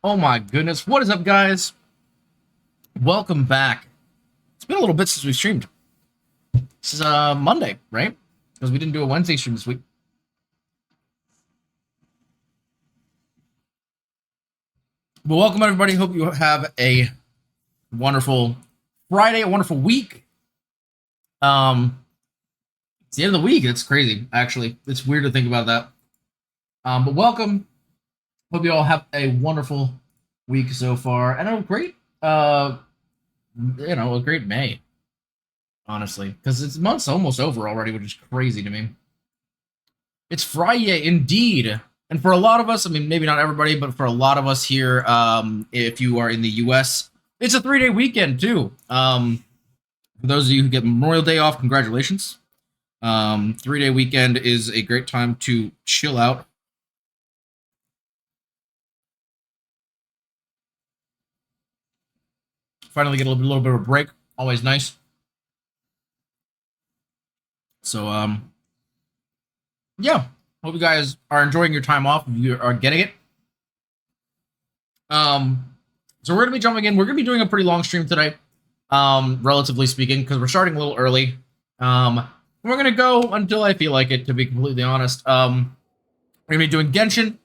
Oh my goodness. What is up, guys? Welcome back. It's been a little bit since we streamed. This is Monday, right? Because we didn't do a Wednesday stream this week. But welcome, everybody. Hope you have a wonderful Friday, a wonderful week. It's the end of the week. It's crazy, actually. It's weird to think about that. But welcome. Hope you all have a wonderful week so far, and a great, a great May. Honestly, because this month's almost over already, which is crazy to me. It's Friday, indeed, and for a lot of us, I mean, maybe not everybody, but for a lot of us here, if you are in the U.S., it's a 3-day weekend too. For those of you who get Memorial Day off, congratulations. 3-day weekend is a great time to chill out. Finally get a little bit of a break. Always nice. So, yeah. Hope you guys are enjoying your time off. If you are getting it. So we're going to be jumping in. We're going to be doing a pretty long stream today, relatively speaking, because we're starting a little early. We're going to go until I feel like it, to be completely honest. We're going to be doing Genshin.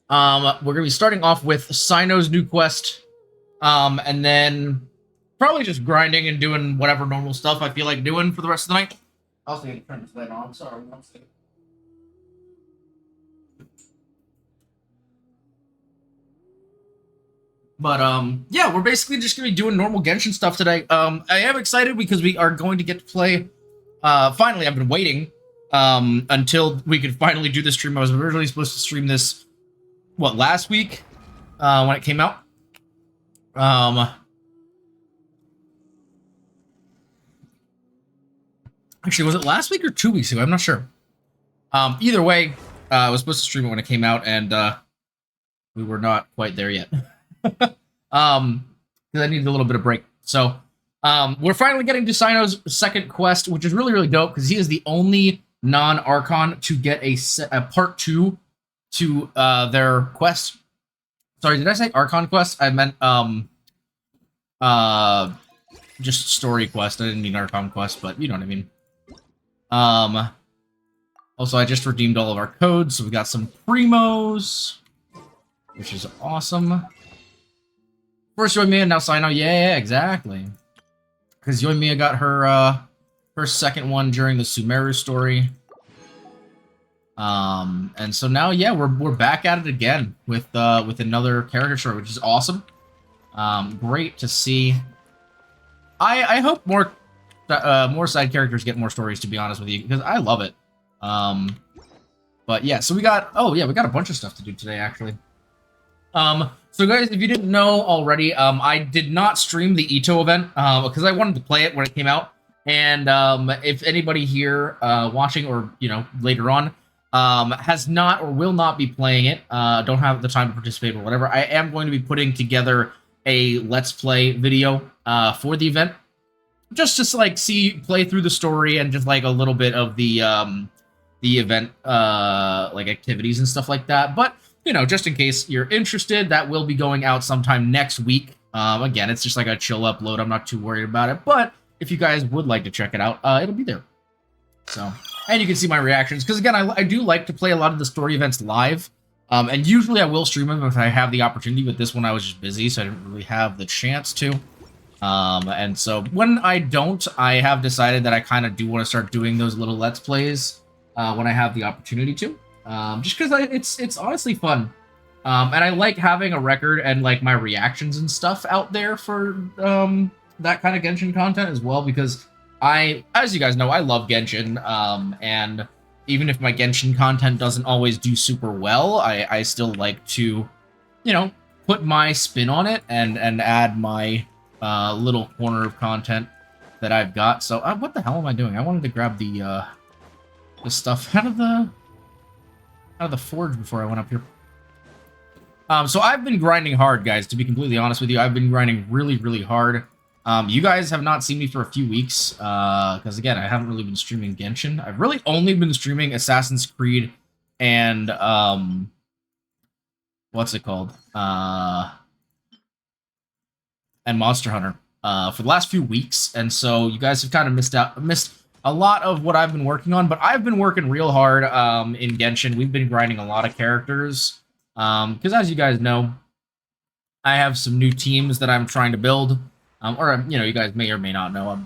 We're going to be starting off with CYNO'S new quest. And then probably just grinding and doing whatever normal stuff I feel like doing for the rest of the night. I also need to turn this light on. Sorry, one second. But yeah, we're basically just gonna be doing normal Genshin stuff today. I am excited because we are going to get to play. Finally, I've been waiting until we could finally do the stream. I was originally supposed to stream this, last week when it came out. Actually, was it last week or 2 weeks ago? I'm not sure. Either way, I was supposed to stream it when it came out, and we were not quite there yet. Because I needed a little bit of break. So, we're finally getting to CYNO'S second quest, which is really, really dope, because he is the only non-Archon to get a part 2 to their quest. Sorry, did I say Archon quest? I meant, just story quest. I didn't mean Archon quest, but you know what I mean. Also, I just redeemed all of our codes, so we got some primos, which is awesome. First Yoimiya, now CYNO. Yeah, exactly. Because Yoimiya got her her second one during the Sumeru story. And so now, yeah, we're back at it again with another character story, which is awesome. Great to see. I hope more side characters get more stories, to be honest with you, because I love it. But yeah, so we got a bunch of stuff to do today, actually. So guys, if you didn't know already, I did not stream the Ito event, because I wanted to play it when it came out. And, if anybody here, watching or, later on, has not or will not be playing it, don't have the time to participate or whatever, I am going to be putting together a Let's Play video, for the event. Just to, play through the story and just, a little bit of the event, activities and stuff like that. But, just in case you're interested, that will be going out sometime next week. Again, it's just a chill upload. I'm not too worried about it. But if you guys would like to check it out, it'll be there. So, and you can see my reactions. Because, again, I do like to play a lot of the story events live. And usually I will stream them if I have the opportunity. But this one I was just busy, so I didn't really have the chance to. And so when I don't, I have decided that I kind of do want to start doing those little Let's Plays when I have the opportunity to. Just because it's honestly fun. And I like having a record and my reactions and stuff out there for that kind of Genshin content as well, because as you guys know, I love Genshin, and even if my Genshin content doesn't always do super well, I still like to, put my spin on it and add my little corner of content that I've got. So what the hell am I doing? I wanted to grab the stuff out of the forge before I went up here. So I've been grinding hard, guys, to be completely honest with you. I've been grinding really, really hard. You guys have not seen me for a few weeks, because, again, I haven't really been streaming Genshin. I've really only been streaming Assassin's Creed and, what's it called? and Monster Hunter for the last few weeks, and so you guys have kind of missed a lot of what I've been working on. But I've been working real hard in Genshin. We've been grinding a lot of characters because, as you guys know, I have some new teams that I'm trying to build. Or you guys may or may not know. I'm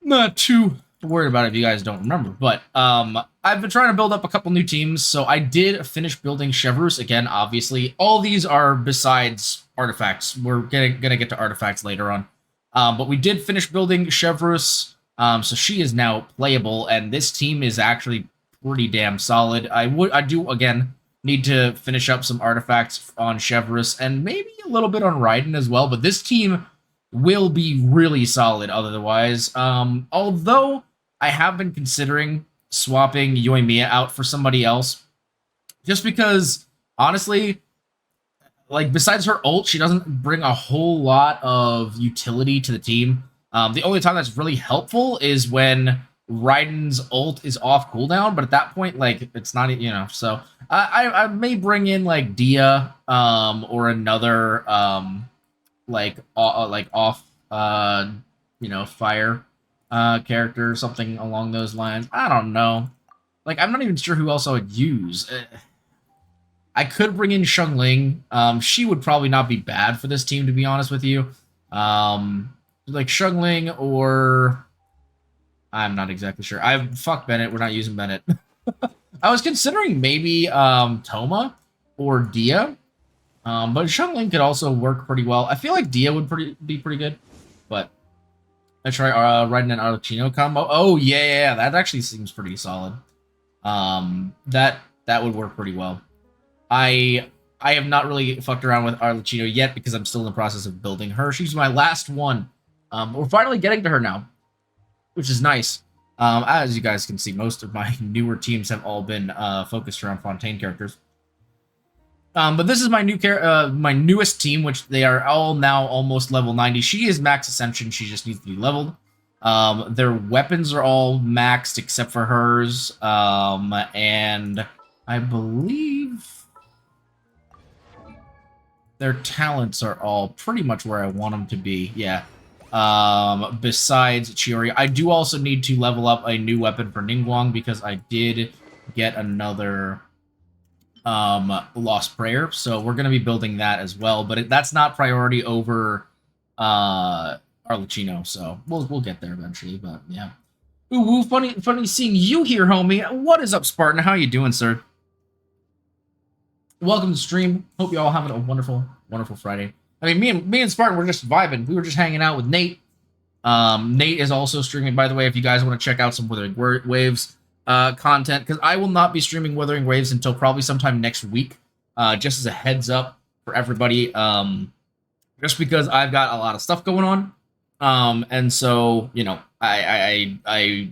not too worried about it if you guys don't remember. But I've been trying to build up a couple new teams. So I did finish building Chevreuse again. Obviously, all these are besides artifacts. We're gonna get to artifacts later on. But we did finish building Chevreuse. So she is now playable, and this team is actually pretty damn solid. I do again need to finish up some artifacts on Chevreuse and maybe a little bit on Raiden as well. But this team will be really solid otherwise. Although I have been considering swapping Yoimiya out for somebody else, just because honestly, like besides her ult, she doesn't bring a whole lot of utility to the team. The only time that's really helpful is when Raiden's ult is off cooldown, but at that point, like it's not, So I may bring in like Dia, or another like off fire character or something along those lines. I don't know. Like I'm not even sure who else I would use. I could bring in Xiangling. She would probably not be bad for this team, to be honest with you. Like Xiangling, or I'm not exactly sure. Fuck Bennett. We're not using Bennett. I was considering maybe Toma or Dia. But Xiangling could also work pretty well. I feel like Dia would be pretty good. But I try Raiden and Arlecchino combo. Oh yeah, that actually seems pretty solid. That would work pretty well. I have not really fucked around with Arlecchino yet because I'm still in the process of building her. She's my last one. We're finally getting to her now, which is nice. As you guys can see, most of my newer teams have all been focused around Fontaine characters. But this is my my newest team, which they are all now almost level 90. She is max ascension. She just needs to be leveled. Their weapons are all maxed except for hers. And I believe their talents are all pretty much where I want them to be. Yeah. Besides Chiori, I do also need to level up a new weapon for Ningguang because I did get another Lost Prayer, so we're going to be building that as well, but that's not priority over Arlecchino, so we'll get there eventually. But yeah. Ooh, funny seeing you here, homie. What is up, Spartan? How you doing, sir? Welcome to the stream. Hope you all having a wonderful Friday. I mean, me and Spartan were just vibing. We were just hanging out with Nate. Nate is also streaming, by the way, if you guys want to check out some Wuthering Waves content, because I will not be streaming Wuthering Waves until probably sometime next week, just as a heads up for everybody, just because I've got a lot of stuff going on, and so, I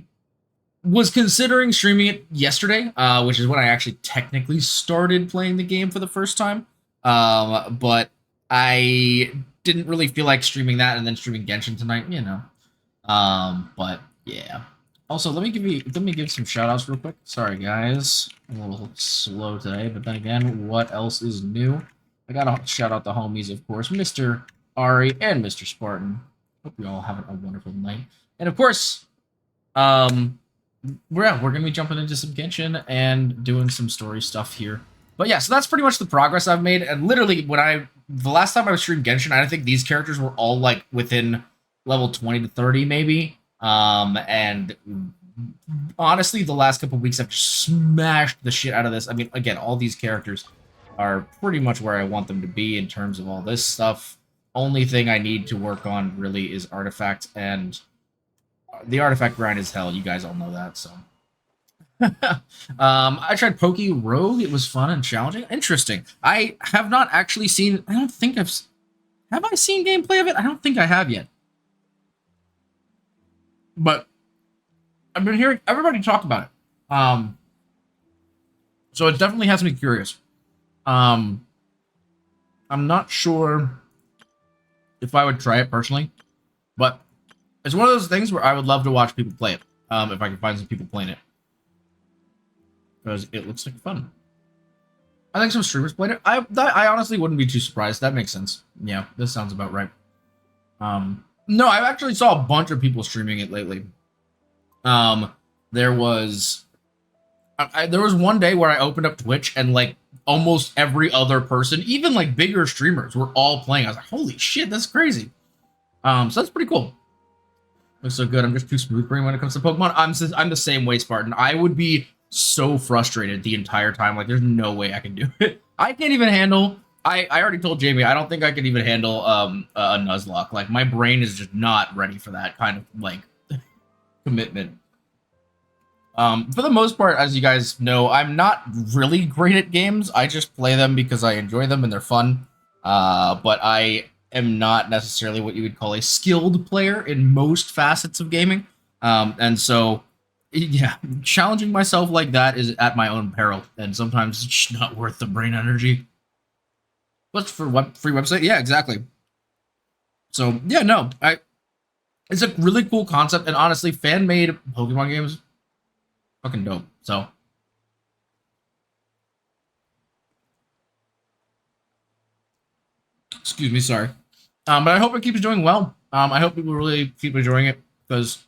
was considering streaming it yesterday, which is when I actually technically started playing the game for the first time, but I didn't really feel like streaming that and then streaming Genshin tonight, but yeah. Also, let me give some shout outs real quick. Sorry guys, I'm a little slow today, but then again, what else is new? I gotta shout out the homies, of course, Mr. Ari and Mr. Spartan. Hope you all having a wonderful night. And of course, we're gonna be jumping into some Genshin and doing some story stuff here. But yeah, so that's pretty much the progress I've made. And literally, the last time I was streaming Genshin, I think these characters were all like within level 20 to 30 maybe. And honestly, the last couple weeks I've just smashed the shit out of this. I mean, again, all these characters are pretty much where I want them to be in terms of all this stuff. Only thing I need to work on really is artifact, and the artifact grind is hell. You guys all know that, so. I tried Poke Rogue. It was fun and challenging. Interesting. I have not actually seen, I don't think have I seen gameplay of it? I don't think I have yet. But I've been hearing everybody talk about it. So it definitely has me curious. I'm not sure if I would try it personally, but it's one of those things where I would love to watch people play it, if I can find some people playing it, because it looks like fun. I think some streamers played it. I honestly wouldn't be too surprised. That makes sense. Yeah, this sounds about right. No, I actually saw a bunch of people streaming it lately. There was there was one day where I opened up Twitch and like almost every other person, even like bigger streamers, were all playing. I was like, holy shit, that's crazy. So that's pretty cool. Looks so good. I'm just too smooth brain when it comes to Pokemon. I'm the same way, Spartan. I would be so frustrated the entire time. Like, there's no way I can do it. I can't even handle. I already told Jamie I don't think I can even handle a Nuzlocke. Like, my brain is just not ready for that kind of like commitment. For the most part, as you guys know, I'm not really great at games. I just play them because I enjoy them and they're fun. But I am not necessarily what you would call a skilled player in most facets of gaming. And so, yeah, challenging myself like that is at my own peril. And sometimes it's just not worth the brain energy. What's for free website? Yeah, exactly. So, yeah, no, it's a really cool concept. And honestly, fan-made Pokemon games, fucking dope. So, excuse me, sorry. But I hope it keeps doing well. I hope people really keep enjoying it because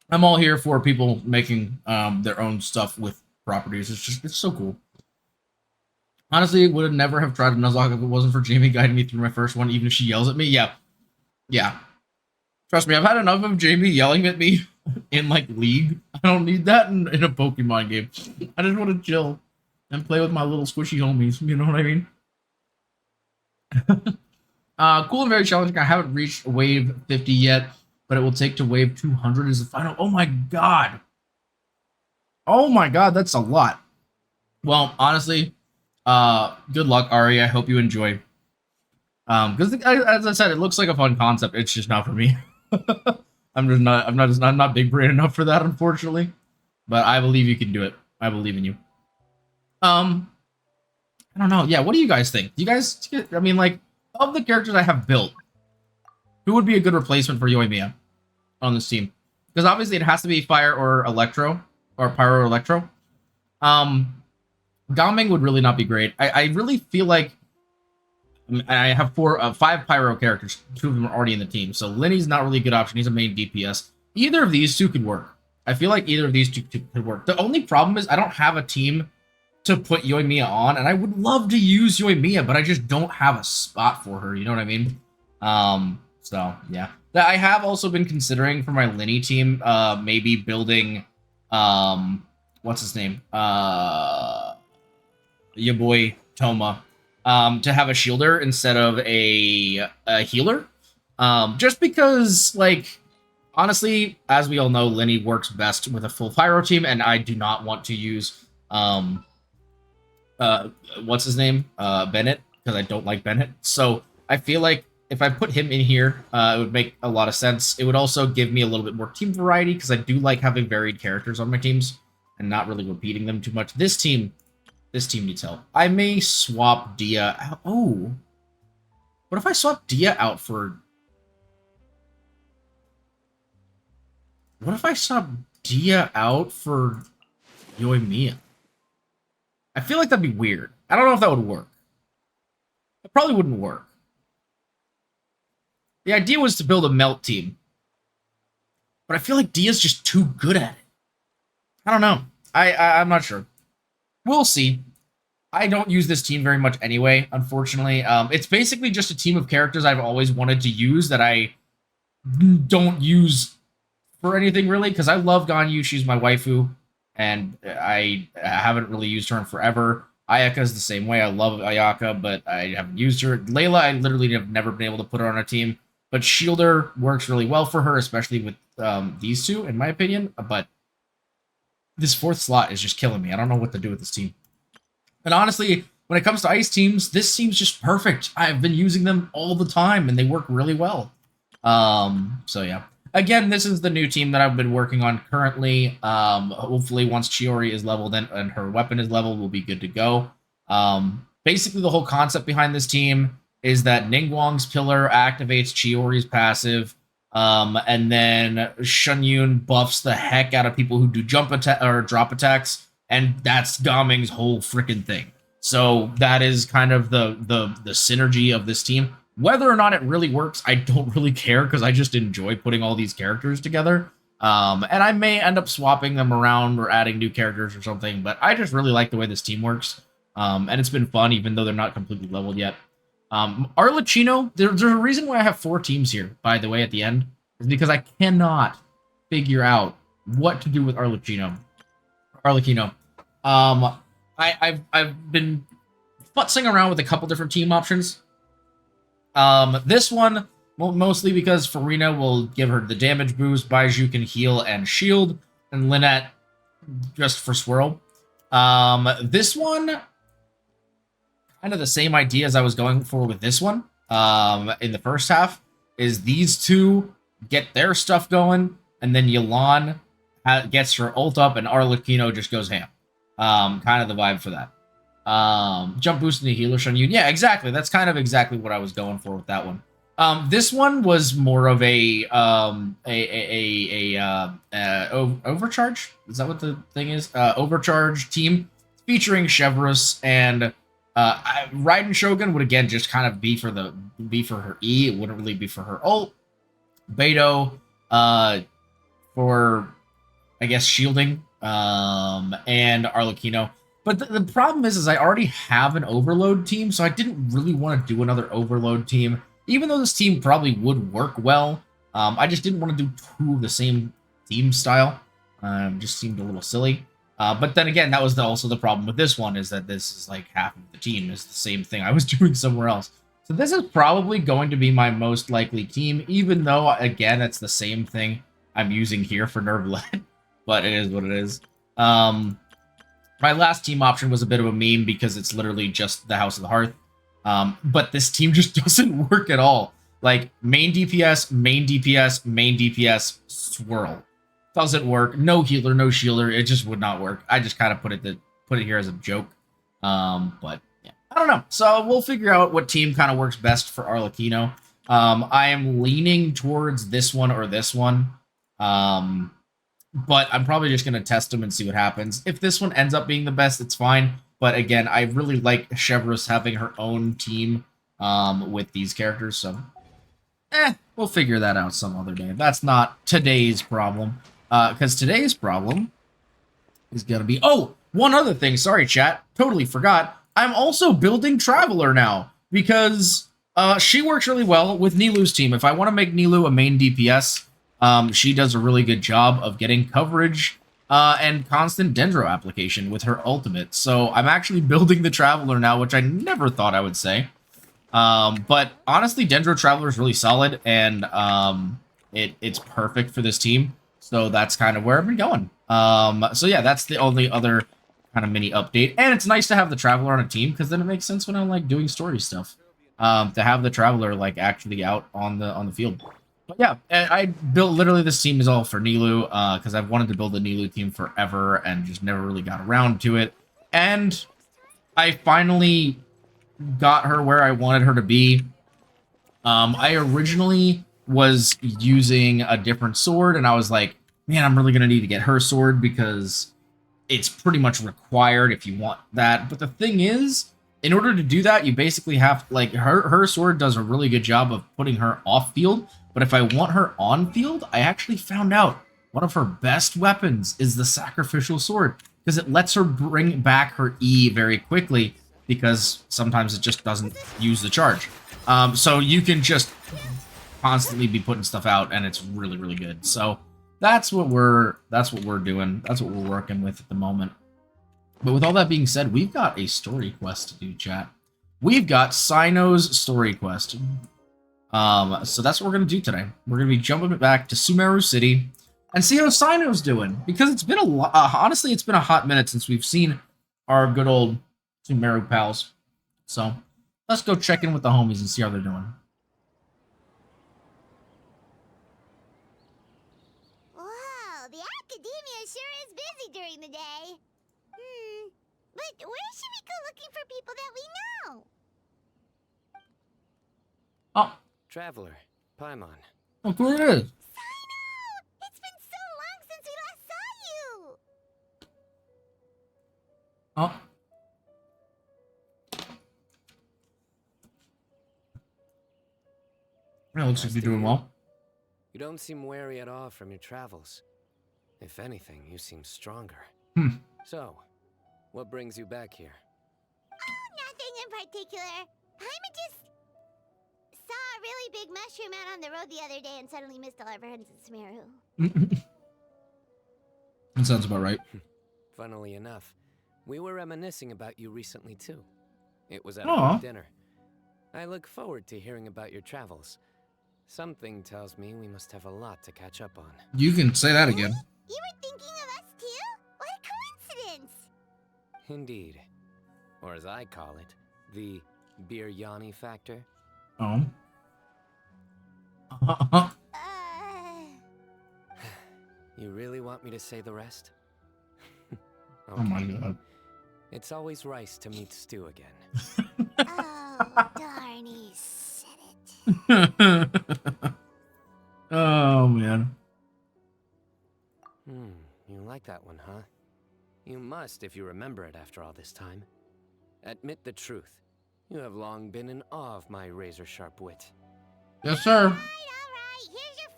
I'm all here for people making their own stuff with properties. It's so cool. Honestly, would never have tried a Nuzlocke if it wasn't for Jamie guiding me through my first one, even if she yells at me. Yeah. Trust me, I've had enough of Jamie yelling at me in like League. I don't need that in a Pokemon game. I just want to chill and play with my little squishy homies. You know what I mean? Cool and very challenging. I haven't reached wave 50 yet, but it will take to wave 200 as the final. Oh my god. Oh my god, that's a lot. Well, honestly, good luck, Ari. I hope you enjoy. Because as I said, it looks like a fun concept. It's just not for me. I'm not big brain enough for that, unfortunately. But I believe you can do it. I believe in you. I don't know. Yeah, what do you guys think? Do you guys, I mean, like, of the characters I have built, who would be a good replacement for Yoimiya on this team? Because obviously it has to be Fire or Electro, or Pyro or Electro. Gaming would really not be great. I really feel like I have 5 Pyro characters. 2 of them are already in the team. So Lenny's not really a good option. He's a main DPS. Either of these 2 could work. I feel like either of these 2 could work. The only problem is I don't have a team to put Yoimiya on, and I would love to use Yoimiya, but I just don't have a spot for her. You know what I mean? So yeah. I have also been considering for my Lenny team, maybe building, what's his name? Your boy Toma, to have a shielder instead of a healer. Just because, like, honestly, as we all know, Lenny works best with a full Pyro team, and I do not want to use, what's his name? Bennett, because I don't like Bennett. So I feel like if I put him in here, it would make a lot of sense. It would also give me a little bit more team variety, because I do like having varied characters on my teams and not really repeating them too much. This team needs help. I may swap Dia out. Oh. What if I swap Dia out for... What if I swap Dia out for Yoimiya? I feel like that'd be weird. I don't know if that would work. It probably wouldn't work. The idea was to build a melt team. But I feel like Dia's just too good at it. I don't know. I'm not sure. We'll see. I don't use this team very much anyway, unfortunately. It's basically just a team of characters I've always wanted to use that I don't use for anything, really, because I love Ganyu. She's my waifu, and I haven't really used her in forever. Ayaka's the same way. I love Ayaka, but I haven't used her. Layla, I literally have never been able to put her on a team, but Shielder works really well for her, especially with these 2, in my opinion, but this 4th slot is just killing me. I don't know what to do with this team. And honestly, when it comes to ice teams, this team's just perfect. I've been using them all the time, and they work really well. So yeah. Again, this is the new team that I've been working on currently. Hopefully, once Chiori is leveled and her weapon is leveled, we'll be good to go. Basically, the whole concept behind this team is that Ningguang's pillar activates Chiori's passive, and then Shunyun buffs the heck out of people who do jump attack or drop attacks, and that's Gaming's whole freaking thing. So that is kind of the synergy of this team. Whether or not it really works, I don't really care because I just enjoy putting all these characters together. And I may end up swapping them around or adding new characters or something, but I just really like the way this team works. And it's been fun, even though they're not completely leveled yet. Arlecchino, there's a reason why I have 4 teams here, by the way, at the end, is because I cannot figure out what to do with Arlecchino. I've been futzing around with a couple different team options. This one, well, mostly because Farina will give her the damage boost, Baiju can heal and shield, and Lynette just for swirl. This one, kind of the same idea as I was going for with this one, in the first half, is these two get their stuff going, and then Yelan gets her ult up, and Arlecchino just goes ham. Kind of the vibe for that. Jump boost into healer Shunyun. Yeah, exactly. That's kind of exactly what I was going for with that one. This one was more of a overcharge. Is that what the thing is? Overcharge team featuring Chevrolet and Raiden Shogun would again just kind of be for her E. It wouldn't really be for her ult. Beto, for I guess shielding, and Arlecchino. But the problem is I already have an overload team, so I didn't really want to do another overload team. Even though this team probably would work well, I just didn't want to do 2 of the same team style. Just seemed a little silly. But then again, that was also the problem with this one, is that this is like half of the team is the same thing I was doing somewhere else. So this is probably going to be my most likely team, even though, again, it's the same thing I'm using here for Nervlet. But it is what it is. My last team option was a bit of a meme because it's literally just the House of the Hearth. But this team just doesn't work at all. Like, main DPS, main DPS, main DPS, swirl. Doesn't work. No healer, no shielder. It just would not work. I just kind of put it here as a joke. But yeah, I don't know. So we'll figure out what team kind of works best for Arlecchino. I am leaning towards this one or this one. But I'm probably just going to test them and see what happens. If this one ends up being the best, it's fine. But again, I really like Chevrolet having her own team with these characters. So, we'll figure that out some other day. That's not today's problem. Because today's problem is going to be... Oh, one other thing. Sorry, chat. Totally forgot. I'm also building Traveler now. Because she works really well with Nilou's team. If I want to make Nilou a main DPS... she does a really good job of getting coverage and constant Dendro application with her ultimate. So I'm actually building the Traveler now, which I never thought I would say. But honestly, Dendro Traveler is really solid, and it's perfect for this team. So that's kind of where I've been going. So yeah, that's the only other kind of mini update. And it's nice to have the Traveler on a team, because then it makes sense when I'm like doing story stuff. To have the Traveler like actually out on the field. But yeah, I built literally this team is all for Nilou, because I've wanted to build a Nilou team forever and just never really got around to it. And I finally got her where I wanted her to be. I originally was using a different sword, and I was like, man, I'm really going to need to get her sword because it's pretty much required if you want that. But the thing is, in order to do that, you basically have, like, her sword does a really good job of putting her off field. But if I want her on field, I actually found out one of her best weapons is the sacrificial sword, because it lets her bring back her E very quickly, because sometimes it just doesn't use the charge. So you can just constantly be putting stuff out, and it's really, really good. So that's what we're doing. That's what we're working with at the moment. But with all that being said, we've got a story quest to do, chat. We've got CYNO'S story quest. So that's what we're going to do today. We're going to be jumping back to Sumeru City and see how CYNO'S doing. Because it's been honestly, it's been a hot minute since we've seen our good old Sumeru pals. So let's go check in with the homies and see how they're doing. Wow, the academia sure is busy during the day. But where should we go looking for people that we know? Oh. Traveler, Paimon. Look who it is. CYNO! It's been so long since we last saw you! Oh. Yeah, looks like Nice you're to doing hear. well. You don't seem weary at all from your travels. If anything, you seem stronger. Hmm. So, what brings you back here? Nothing in particular. Paima just saw a really big mushroom out on the road the other day and suddenly missed all our friends in Sumeru. That sounds about right. Funnily enough, we were reminiscing about you recently too. It was at a Aw. group dinner. I look forward to hearing about your travels. Something tells me we must have a lot to catch up on. You can say that again. You were thinking of us too? What a coincidence! Indeed. Or as I call it, the biryani factor. Oh. You really want me to say the rest? Oh my god. It's always rice to meet stew again. Oh, darn, he said it. Oh man. You like that one, huh? You must if you remember it after all this time. Admit the truth. You have long been in awe of my razor-sharp wit. Yes, sir. Alright, here's your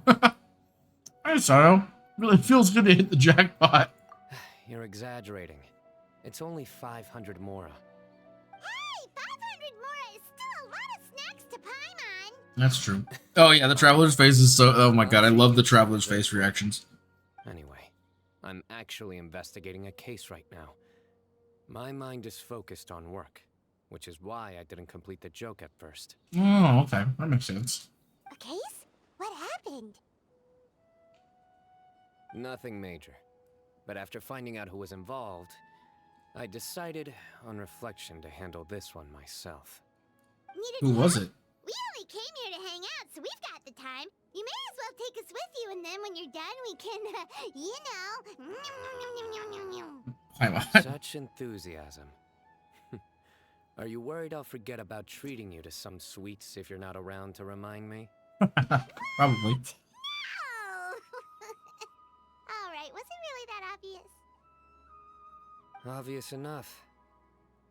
500 Mora. Hey, Sino. Really feels good to hit the jackpot. You're exaggerating. It's only 500 Mora. Hey, 500 Mora is still a lot of snacks to Paimon. That's true. Oh yeah, the traveler's face is so. Oh my god, I love the traveler's face reactions. Anyway, I'm actually investigating a case right now. My mind is focused on work, which is why I didn't complete the joke at first. Oh, okay, that makes sense. A case? What happened? Nothing major. But after finding out who was involved, I decided, on reflection, to handle this one myself. Needed Who was help? it? We only came here to hang out, so we've got the time. You may as well take us with you, and then when you're done, we can, Such enthusiasm. Are you worried I'll forget about treating you to some sweets if you're not around to remind me? Probably. Oh! Alright, was it really that obvious? Obvious enough.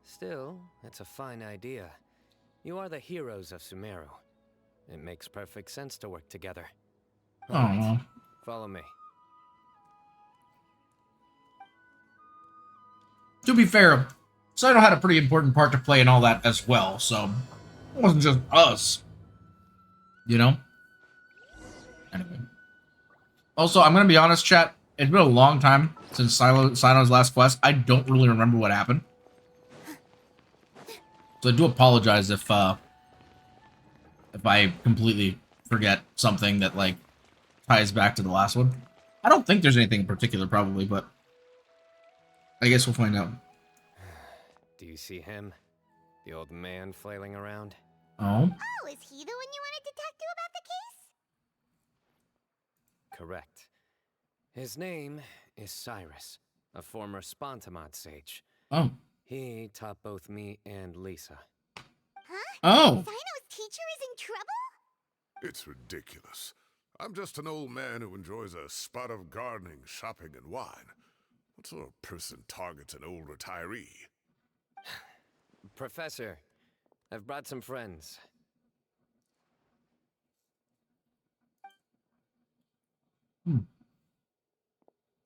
Still, it's a fine idea. You are the heroes of Sumeru. It makes perfect sense to work together. All right, Oh. follow me. To be fair, Sino had a pretty important part to play in all that as well, so it wasn't just us. You know? Anyway. Also, I'm gonna be honest, chat. It's been a long time since Sino's last quest. I don't really remember what happened. So I do apologize if I completely forget something that, like, ties back to the last one. I don't think there's anything in particular, probably, but I guess we'll find out. Do you see him? The old man flailing around? Oh? Oh, is he the one you wanted to talk to about the case? Correct. His name is Cyrus, a former Spontamod sage. Oh. He taught both me and Lisa. Huh? Oh! Cyno's teacher is in trouble? It's ridiculous. I'm just an old man who enjoys a spot of gardening, shopping, and wine. What sort of person targets an old retiree? Professor, I've brought some friends.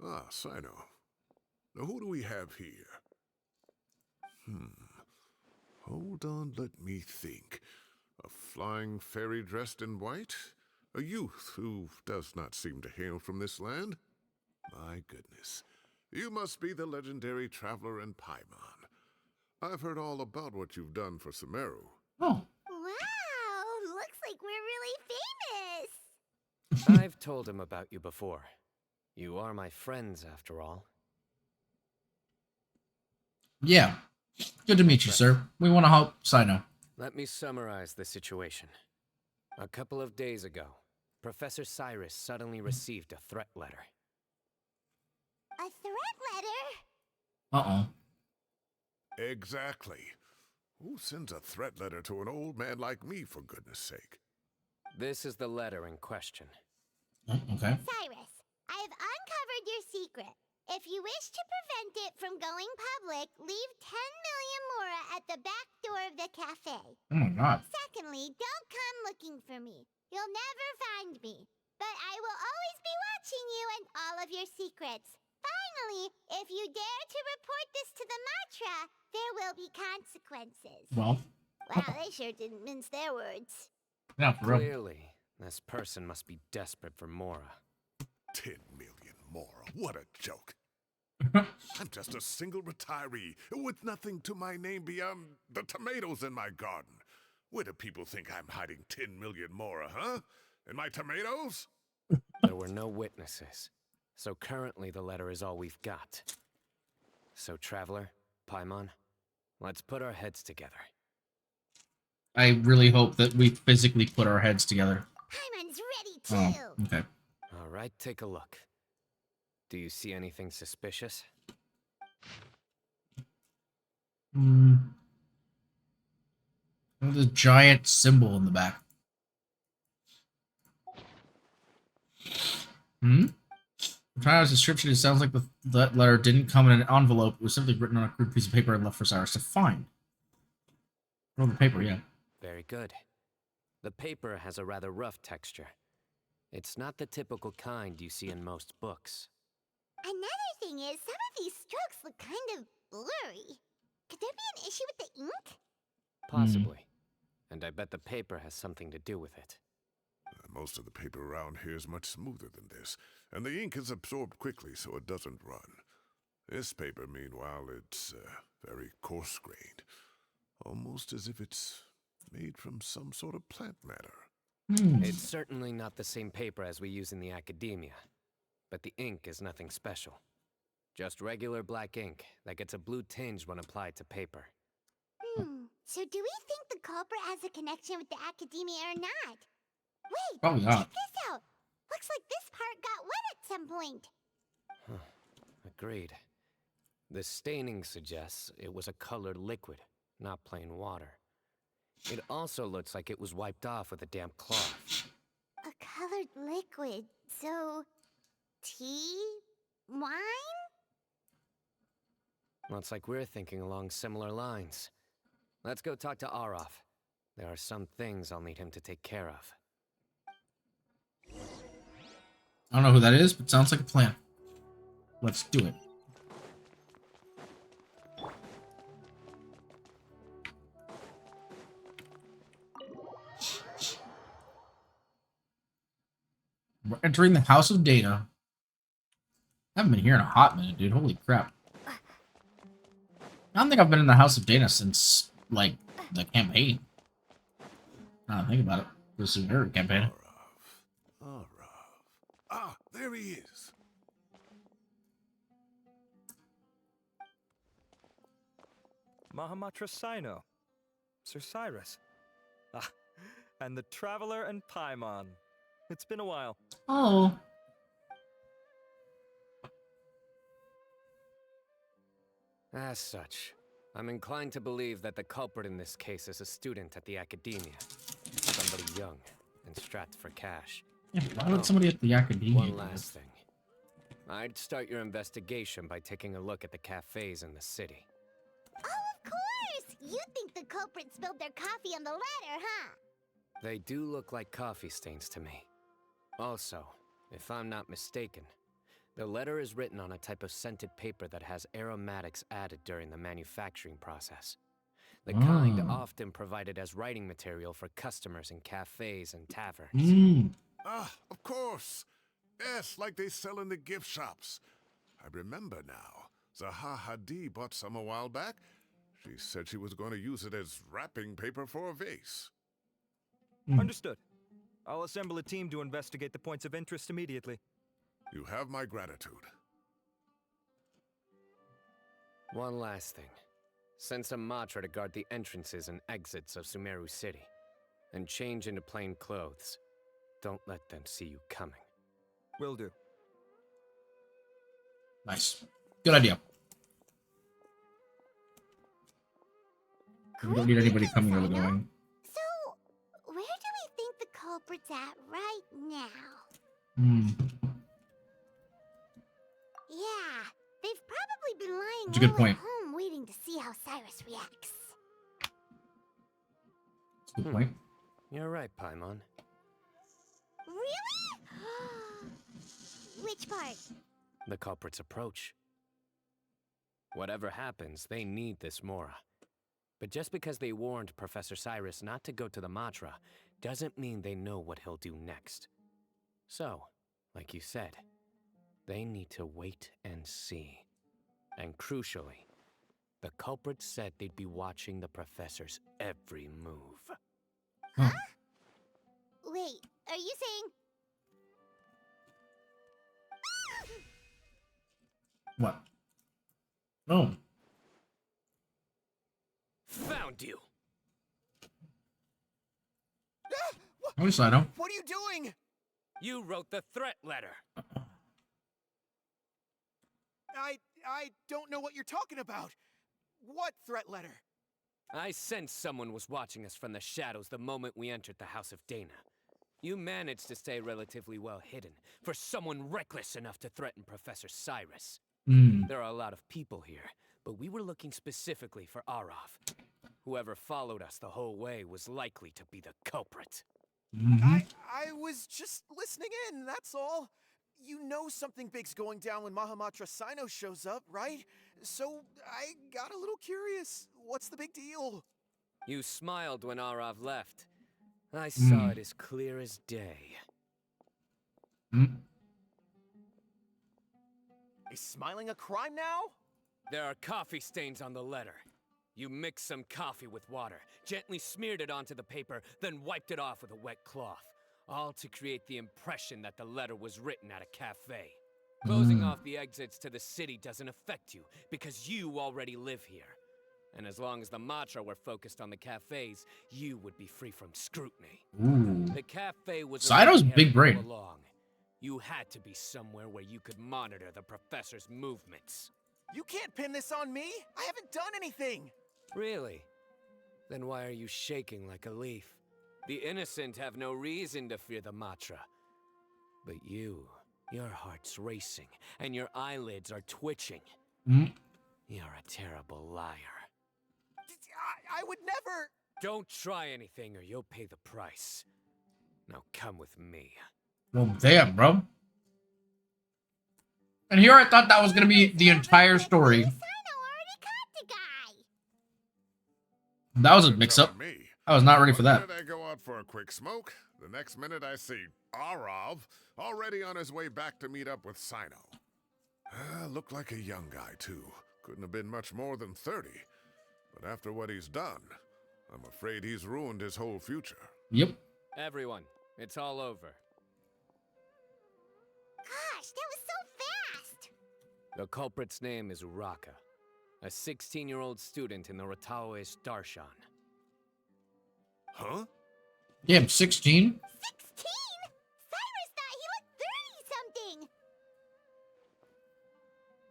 Ah, Cyno. Now who do we have here? Hold on, let me think. A flying fairy dressed in white? A youth who does not seem to hail from this land? My goodness. You must be the legendary traveler in Paimon. I've heard all about what you've done for Sumeru. Oh. Wow, looks like we're really famous. I've told him about you before. You are my friends, after all. Yeah. Good to meet you, sir. We want to help Cyno. Let me summarize the situation. A couple of days ago, Professor Cyrus suddenly received a threat letter. A threat letter? Uh-oh. Exactly. Who sends a threat letter to an old man like me, for goodness sake? This is the letter in question. Oh, okay. Cyrus, I have uncovered your secret. If you wish to prevent it from going public, leave 10 million Mora at the back door of the cafe. Oh my god. Secondly, don't come looking for me. You'll never find me. But I will always be watching you and all of your secrets. Finally, if you dare to report this to the Matra, there will be consequences. Well, Wow, they sure didn't mince their words. yeah, for real. Clearly, this person must be desperate for Mora. 10 million more. What a joke. I'm just a single retiree with nothing to my name beyond the tomatoes in my garden. Where do people think I'm hiding 10 million more, huh? In my tomatoes? There were no witnesses, so currently the letter is all we've got. So, Traveler, Paimon, let's put our heads together. I really hope that we physically put our heads together. Paimon's ready too. Oh, okay. All right, take a look. Do you see anything suspicious? There's a giant symbol in the back. From China's description, it sounds like that letter didn't come in an envelope. It was simply written on a crude piece of paper and left for Cyrus to find. Oh, the paper, yeah. Very good. The paper has a rather rough texture. It's not the typical kind you see in most books. Another thing is, some of these strokes look kind of blurry. Could there be an issue with the ink? Possibly. And I bet the paper has something to do with it. Most of the paper around here is much smoother than this, and the ink is absorbed quickly so it doesn't run. This paper, meanwhile, it's very coarse-grained, almost as if it's made from some sort of plant matter. It's certainly not the same paper as we use in the academia, but the ink is nothing special. Just regular black ink that gets a blue tinge when applied to paper. So do we think the culprit has a connection with the academia or not? Wait, Probably not. check this out. Looks like this part got wet at some point. Agreed. The staining suggests it was a colored liquid, not plain water. It also looks like it was wiped off with a damp cloth. A colored liquid. So, tea? Wine? Looks like we're thinking along similar lines. Let's go talk to Arof. There are some things I'll need him to take care of. I don't know who that is, but sounds like a plan. Let's do it. We're entering the House of Data. I haven't been here in a hot minute, dude. Holy crap. I don't think I've been in the House of Data since, like, the campaign. Now that I think about it. The Sumeru campaign. Arof. Ah, there he is. Mahamatra Cyno. Sir Cyrus. Ah, and the Traveler and Paimon. It's been a while. Oh. As such, I'm inclined to believe that the culprit in this case is a student at the academia. Somebody young and strapped for cash. Yeah, why would somebody at the academia One do last this? thing. I'd start your investigation by taking a look at the cafes in the city. Oh, of course! You think the culprit spilled their coffee on the ladder, huh? They do look like coffee stains to me. Also, if I'm not mistaken, the letter is written on a type of scented paper that has aromatics added during the manufacturing process. The kind often provided as writing material for customers in cafes and taverns. Ah, of course. Yes, like they sell in the gift shops. I remember now. Zaha Hadid bought some a while back. She said she was going to use it as wrapping paper for a vase. Understood. I'll assemble a team to investigate the points of interest immediately. You have my gratitude. One last thing. Send some Matra to guard the entrances and exits of Sumeru City. And change into plain clothes. Don't let them see you coming. Will do. Nice. Good idea. We don't need anybody coming or going. So, where do we think the culprit's at right now? Yeah, they've probably been lying That's a good low point. at home waiting to see how Cyrus reacts. That's a good point. You're right, Paimon. Really? Which part? The culprit's approach. Whatever happens, they need this Mora. But just because they warned Professor Cyrus not to go to the Matra, doesn't mean they know what he'll do next. So, like you said, they need to wait and see. And crucially, the culprit said they'd be watching the professor's every move. Huh. Wait, are you saying... What? Oh. Found you! At least I know. What are you doing? You wrote the threat letter. I don't know what you're talking about. What threat letter? I sensed someone was watching us from the shadows the moment we entered the House of Dana. You managed to stay relatively well hidden for someone reckless enough to threaten Professor Cyrus. There are a lot of people here, but we were looking specifically for Arav. Whoever followed us the whole way was likely to be the culprit. I was just listening in, that's all. You know something big's going down when Mahamatra CYNO'S shows up, right? So I got a little curious. What's the big deal? You smiled when Arav left. I saw it as clear as day. Is smiling a crime now? There are coffee stains on the letter. You mixed some coffee with water, gently smeared it onto the paper, then wiped it off with a wet cloth. All to create the impression that the letter was written at a cafe. Closing off the exits to the city doesn't affect you, because you already live here. And as long as the Matra were focused on the cafes, you would be free from scrutiny. The cafe was CYNO'S a big brain. Along. You had to be somewhere where you could monitor the professor's movements. You can't pin this on me. I haven't done anything. Really? Then why are you shaking like a leaf? The innocent have no reason to fear the Matra. But you, your heart's racing, and your eyelids are twitching. You're a terrible liar. I would never... Don't try anything or you'll pay the price. Now come with me. Well, damn, bro. And here I thought that was gonna be the entire story. Cyno already caught the guy. That was a mix-up. Me. I was not ready for One that. minute I go out for a quick smoke. The next minute I see Arav already on his way back to meet up with Cyno. Looked like a young guy, too. Couldn't have been much more than 30. But after what he's done, I'm afraid he's ruined his whole future. Yep. Everyone, it's all over. Gosh, that was so fast. The culprit's name is Uraka, a 16-year-old student in the Rataoish Darshan. Huh? Yeah, I'm 16. 16? Cyrus thought he looked 30-something.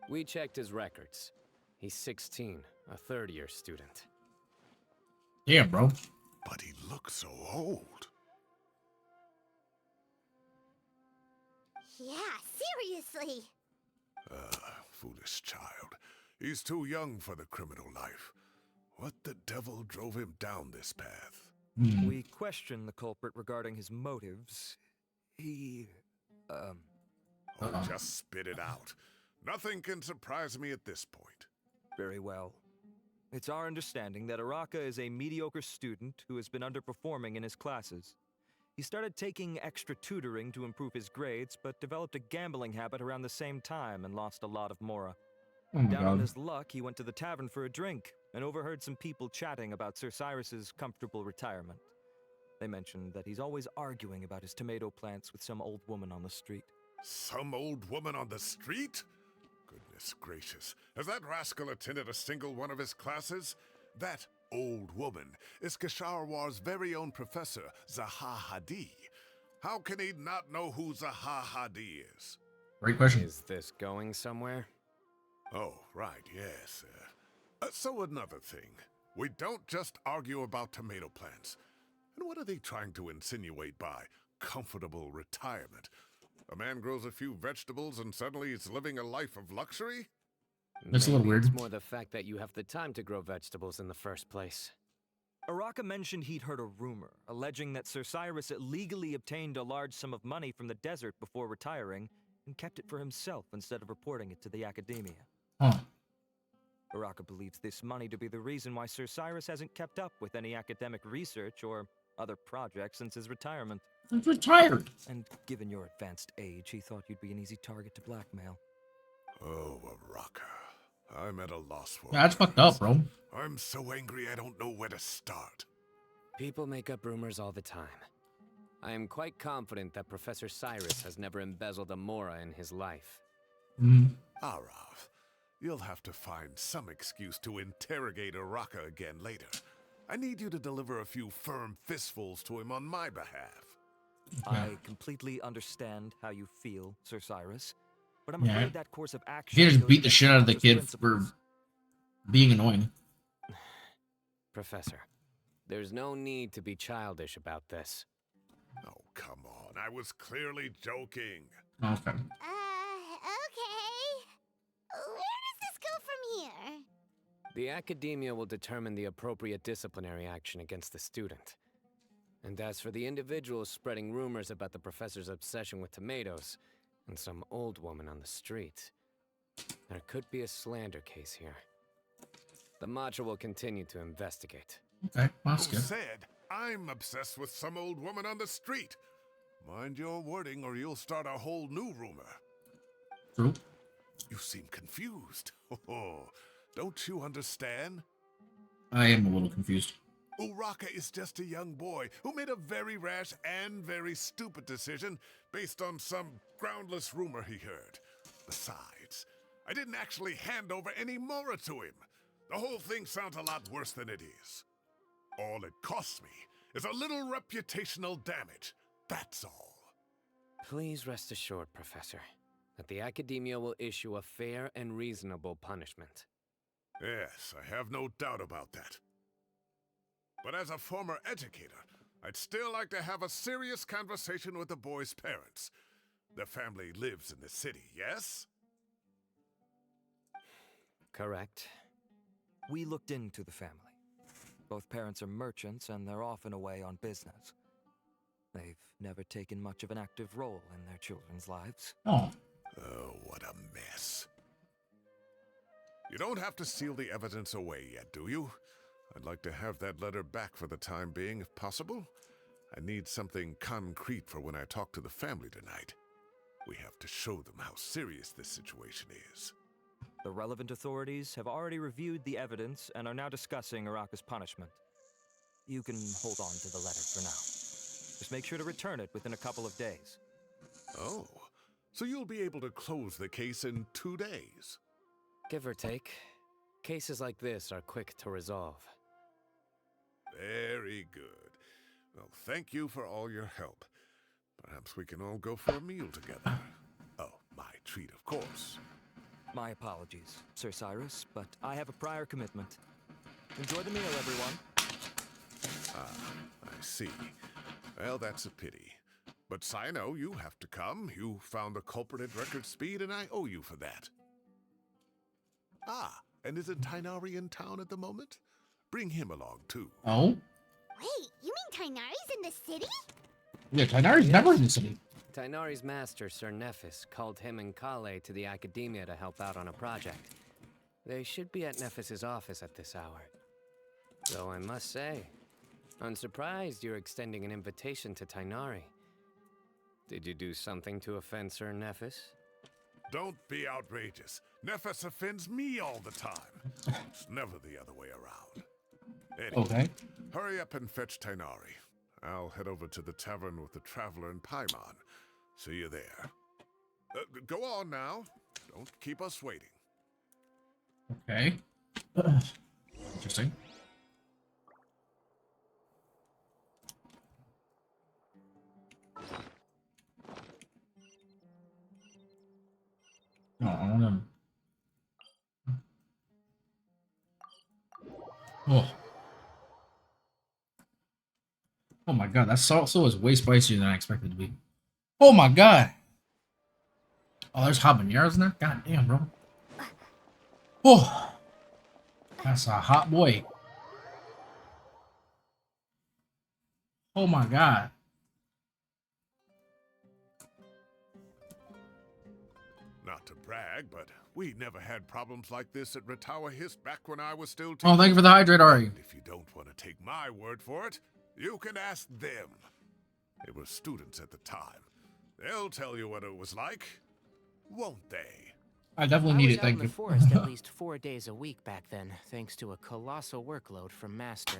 We checked his records. He's 16, a third-year student. Damn, bro. But he looks so old. Yeah, seriously. Foolish child. He's too young for the criminal life. What the devil drove him down this path? We questioned the culprit regarding his motives. He, Oh, just spit it out. Nothing can surprise me at this point. very well. It's our understanding that Araka is a mediocre student who has been underperforming in his classes. He started taking extra tutoring to improve his grades, but developed a gambling habit around the same time and lost a lot of Mora. Oh my Down on god. his luck, he went to the tavern for a drink and overheard some people chatting about Sir Cyrus's comfortable retirement. They mentioned that he's always arguing about his tomato plants with some old woman on the street. Some old woman on the street? Goodness gracious. Has that rascal attended a single one of his classes? That old woman is Kasharwar's very own professor, Zaha Hadi. How can he not know who Zaha Hadi is? Great question. Is this going somewhere? Oh, right, yes. So another thing. We don't just argue about tomato plants. And what are they trying to insinuate by comfortable retirement? A man grows a few vegetables and suddenly he's living a life of luxury? That's a little Maybe weird. It's more the fact that you have the time to grow vegetables in the first place. Araka mentioned he'd heard a rumor, alleging that Sir Cyrus illegally obtained a large sum of money from the desert before retiring, and kept it for himself instead of reporting it to the academia. Huh. Araka believes this money to be the reason why Sir Cyrus hasn't kept up with any academic research or other projects since his retirement. He's retired. And given your advanced age, he thought you'd be an easy target to blackmail. Oh, Araka. I'm at a loss for Yeah, that's fucked up, bro. I'm so angry I don't know where to start. People make up rumors all the time. I am quite confident that Professor Cyrus has never embezzled a Mora in his life. Arav, you'll have to find some excuse to interrogate Araka again later. I need you to deliver a few firm fistfuls to him on my behalf. I completely understand how you feel, Sir Cyrus, but I'm Yeah. afraid that course of action... You just goes beat the against shit out of the Professor's kid principles. for being annoying. Professor, there's no need to be childish about this. Oh, come on. I was clearly joking. Okay. Okay. Where does this go from here? The academia will determine the appropriate disciplinary action against the student. And as for the individuals spreading rumors about the professor's obsession with tomatoes and some old woman on the street, there could be a slander case here. The Matra will continue to investigate. Okay, that's Who good. said I'm obsessed with some old woman on the street? Mind your wording or you'll start a whole new rumor. True. You seem confused. Oh, don't you understand? I am a little confused. Uraka is just a young boy who made a very rash and very stupid decision based on some groundless rumor he heard. Besides, I didn't actually hand over any Mora to him. The whole thing sounds a lot worse than it is. All it costs me is a little reputational damage. That's all. Please rest assured, Professor, that the academia will issue a fair and reasonable punishment. Yes, I have no doubt about that. But as a former educator, I'd still like to have a serious conversation with the boy's parents. Their family lives in the city, yes? Correct. We looked into the family. Both parents are merchants, and they're often away on business. They've never taken much of an active role in their children's lives. Oh. Oh, what a mess. You don't have to seal the evidence away yet, do you? I'd like to have that letter back for the time being, if possible. I need something concrete for when I talk to the family tonight. We have to show them how serious this situation is. The relevant authorities have already reviewed the evidence and are now discussing Araka's punishment. You can hold on to the letter for now. Just make sure to return it within a couple of days. Oh, so you'll be able to close the case in 2 days? Give or take, cases like this are quick to resolve. Very good. Well, thank you for all your help. Perhaps we can all go for a meal together. Oh, my treat, of course. My apologies, Sir Cyrus, but I have a prior commitment. Enjoy the meal, everyone. I see. Well, that's a pity. But Cyno, you have to come. You found the culprit at record speed, and I owe you for that. Ah, and isn't Tainari in town at the moment? Bring him along, too. Oh? Wait, you mean Tainari's in the city? Yeah, Tainari's never in the city. Tainari's master, Sir Nephis, called him and Kale to the academia to help out on a project. They should be at Nephis's office at this hour. Though I must say, I'm surprised you're extending an invitation to Tainari. Did you do something to offend Sir Nephis? Don't be outrageous. Nephis offends me all the time. It's never the other way around. Anyway, Okay. hurry up and fetch Tainari. I'll head over to the tavern with the Traveler and Paimon. See you there. Go on now. Don't keep us waiting. Okay. Interesting. No, I want to. Oh. Oh my god, that salsa is way spicier than I expected it to be. Oh my god. Oh, there's habaneros in there? God damn, bro. Oh. That's a hot boy. Oh my god. Not to brag, but we never had problems like this at Ratawa Hist back when I was still Oh, teaching. thank you for the hydrate, Ari. And if you don't want to take my word for it, you can ask them. They were students at the time. They'll tell you what it was like, won't they? I definitely I need was it, out thank in you. the forest at least 4 days a week back then, thanks to a colossal workload from Master.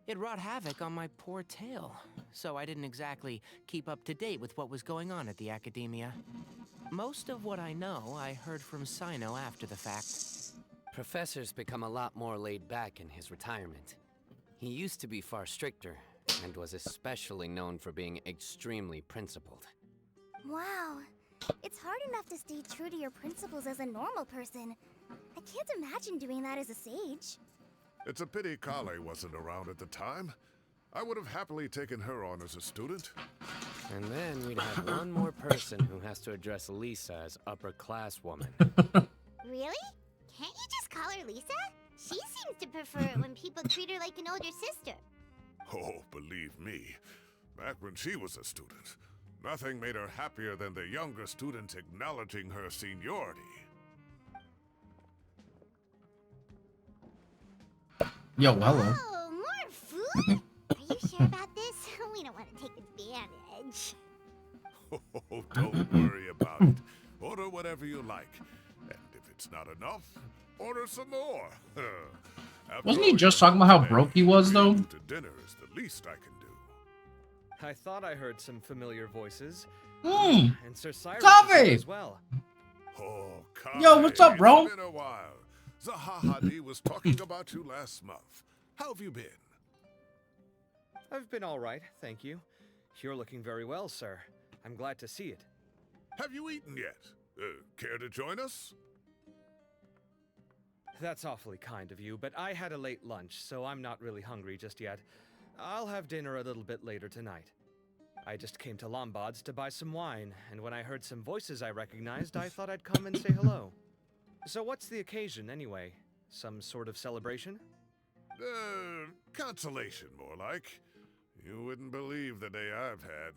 It wrought havoc on my poor tail, so I didn't exactly keep up to date with what was going on at the academia. Most of what I know, I heard from CYNO after the fact. Professor's become a lot more laid back in his retirement. He used to be far stricter, and was especially known for being extremely principled. Wow. It's hard enough to stay true to your principles as a normal person. I can't imagine doing that as a sage. It's a pity Kale wasn't around at the time. I would have happily taken her on as a student. And then we'd have one more person who has to address Lisa as upper-class woman. Really? Can't you just call her Lisa? She seems to prefer it when people treat her like an older sister. Oh, believe me, back when she was a student, nothing made her happier than the younger students acknowledging her seniority. Yo, hello. Oh, more food? Are you sure about this? We don't want to take advantage. Oh, don't worry about it. Order whatever you like. And if it's not enough, order some more. After Wasn't he all, just you're talking about how today, broke he was, though? treating you to dinner is the least I can do. I thought I heard some familiar voices. Hmm. And Sir Cyrus Coffee! is here as well. Oh, Yo, what's up, bro? It's been a while. Zahahadi was talking about you last month. How have you been? I've been all right, thank you. You're looking very well, sir. I'm glad to see it. Have you eaten yet? Care to join us? That's awfully kind of you, but I had a late lunch, so I'm not really hungry just yet. I'll have dinner a little bit later tonight. I just came to Lombard's to buy some wine, and when I heard some voices I recognized, I thought I'd come and say hello. So what's the occasion, anyway? Some sort of celebration? Consolation, more like. You wouldn't believe the day I've had.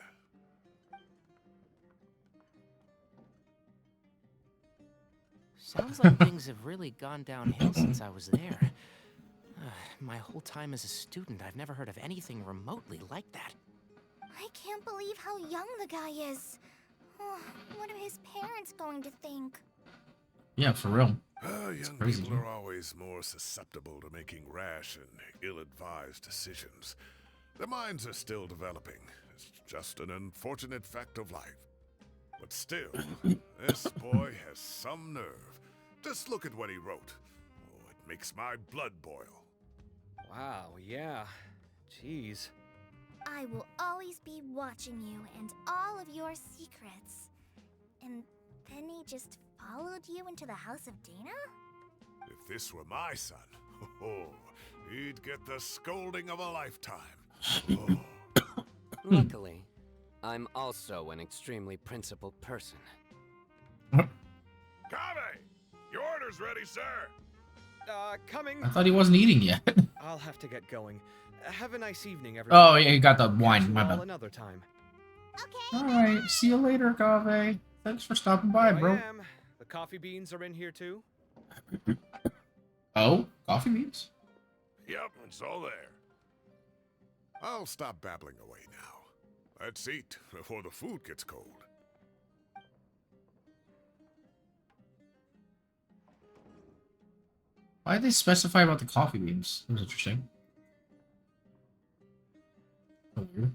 Sounds like things have really gone downhill since I was there. My whole time as a student, I've never heard of anything remotely like that. I can't believe how young the guy is. Oh, what are his parents going to think? Yeah, for real. Young crazy, people man. are always more susceptible to making rash and ill-advised decisions. Their minds are still developing. It's just an unfortunate fact of life. But still, this boy has some nerve. Just look at what he wrote. Oh, it makes my blood boil. Wow, yeah. Jeez. I will always be watching you and all of your secrets. And then he just followed you into the house of Dana? If this were my son, he'd get the scolding of a lifetime. Oh. Luckily, I'm also an extremely principled person. Kame! Your order's ready, sir! Coming. I thought he wasn't eating yet. I'll have to get going. Have a nice evening, everyone. Oh, yeah, he got the Catch wine. you My all bad. another time. Okay. Alright, see you later, Kave. Thanks for stopping by, Here I bro. am. The coffee beans are in here too. Oh, coffee beans? Yep, it's all there. I'll stop babbling away now. Let's eat before the food gets cold. Why did they specify about the coffee beans? That was interesting. Okay.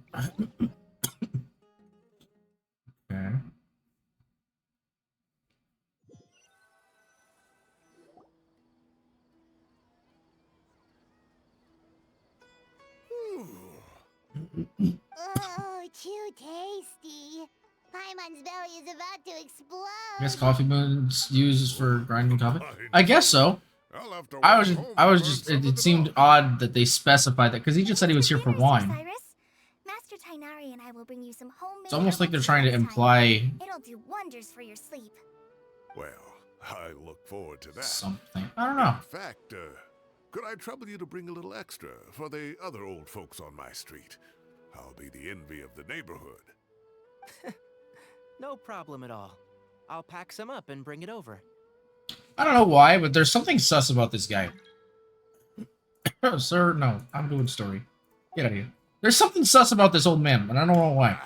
Oh, too tasty. Paimon's belly is about to explode. I guess coffee beans used for grinding coffee. I guess so. I'll have to I walk was just, home I and was burn just. some of It the seemed dog. odd that they specified that because he just said he was here for Dinner, Sir wine. Cyrus. Master Tainari and I will bring you some homemade. It's almost like they're herbal trying to tea next time. imply It'll do wonders for your sleep. Well, I look forward to that. something. I don't know. In fact, could I trouble you to bring a little extra for the other old folks on my street? I'll be the envy of the neighborhood. No problem at all. I'll pack some up and bring it over. I don't know why, but there's something sus about this guy. Sir, no, I'm doing story. Get out of here. There's something sus about this old man, and I don't know why.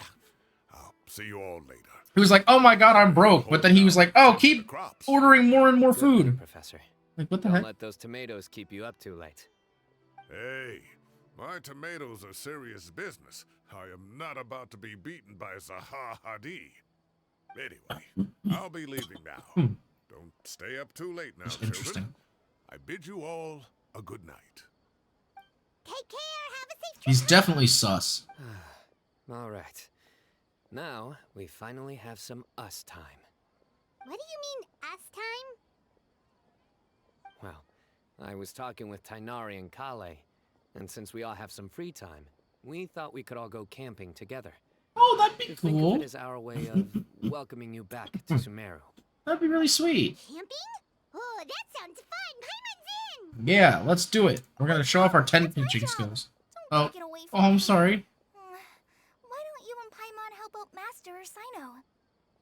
I'll see you all later. He was like, "Oh my God, I'm broke," but then he was like, "Oh, keep Crops. ordering more and more Good food." work, Professor. Like, what the Don't heck? let those tomatoes keep you up too late. Hey, my tomatoes are serious business. I am not about to be beaten by Zaha Hadid. Anyway, I'll be leaving now. Don't stay up too late now, That's children. interesting. I bid you all a good night. Take care. Have a safe trip. He's definitely sus. All right. Now, we finally have some us time. What do you mean, us time? Well, I was talking with Tainari and Kale, and since we all have some free time, we thought we could all go camping together. Oh, that'd be Just think of cool. it as our way of welcoming you back to Sumeru. That'd be really sweet. Camping? Oh, that sounds fun. Paimon's in. Yeah, let's do it. We're gonna show off our tent pitching skills. Don't Oh, take it away oh, from I'm me. sorry. Why don't you and Paimon help out Master or Cyno?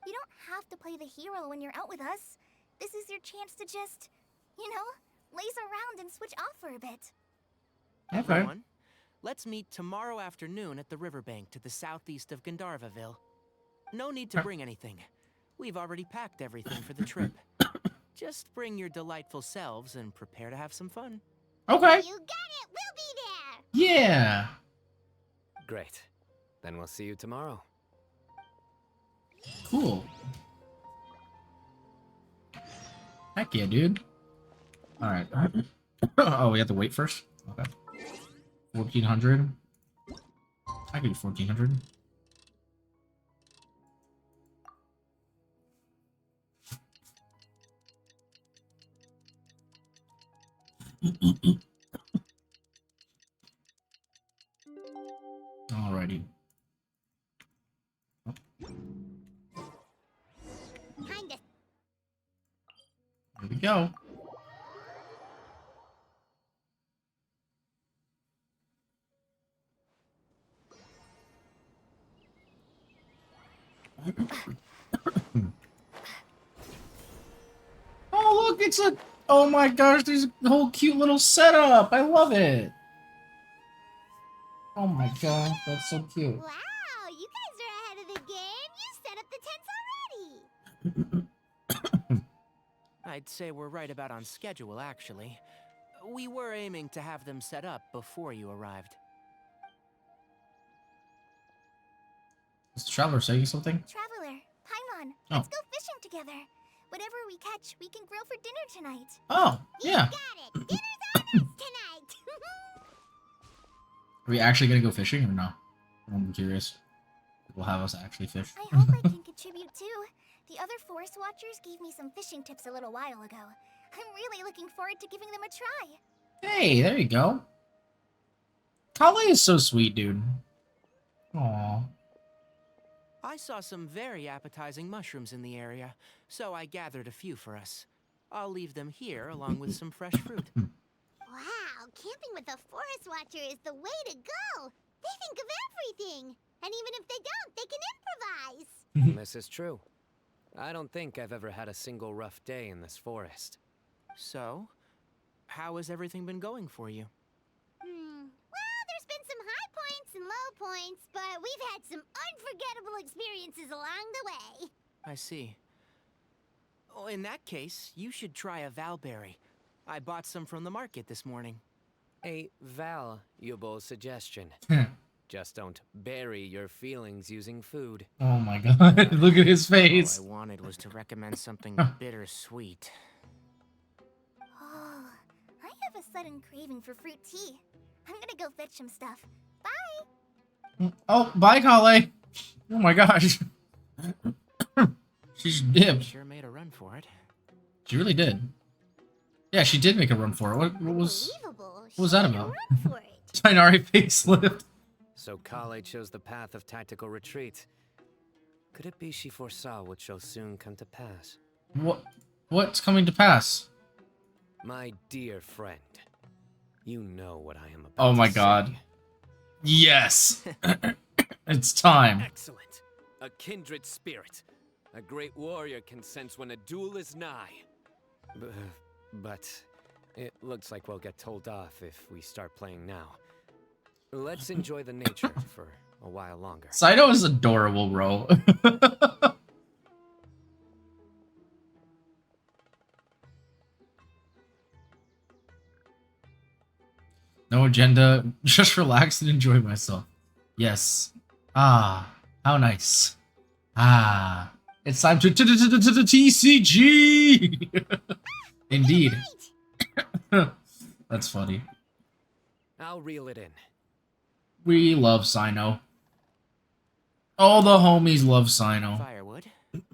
You don't have to play the hero when you're out with us. This is your chance to just, you know, laze around and switch off for a bit. Okay. Everyone, let's meet tomorrow afternoon at the riverbank to the southeast of Gandharvaville. No need to bring anything. We've already packed everything for the trip. Just bring your delightful selves and prepare to have some fun. Okay. You got it. We'll be there. Yeah. Great. Then we'll see you tomorrow. Cool. Heck yeah, dude. All right. Oh, we have to wait first. Okay. 1400. I can do 1400. Alrighty. Kinda. Here we go. Oh, look, it's a... Oh my gosh, there's a whole cute little setup. I love it. Oh my gosh, that's so cute. Wow, you guys are ahead of the game. You set up the tents already. I'd say we're right about on schedule, actually. We were aiming to have them set up before you arrived. Is the traveler saying something? Traveler, Paimon, Oh. let's go fishing together. Whatever we catch, we can grill for dinner tonight. Oh, You yeah. got it. Dinner's on us tonight. Are we actually gonna go fishing or no? I'm curious. Will have us actually fish. I hope I can contribute too. The other forest watchers gave me some fishing tips a little while ago. I'm really looking forward to giving them a try. Hey, there you go. Kale is so sweet, dude. Aw. I saw some very appetizing mushrooms in the area, so I gathered a few for us. I'll leave them here along with some fresh fruit. Wow, camping with a forest watcher is the way to go. They think of everything. And even if they don't, they can improvise. This is true. I don't think I've ever had a single rough day in this forest. So, how has everything been going for you? Well, there's been some high points and low points, but we've had some unforgettable experiences along the way. I see. Oh, in that case, you should try a valberry. I bought some from the market this morning. A valuable suggestion. Just don't bury your feelings using food. Oh my god, look at his face. All I wanted was to recommend something bittersweet. Oh, I have a sudden craving for fruit tea. I'm gonna go fetch some stuff. Bye! Oh, bye, Kale. Oh my gosh. She's dipped. Sure made a run for it. She really did. Yeah, she did make a run for it. What was Unbelievable. what was that She made a about? run for it. Tainari facelift? So Kale chose the path of tactical retreat. Could it be she foresaw what shall soon come to pass? What's coming to pass? My dear friend, you know what I am about Oh my to god. say. Yes. It's time. Excellent. A kindred spirit. A great warrior can sense when a duel is nigh. But it looks like we'll get told off if we start playing now. Let's enjoy the nature for a while longer. Cyno is adorable, bro. No agenda, just relax and enjoy myself. Yes. Ah, how nice. Ah, it's time to TCG! Indeed. That's funny. I'll reel it in. We love Cyno. All the homies love Cyno. Firewood,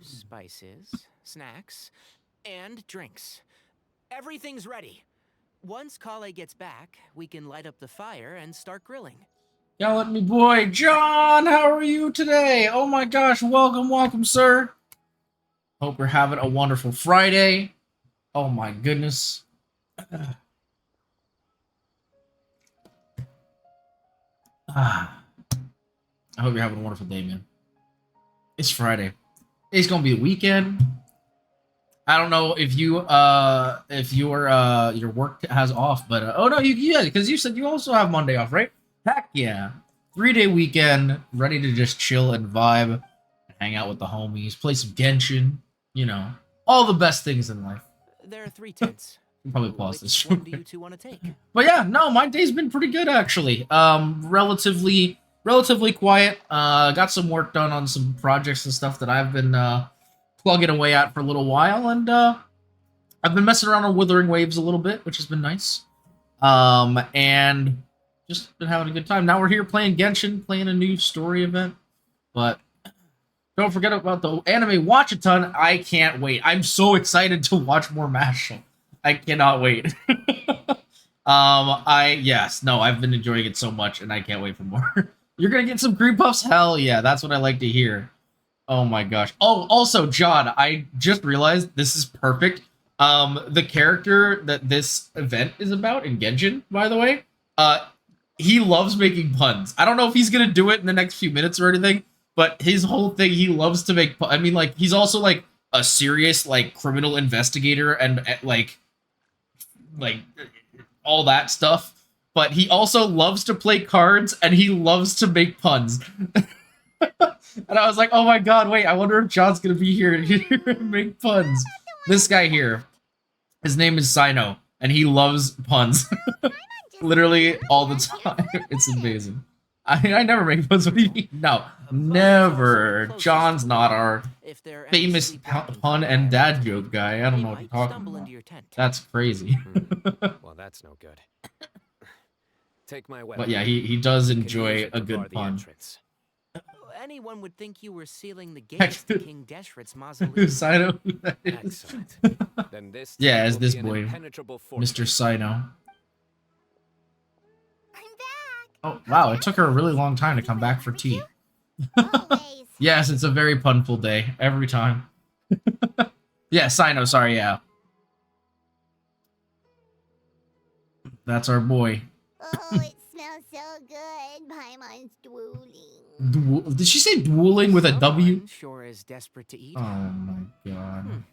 spices, snacks, and drinks. Everything's ready. Once Kale gets back, we can light up the fire and start grilling. Yell at me, boy. John, how are you today? Oh my gosh, welcome, sir. Hope you're having a wonderful Friday. Oh my goodness. I hope you're having a wonderful day, man. It's Friday. It's gonna be a weekend. I don't know if your work has off, but oh no, yeah, because you said you also have Monday off, right? Heck yeah, 3-day weekend, ready to just chill and vibe, hang out with the homies, play some Genshin, you know, all the best things in life. There are 3 tents. Probably pause Which this. one do you two want to take? But yeah, no, my day's been pretty good actually. Relatively quiet. Got some work done on some projects and stuff that I've been plugging away at for a little while, and I've been messing around on Withering Waves a little bit, which has been nice. And just been having a good time. Now we're here playing Genshin, playing a new story event. But don't forget about the anime watch-a-ton. I can't wait. I'm so excited to watch more Mashal. I cannot wait. I've been enjoying it so much, and I can't wait for more. You're gonna get some cream puffs? Hell yeah, that's what I like to hear. Oh my gosh. Oh, also, John, I just realized this is perfect. The character that this event is about in Genshin, by the way, he loves making puns. I don't know if he's gonna do it in the next few minutes or anything, but his whole thing, he loves to make I mean, like, he's also, like, a serious, like, criminal investigator and, like, all that stuff, but he also loves to play cards and he loves to make puns. And I was like, oh my god, wait, I wonder if John's gonna be here and make puns. This guy here, his name is Cyno, and he loves puns. Literally all the time. It's amazing. I never make puns. What do you mean? No, never. John's not our famous pun and dad joke guy. I don't know what you're talking about. That's crazy. Well, that's no good. Take my weapon. But yeah, he does enjoy a good pun. Anyone would think you were sealing the gates to King Deshret's mausoleum. Cyno? Excellent. Then this yeah, as this an boy, Mr. Cyno. I'm back. Oh, wow, it took her a really long time to come back for tea. Always. Yes, it's a very punful day, every time. Yeah, Cyno, sorry, yeah. That's our boy. Oh, it smells so good. Paimon's drooling. Did she say dueling with a W? Someone sure is desperate to eat. Oh my god.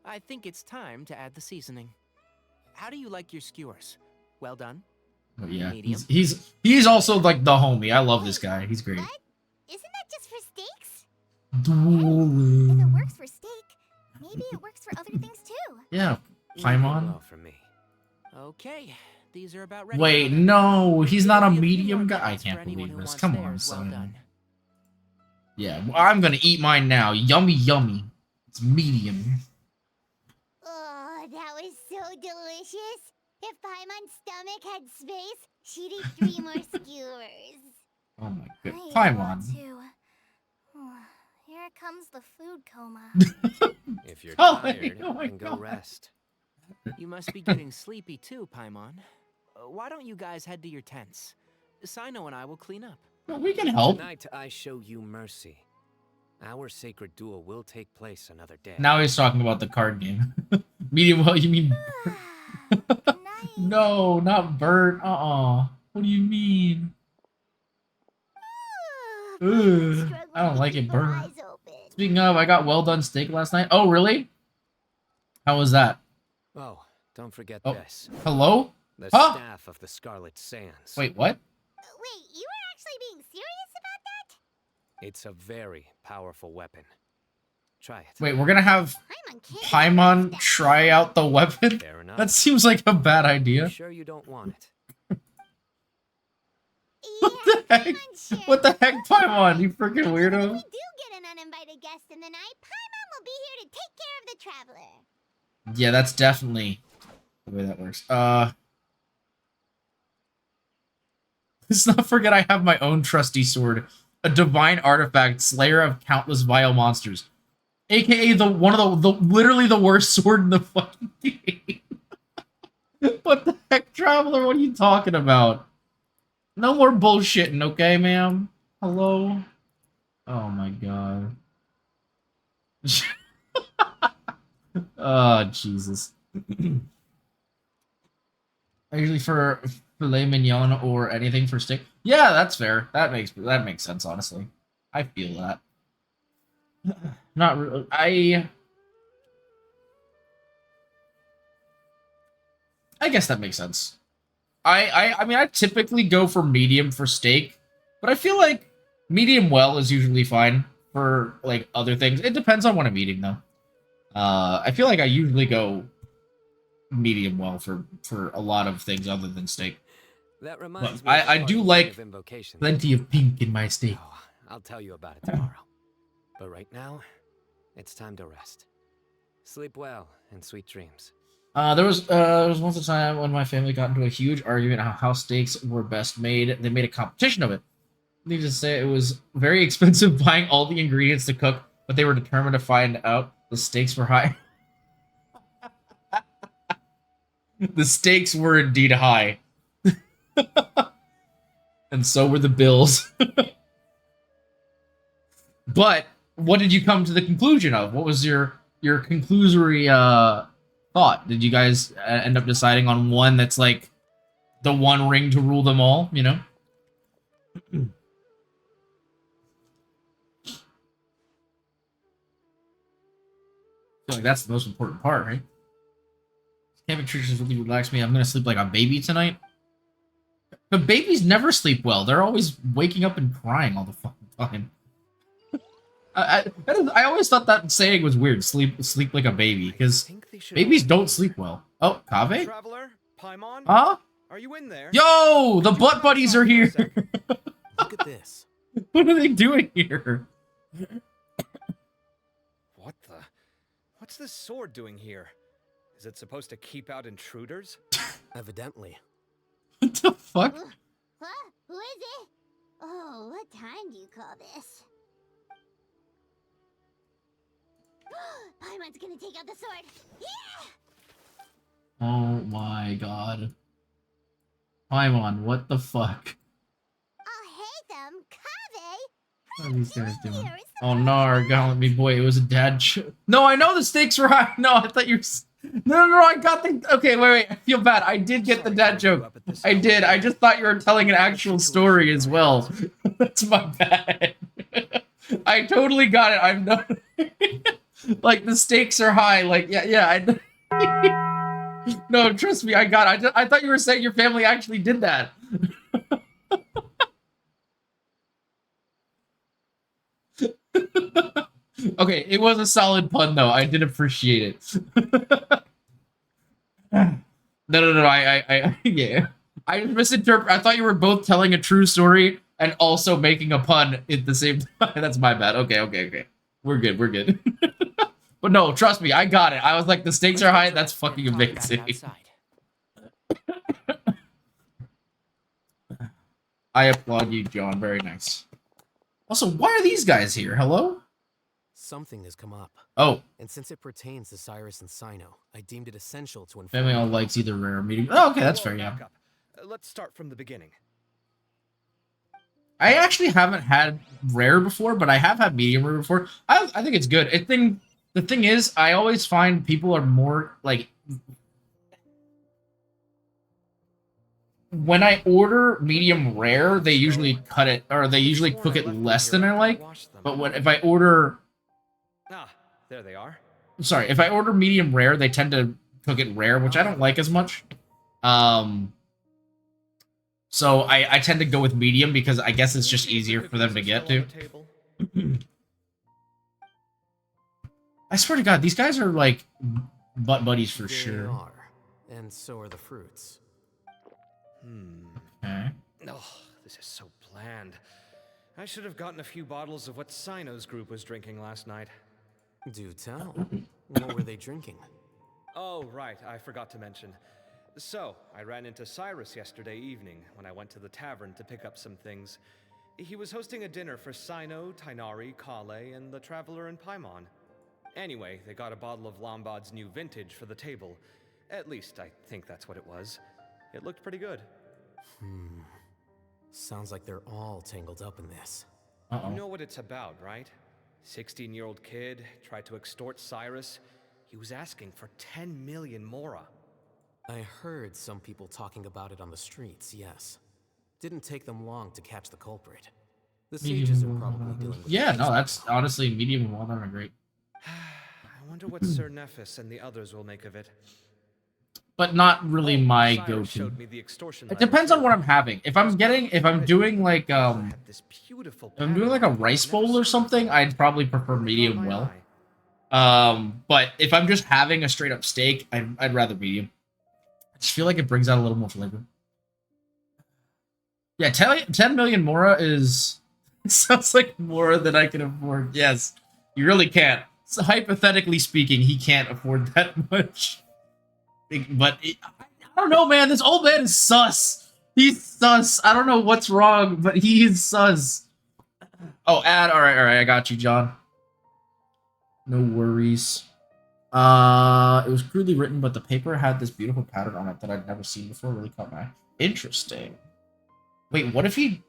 I think it's time to add the seasoning. How do you like your skewers? Well done? But yeah, Medium. he's also like the homie. I love this guy. He's great. What? Isn't that just for steaks? Dueling. If it works for steak, maybe it works for other things too. Yeah, Paimon. Well for me. Okay, these are about ready. Wait, no, he's not a Maybe few medium more guy. I minutes for can't anyone believe who this. wants Come on, theirs well son. done. Yeah, well, I'm gonna eat mine now. Yummy, yummy. It's medium. Oh, that was so delicious. If Paimon's stomach had space, she'd eat 3 more skewers. Oh my god, I want Paimon. to. Here comes the food coma. If you're Oh, tired, oh my then go God. rest. You must be getting sleepy too, Paimon. Why don't you guys head to your tents? Cyno and I will clean up. Well, we can help. Tonight I show you mercy. Our sacred duel will take place another day. Now he's talking about the card game. Medium, well, you mean... Nice. No, not bird. What do you mean? Ugh, I don't like it burn. Speaking of, I got well done steak last night. Oh, really? How was that? Oh, don't forget Oh, this. hello? The Huh? staff of the Scarlet Sands. Wait, what? Wait, you were actually being serious about that? It's a very powerful weapon. Try it. Wait, we're gonna have Paimon can't Paimon try out the weapon? Fair enough. That seems like a bad You idea. sure you don't want it? What the heck? What the heck, Paimon? You freaking If weirdo. we do get an uninvited guest in the night, Paimon will be here to take care of the traveler. Yeah, that's definitely the way that works. Let's not forget I have my own trusty sword, a divine artifact, slayer of countless vile monsters, aka one of the literally the worst sword in the fucking game. What the heck, Traveler? What are you talking about? No more bullshitting, okay, ma'am? Hello? Oh my god. Oh, Jesus. Usually for filet mignon or anything for steak. Yeah, that's fair. That makes sense, honestly. I feel that. Not really. I guess that makes sense. I mean, I typically go for medium for steak, but I feel like medium well is usually fine for like other things. It depends on what I'm eating, though. I feel like I usually go medium well for a lot of things other than steak. That reminds But me. I do like invocation. plenty of pink in my steak. Oh, I'll tell you about it tomorrow. But right now, it's time to rest. Sleep well and sweet dreams. There was once a time when my family got into a huge argument on how steaks were best made. They made a competition of it. Needless to say, it was very expensive buying all the ingredients to cook, but they were determined to find out the stakes were high. The stakes were indeed high. And so were the bills. But what did you come to the conclusion of? What was your conclusory thought? Did you guys end up deciding on one that's like the one ring to rule them all, you know? I feel like that's the most important part, right? Camping traditions really relax me. I'm gonna sleep like a baby tonight. But babies never sleep well. They're always waking up and crying all the fucking time. I always thought that saying was weird. Sleep like a baby, because babies don't sleep well. Oh, Kaveh? Traveler, Paimon, Huh? are you in there? Yo, the butt buddies are here. Look at this. What are they doing here? What the? What's this sword doing here? Is it supposed to keep out intruders? Evidently. What the fuck? Huh? Who is it? Oh, what time do you call this? Paimon's gonna take out the sword. Yeah! Oh my god. Paimon, what the fuck? I'll hate them, Kaveh. What are these guys doing? Here is Oh no, golly me boy, it was a dad joke. No, I know the stakes were high. No, I thought you were... No, I got the... Okay, wait, I feel bad. I did get the dad joke. I did. I just thought you were telling an actual story as well. That's my bad. I totally got it. I'm not... Like, the stakes are high. Like, yeah, No, trust me, I got it. I thought you were saying your family actually did that. Okay, it was a solid pun, though. I did appreciate it. No, yeah. I misinterpreted. I thought you were both telling a true story and also making a pun at the same time. That's my bad. Okay. We're good. But no, trust me, I got it. I was like, the stakes are high. That's fucking amazing. I applaud you, John. Very nice. Also, why are these guys here? Hello? Something has come up. Oh. And since it pertains to Cyrus and Cyno, I deemed it essential to inform Family all likes either rare or medium. Oh, okay, that's fair, yeah. Back up. Let's start from the beginning. I actually haven't had rare before, but I have had medium rare before. I think it's good. The thing is, I always find people are more, like... when I order medium rare, they usually cut it, or they usually cook it less than I like. But if I order, Ah, there they are. sorry, if I order medium rare, they tend to cook it rare, which I don't like as much. So I tend to go with medium because I guess it's just easier for them to get to. I swear to God, these guys are like butt buddies for sure. Are, and so are the fruits. Okay. Oh, this is so bland. I should have gotten a few bottles of what CYNO'S group was drinking last night. Do tell. What were they drinking? Oh, right, I forgot to mention. So, I ran into Cyrus yesterday evening when I went to the tavern to pick up some things. He was hosting a dinner for Cyno, Tighnari, Kale, and the Traveler and Paimon. Anyway, they got a bottle of Lombard's new vintage for the table. At least, I think that's what it was. It looked pretty good. Sounds like they're all tangled up in this. Uh-oh. You know what it's about, right? 16-year-old kid tried to extort Cyrus. He was asking for 10 million mora. I heard some people talking about it on the streets, yes. Didn't take them long to catch the culprit. The sages are probably dealing with Yeah, the no, case that's by now. honestly medium and well done are great. I wonder what Sir Nephis and the others will make of it. But not really my Cyrus go-to. showed me the extortion It letter, depends on too. what I'm having. If I'm doing like Had this beautiful if I'm doing like a pattern rice I've never bowl or seen something, before. I'd probably prefer Caught medium my well. eye. But if I'm just having a straight up steak, I'd rather medium. I just feel like it brings out a little more flavor. Yeah, 10 million mora is sounds like more than I can afford. Yes, you really can't. So hypothetically speaking, he can't afford that much. But I don't know, man. This old man is sus. He's sus. I don't know what's wrong, but he is sus. Oh, all right. I got you, John. No worries. It was crudely written, but the paper had this beautiful pattern on it that I'd never seen before. Really caught my eye. Interesting. Wait, what if he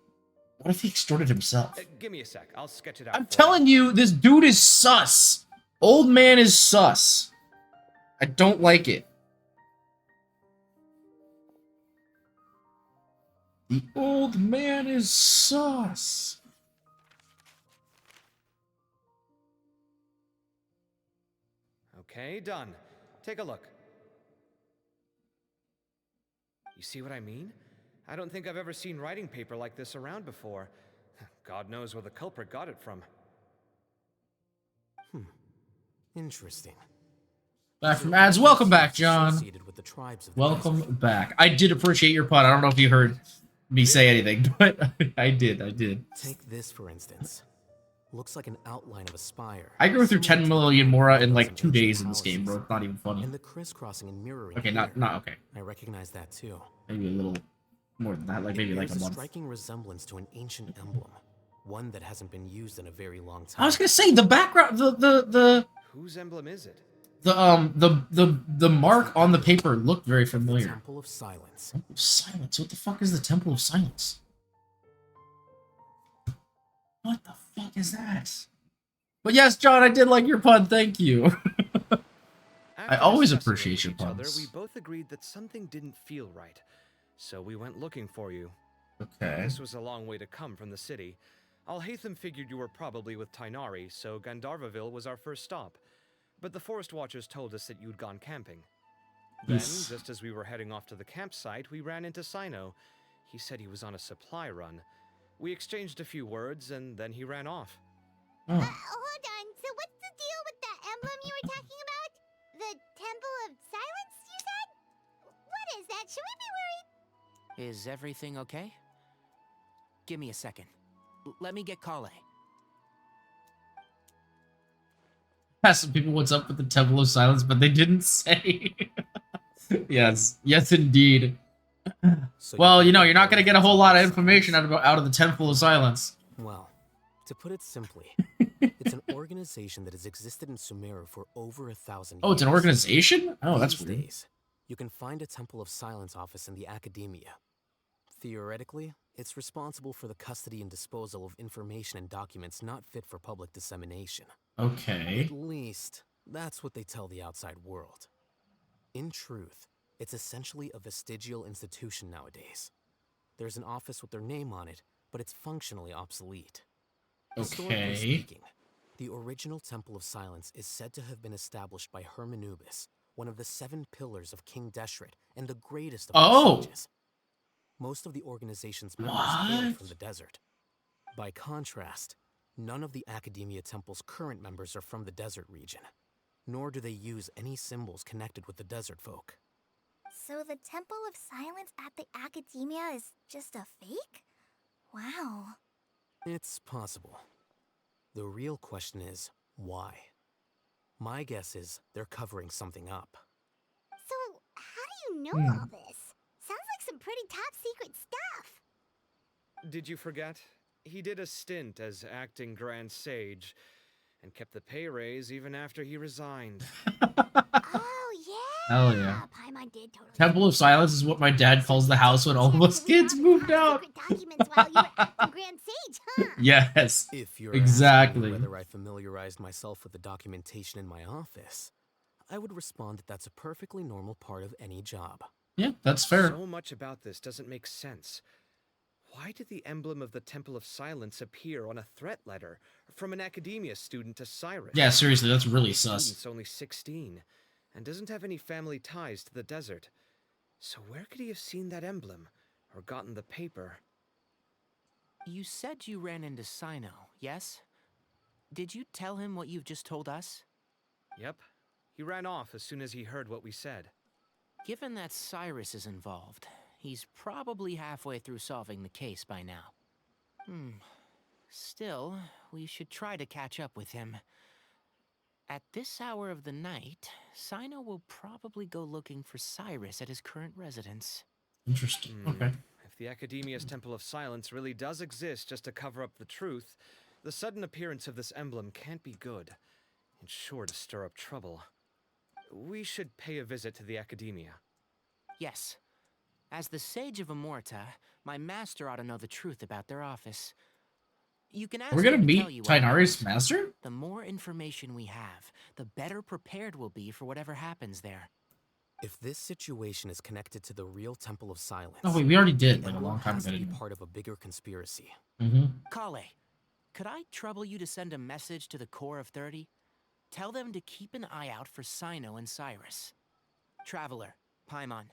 extorted himself? Give me a sec. I'll sketch it out. I'm telling you, this dude is sus. Old man is sus. I don't like it. The old man is sus. Okay, done. Take a look. You see what I mean? I don't think I've ever seen writing paper like this around before. God knows where the culprit got it from. Interesting. Back from ads. Welcome back, John. Associated with the tribes of the Welcome desert. back. I did appreciate your pun. I don't know if you heard me say anything, but I did. Take this, for instance. Looks like an outline of a spire. I grew through 10 million mora in like 2 Ancient days in this game, houses. bro. It's not even funny. And the crisscrossing and mirroring. Okay, here. not okay. I recognize that too. Maybe a little more than that, like maybe like a There's month. striking resemblance to an ancient emblem, one that hasn't been used in a very long time. I was gonna say the background, the Whose emblem is it? the mark on the paper looked very The familiar. Temple of Silence. Temple of Silence. What the fuck is the Temple of Silence? What the fuck is that? But yes, John, I did like your pun. Thank you. After always discussing it appreciate with your each other, puns. we both agreed that something didn't feel right. So we went looking for you. Okay. This was a long way to come from the city. Alhaitham figured you were probably with Tighnari, so Gandharvaville was our first stop. But the Forest Watchers told us that you'd gone camping. Then, Yes. just as we were heading off to the campsite, we ran into Cyno. He said he was on a supply run. We exchanged a few words, and then he ran off. Oh. Hold on. So what's the deal with that emblem you were talking about? The Temple of Silence, you said? What is that? Should we be worried? Is everything okay? Give me a second. Let me get Kale. Asked some people what's up with the Temple of Silence, but they didn't say. Yes, indeed. So Well, can you know, you're not go gonna with get the a whole Temple lot of of information Silence. out of the Temple of Silence. Well, to put it simply, it's an organization that has existed in Sumeru for over 1,000 years. Oh, it's an organization? Oh, that's These weird. days, you can find a Temple of Silence office in the academia. Theoretically, it's responsible for the custody and disposal of information and documents not fit for public dissemination. Okay. At least, that's what they tell the outside world. In truth, It's essentially a vestigial institution nowadays. There's an office with their name on it, but it's functionally obsolete. Historically Okay. speaking, the original Temple of Silence is said to have been established by Hermanubis, one of the 7 pillars of King Deshret and the greatest of all Oh! sages. Most of the organization's members hailed What? from the desert. By contrast, none of the Academia Temple's current members are from the desert region, nor do they use any symbols connected with the desert folk. So the Temple of Silence at the Academia is just a fake? Wow. It's possible. The real question is, why? My guess is they're covering something up. So, how do you know all this? Sounds like some pretty top secret stuff. Did you forget? He did a stint as acting Grand Sage, and kept the pay raise even after he resigned. Oh, yeah. Hell yeah. Paimon did totally. Temple of Silence is what my dad calls the house when all of us kids moved out. Secret documents while you were acting Grand Sage, huh? Yes. If you're Exactly. asking me whether I familiarized myself with the documentation in my office, I would respond that that's a perfectly normal part of any job. Yeah, that's fair. So much about this doesn't make sense. Why did the emblem of the Temple of Silence appear on a threat letter from an Academia student to Cyrus? Yeah, seriously, that's really The sus. student's only 16, and doesn't have any family ties to the desert. So where could he have seen that emblem, or gotten the paper? You said you ran into Cyno, yes? Did you tell him what you've just told us? Yep. He ran off as soon as he heard what we said. Given that Cyrus is involved, he's probably halfway through solving the case by now. Still, we should try to catch up with him. At this hour of the night, Cyno will probably go looking for Cyrus at his current residence. Interesting. Okay. If the Academia's Temple of Silence really does exist just to cover up the truth, the sudden appearance of this emblem can't be good. It's sure to stir up trouble. We should pay a visit to the Academia. Yes. As the Sage of Amorta, my master ought to know the truth about their office. You can ask We're gonna him to meet tell you what Tainari's happens. master? The more information we have, the better prepared we'll be for whatever happens there. If this situation is connected to the real Temple of Silence, Oh wait, we already the did like a emblem long time has ago. to be didn't part of a bigger conspiracy. we? Mm-hmm. Kale, could I trouble you to send a message to the Core of 30? Tell them to keep an eye out for Cyno and Cyrus. Traveler, Paimon,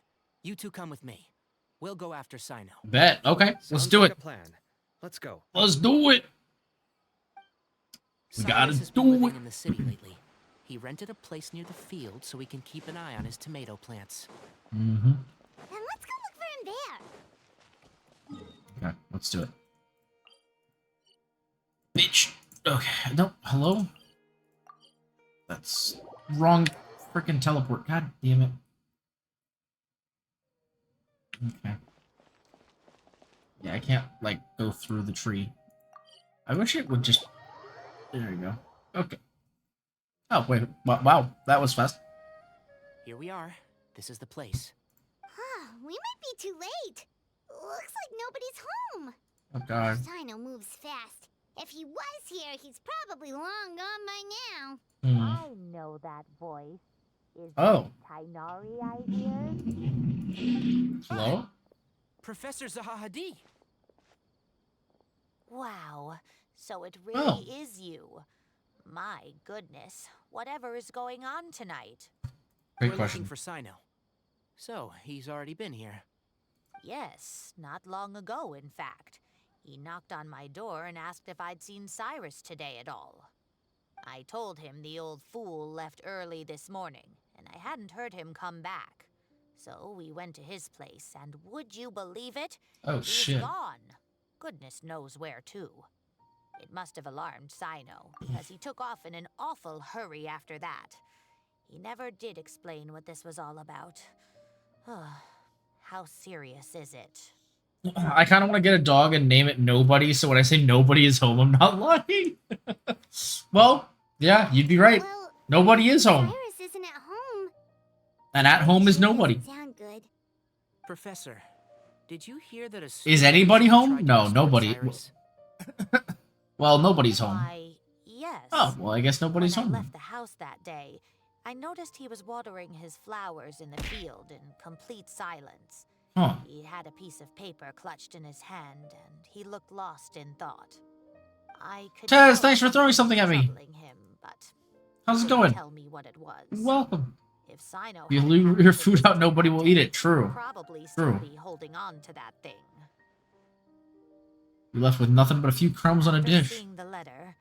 you two come with me. We'll go after Cyno. Bet. Okay, let's Sounds do like it. a plan. Let's go. Let's do it. We gotta Cyrus has been do living it. in the city lately. He rented a place near the field so he can keep an eye on his tomato plants. Mm-hmm. Then let's go look for him there. Okay, let's do it. Bitch. Okay. No. Hello. That's wrong. Freaking teleport. God damn it. Okay. Yeah, I can't like go through the tree. I wish it would just. There you go. Okay. Oh wait. Wow, that was fast. Here we are. This is the place. Huh, we might be too late. Looks like nobody's home. Oh god. Cyno moves fast. If he was here, he's probably long gone by now. Hmm. I know that voice. Is Oh. Tainari I hear? Hello. Professor Zahahadi! Wow, so it really Oh. is you. My goodness, whatever is going on tonight? Great We're question. looking for Cyno. So, he's already been here. Yes, not long ago, in fact. He knocked on my door and asked if I'd seen Cyrus today at all. I told him the old fool left early this morning, and I hadn't heard him come back. So we went to his place, and would you believe it? Oh He shit. was gone. Goodness knows where to. It must have alarmed Cyno, because he took off in an awful hurry after that. He never did explain what this was all about. How serious is it? I kind of want to get a dog and name it Nobody, so when I say nobody is home, I'm not lying. Well, yeah, you'd be right. Well, Nobody is home. Cyrus isn't at home. And at home is Sure nobody. doesn't sound good. Professor, did you hear that a Is anybody student home? tried to No, extort nobody. Cyrus? Well, nobody's home. Why, yes. Oh, well, I guess nobody's When home. I then. left the house that day, I noticed he was watering his flowers in the field in complete silence. Huh. He had a piece of paper clutched in his hand, and he looked lost in thought. I could Tez, tell thanks for throwing something at me. troubling him, but How's it couldn't going? tell me what it was. Welcome. If Cyno If you hadn't leave happened your to food visit out, nobody that will eat day, it. True. he'd probably still True. be holding on to that thing. You left with nothing but a few crumbs on a After dish. seeing the letter,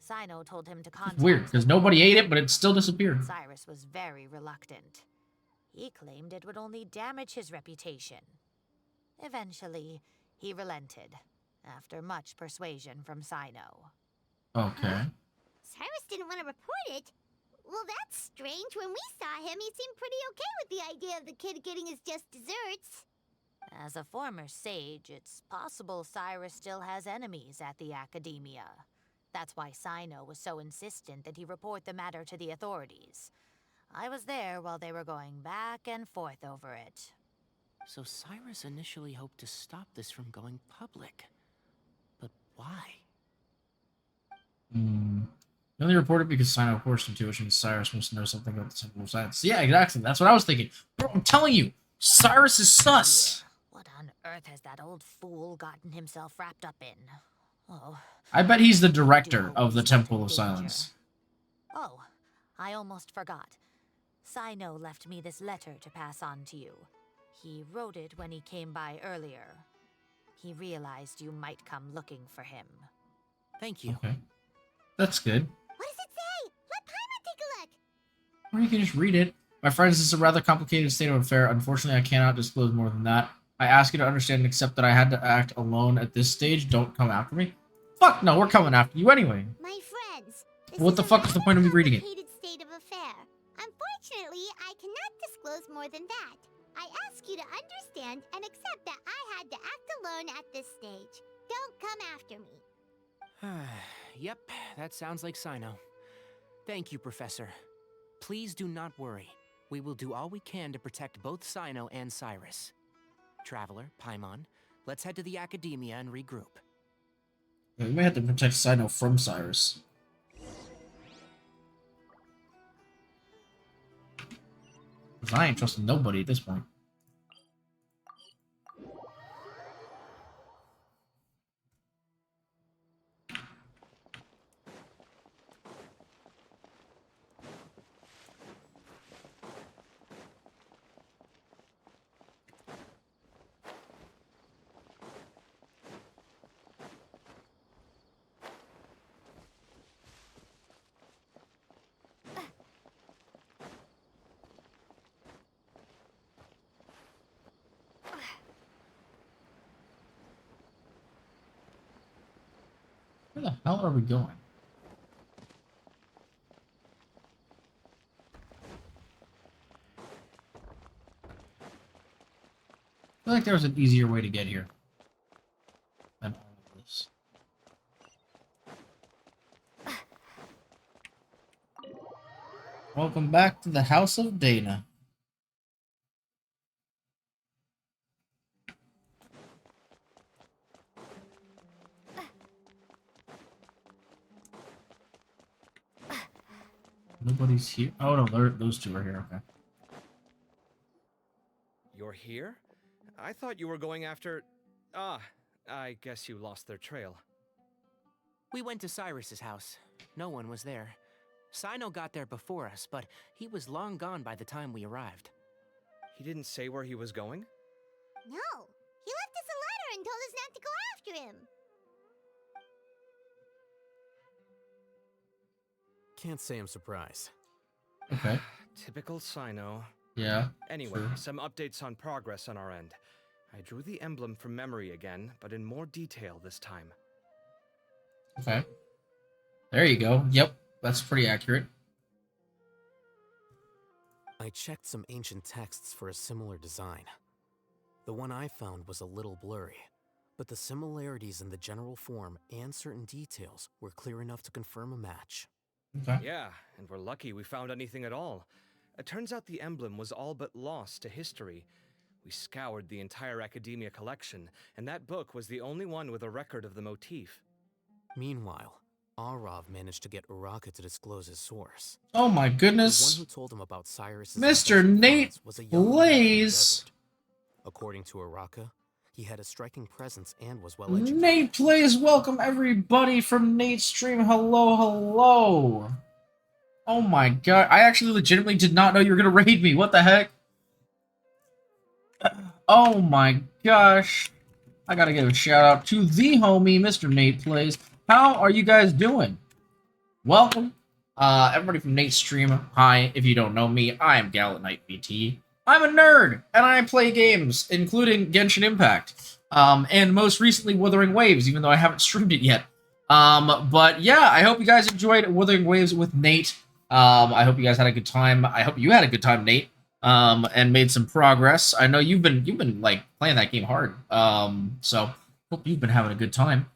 Cyno told him to contact Weird, because nobody ate it, but it still disappeared. Cyrus was very reluctant. He claimed it would only damage his reputation. Eventually, he relented, after much persuasion from Cyno. Okay. Cyrus didn't want to report it. Well, that's strange. When we saw him, he seemed pretty okay with the idea of the kid getting his just desserts. As a former sage, it's possible Cyrus still has enemies at the Academia. That's why Cyno was so insistent that he report the matter to the authorities. I was there while they were going back and forth over it. So Cyrus initially hoped to stop this from going public. But why? You only reported because Cyno forced him to, which means Cyrus must know something about the Temple of Silence. Yeah, exactly. That's what I was thinking. Bro, I'm telling you, Cyrus is sus. What on earth has that old fool gotten himself wrapped up in? Oh. I bet he's the director Do of the always Temple of danger. Silence. Oh, I almost forgot. Cyno left me this letter to pass on to you. He wrote it when he came by earlier. He realized you might come looking for him. Thank you. Okay. That's good. What does it say? Let Paimon take a look. Or you can just read it. My friends, this is a rather complicated state of affair. Unfortunately, I cannot disclose more than that. I ask you to understand and accept that I had to act alone at this stage. Don't come after me. Fuck no, we're coming after you anyway. My friends, this What the is a fuck is the point of me reading it? complicated state of affair. Unfortunately, I cannot disclose more than that. I ask you to understand and accept that I had to act alone at this stage. Don't come after me. Yep, that sounds like Cyno. Thank you, Professor. Please do not worry. We will do all we can to protect both Cyno and Cyrus. Traveler, Paimon, let's head to the Academia and regroup. Yeah, we may have to protect Cyno from Cyrus. Because I ain't trusting nobody at this point. Where the hell are we going? I feel like there was an easier way to get here than all of this. Welcome back to the House of Dana. Nobody's here. Oh no, those two are here. Okay. You're here? I thought you were going after... Ah, I guess you lost their trail. We went to Cyrus's house. No one was there. Cyno got there before us, but he was long gone by the time we arrived. He didn't say where he was going? No, he left us a letter and told us not to go after him. Can't say I'm surprised. Okay. Typical Cyno. Yeah. Anyway, Sure. some updates on progress on our end. I drew the emblem from memory again, but in more detail this time. Okay. There you go. Yep. That's pretty accurate. I checked some ancient texts for a similar design. The one I found was a little blurry, but the similarities in the general form and certain details were clear enough to confirm a match. Okay. Yeah, and we're lucky we found anything at all. It turns out the emblem was all but lost to history. We scoured the entire Academia collection, and that book was the only one with a record of the motif. Meanwhile, Arav managed to get Uraka to disclose his source. Oh my The one goodness. who told him about Cyrus's Mr. investment Nate funds was a young leader from the Plays. desert. According to Uraka, he had a striking presence and was well educated. Nate Plays, welcome everybody from Nate's stream. Hello, hello. Oh my god, I actually legitimately did not know you were gonna raid me. What the heck? Oh my gosh. I gotta give a shout out to the homie, Mr. Nate Plays. How are you guys doing? Welcome. Everybody from Nate's stream. Hi, if you don't know me, I am Gallant Knight BT. I'm a nerd, and I play games, including Genshin Impact. And most recently, Wuthering Waves, even though I haven't streamed it yet. But yeah, I hope you guys enjoyed Wuthering Waves with Nate. I hope you guys had a good time. I hope you had a good time, Nate. And made some progress. I know you've been like playing that game hard. So hope you've been having a good time.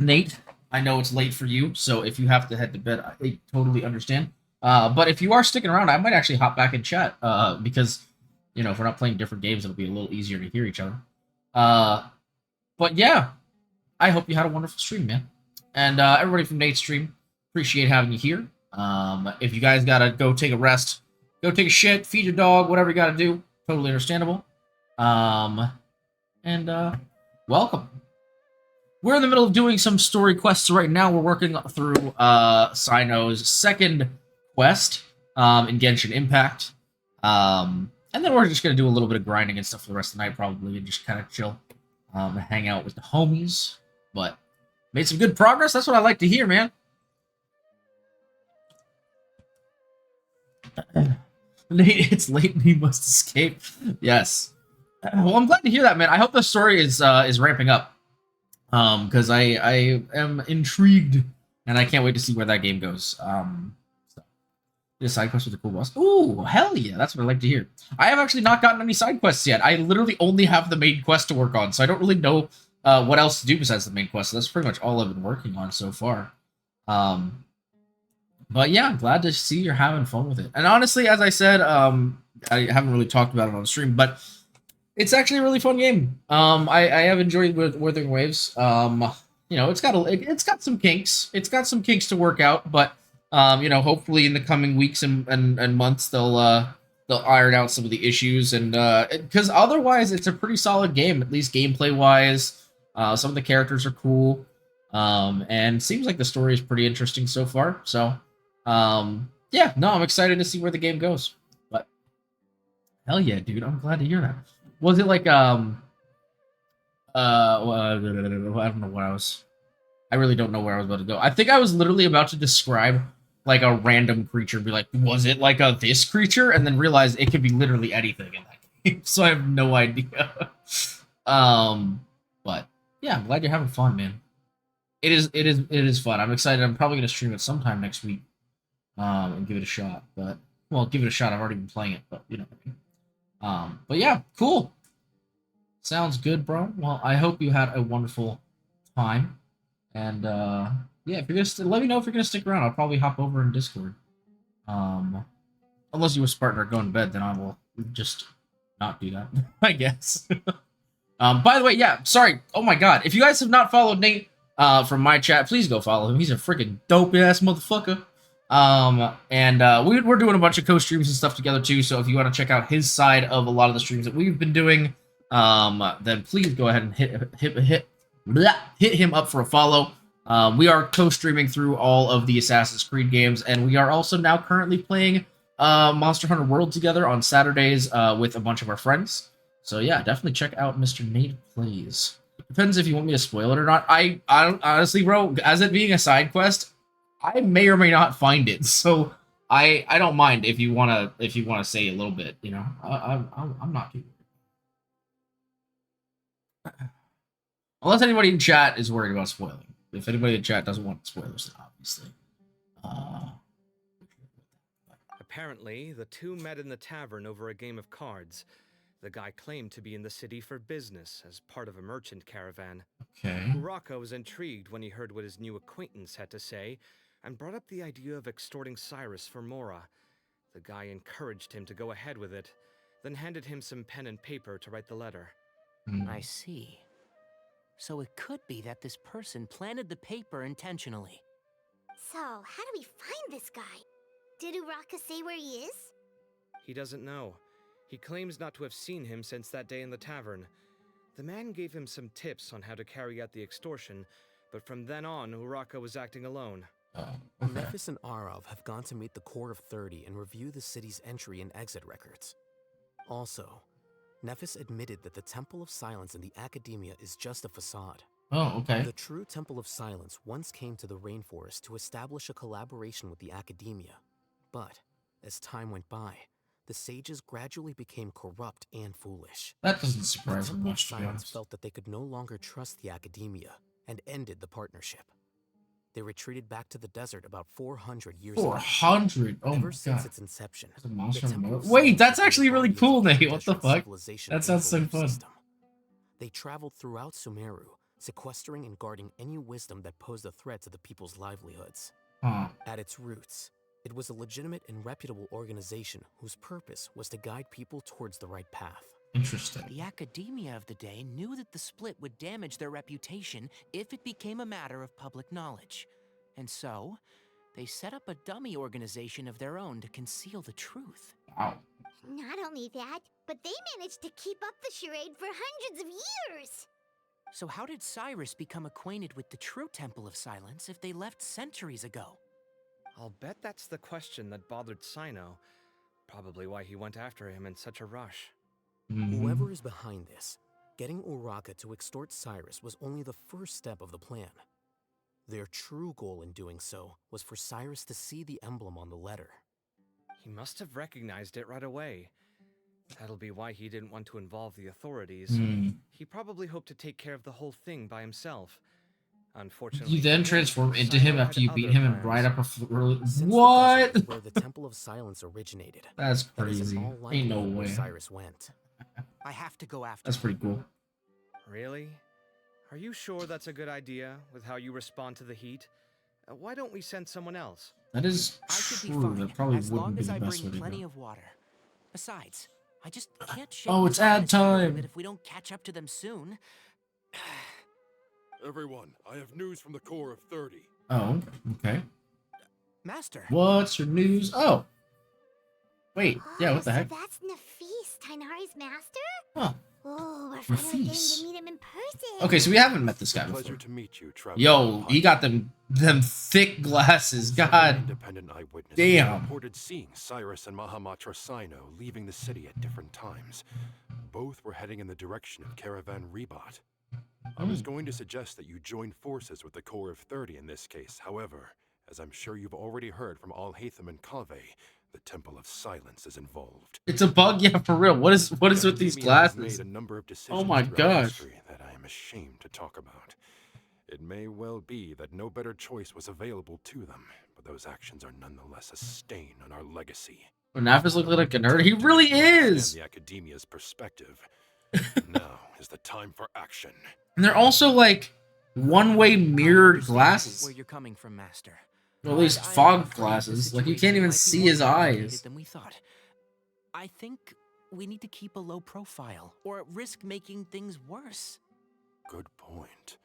Nate, I know it's late for you, so if you have to head to bed, I totally understand. But if you are sticking around, I might actually hop back and chat. Because you know, if we're not playing different games, it'll be a little easier to hear each other. But yeah, I hope you had a wonderful stream, man. And everybody from Nate's stream, appreciate having you here. If you guys gotta go take a rest, go take a shit, feed your dog, whatever you gotta do, totally understandable. Welcome. We're in the middle of doing some story quests right now. We're working through CYNO'S second quest in Genshin Impact. And then we're just gonna do a little bit of grinding and stuff for the rest of the night, probably, and just kind of chill, and hang out with the homies. But made some good progress. That's what I like to hear, man. Nate, it's late and he must escape. Yes. Well, I'm glad to hear that, man. I hope the story is ramping up. Because I am intrigued, and I can't wait to see where that game goes. So. This side quest with a cool boss. Ooh, hell yeah, that's what I like to hear. I have actually not gotten any side quests yet. I literally only have the main quest to work on, so I don't really know what else to do besides the main quest. So that's pretty much all I've been working on so far. But yeah, I'm glad to see you're having fun with it. And honestly, as I said, I haven't really talked about it on the stream, but it's actually a really fun game. I have enjoyed Wuthering Waves. You know, it's got some kinks. It's got some kinks to work out, but you know, hopefully in the coming weeks and months they'll iron out some of the issues, and because otherwise it's a pretty solid game, at least gameplay wise. Some of the characters are cool, and seems like the story is pretty interesting so far. So yeah, no, I'm excited to see where the game goes. But hell yeah, dude, I'm glad to hear that. Was it like I don't know what I really don't know where I was about to go. I think I was literally about to describe like a random creature, be like, was it like this creature? And then realize it could be literally anything in that game. So I have no idea. But yeah, I'm glad you're having fun, man. It is fun. I'm excited. I'm probably gonna stream it sometime next week. And give it a shot. But well, give it a shot. I've already been playing it, but you know what I mean. But yeah, cool. Sounds good, bro. Well, I hope you had a wonderful time. And yeah, if you're gonna let me know if you're gonna stick around. I'll probably hop over in Discord. Unless you and Spartan are going to bed, then I will just not do that, I guess. By the way, yeah, sorry. Oh my god, if you guys have not followed Nate from my chat, please go follow him. He's a freaking dope ass motherfucker. We're doing a bunch of co-streams and stuff together too, so if you want to check out his side of a lot of the streams that we've been doing, then please go ahead and hit him up for a follow. We are co-streaming through all of the Assassin's Creed games, and we are also now currently playing Monster Hunter World together on Saturdays with a bunch of our friends. So yeah, definitely check out Mr. Nate Plays. Depends if you want me to spoil it or not. I don't, honestly, bro, as it being a side quest, I may or may not find it, so I don't mind if you wanna say a little bit, you know. I'm not too. Unless anybody in chat is worried about spoiling. If anybody in chat doesn't want spoilers, then obviously. Apparently, the two met in the tavern over a game of cards. The guy claimed to be in the city for business as part of a merchant caravan. Okay. Rocco was intrigued when he heard what his new acquaintance had to say, and brought up the idea of extorting Cyrus for Mora. The guy encouraged him to go ahead with it, then handed him some pen and paper to write the letter. I see. So it could be that this person planted the paper intentionally. So, how do we find this guy? Did Uraka say where he is? He doesn't know. He claims not to have seen him since that day in the tavern. The man gave him some tips on how to carry out the extortion, but from then on, Uraka was acting alone. Okay. Nephis and Arav have gone to meet the Core of 30 and review the city's entry and exit records. Also, Nephis admitted that the Temple of Silence in the Academia is just a facade. Oh, okay. The true Temple of Silence once came to the rainforest to establish a collaboration with the Academia. But, as time went by, the sages gradually became corrupt and foolish. That doesn't The surprise me Temple of much, to be Silence honest. felt that they could no longer trust the Academia and ended the partnership. They retreated back to the desert about 400 years ago. 400? Oh my Ever since god. its inception, There's a monster the on the Temple of boat. Wait, Silence that's has been actually really guardians cool, of the Nate. What the Desert fuck? civilization That and sounds so belief fun. system. They traveled throughout Sumeru, sequestering and guarding any wisdom that posed a threat to the people's livelihoods. Huh. At its roots, it was a legitimate and reputable organization whose purpose was to guide people towards the right path. Interesting. The academia of the day knew that the split would damage their reputation if it became a matter of public knowledge. And so, they set up a dummy organization of their own to conceal the truth. Wow. Not only that, but they managed to keep up the charade for hundreds of years! So how did Cyrus become acquainted with the true Temple of Silence if they left centuries ago? I'll bet that's the question that bothered Cyno. Probably why he went after him in such a rush. Mhm. Whoever is behind this, getting Uraka to extort Cyrus was only the first step of the plan. Their true goal in doing so was for Cyrus to see the emblem on the letter. He must have recognized it right away. That'll be why he didn't want to involve the authorities. Hmm. He probably hoped to take care of the whole thing by himself. Unfortunately, You then for him, transform into Cyno him had after you beat other him and plans. ride up a Since the what? desert where the Temple of Silence originated, That's that is crazy. in all Ain't no likelihood where way. Cyrus went. I have to go after That's him. pretty cool. Really? Are you sure that's a good idea with how you respond to the heat? Why don't we send someone else? That is I should be true. fine, That probably as wouldn't long be as the I best way bring to plenty go. of water. Besides, I just can't shake Oh, the it's ad ominous feeling time. that if we don't catch up to them soon... Everyone, I have news from the Core of 30. Oh, okay. Master, What's your news? Oh. Wait, yeah, what the heck? So that's Nafis, Tainari's master? Huh. Oh, we're finally getting Nafis. to meet him in person. Okay, so we haven't met this guy Pleasure before. to meet you, Traveler. Yo, he got them thick glasses. Several God independent eyewitnesses damn. reported seeing Cyrus and Mahamatra Cyno leaving the city at different times. Both were heading in the direction of Caravan Rebat. I was going to suggest that you join forces with the Core of 30 in this case. However, as I'm sure you've already heard from Alhaitham and Kaveh, the Temple of Silence is involved. It's a bug, yeah, for real. What is with these The Academia has glasses? made a number of decisions my throughout gosh. history that I am ashamed to talk about. It may well be that no better choice was available to them, but those actions are nonetheless a stain on our legacy. Nafis looking like a nerd. He Attempt to really understand is. The Academia's perspective. Now is the time for action. And they're also like one-way mirrored understand glasses. where you're coming from, Master. Or at least But I am fog afraid the glasses. Like you situation can't even might be see more his complicated eyes. than we thought. I think we need to keep a low profile, or risk making things worse. Good point.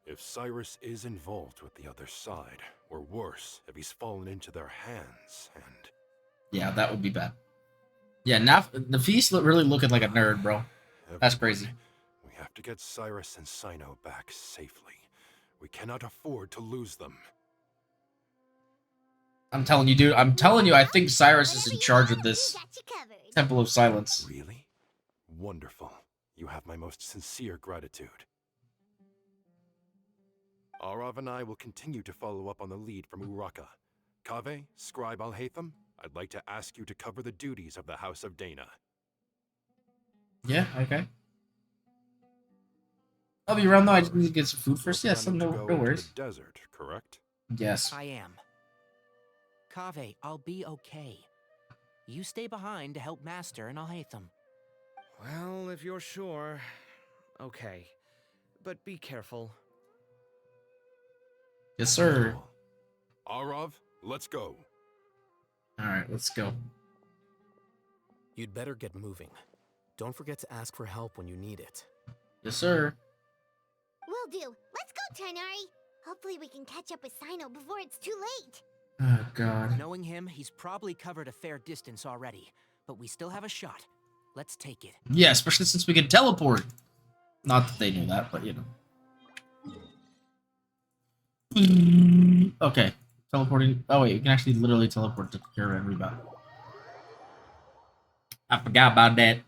If Cyrus is involved with the other side, or worse, if he's fallen into their hands, and... Yeah, that would be bad. Yeah, Nafis really looking like a nerd, bro. That's crazy. We have to get Cyrus and Cyno back safely. We cannot afford to lose them. I'm telling you, dude. I'm telling you, I think Cyrus is in charge of this We got you covered. Temple of Silence. Really? Wonderful. You have my most sincere gratitude. Arav and I will continue to follow up on the lead from Uraka. Kaveh, Scribe Alhaitham, I'd like to ask you to cover the duties of the House of Dana. Yeah, okay. I'll be around though. I just need to get some food You're first. Yes, planning no to go into worries. the desert, correct? Yes. I am. Kaveh, I'll be okay. You stay behind to help Master and Alhaitham. Well, if you're sure... Okay. But be careful. Yes, sir. Arav, let's go. All right, let's go. You'd better get moving. Don't forget to ask for help when you need it. Yes, sir. Will That'll do. Let's go, Tighnari. Hopefully we can catch up with Cyno before it's too late. Oh, God. Knowing him, he's probably covered a fair distance already, but we still have a shot. Let's take it. Yeah, especially since we can teleport. Not that they knew that, but you know. Okay. Teleporting. Oh, wait, you can actually literally teleport to Caravan Rebound. I forgot about that.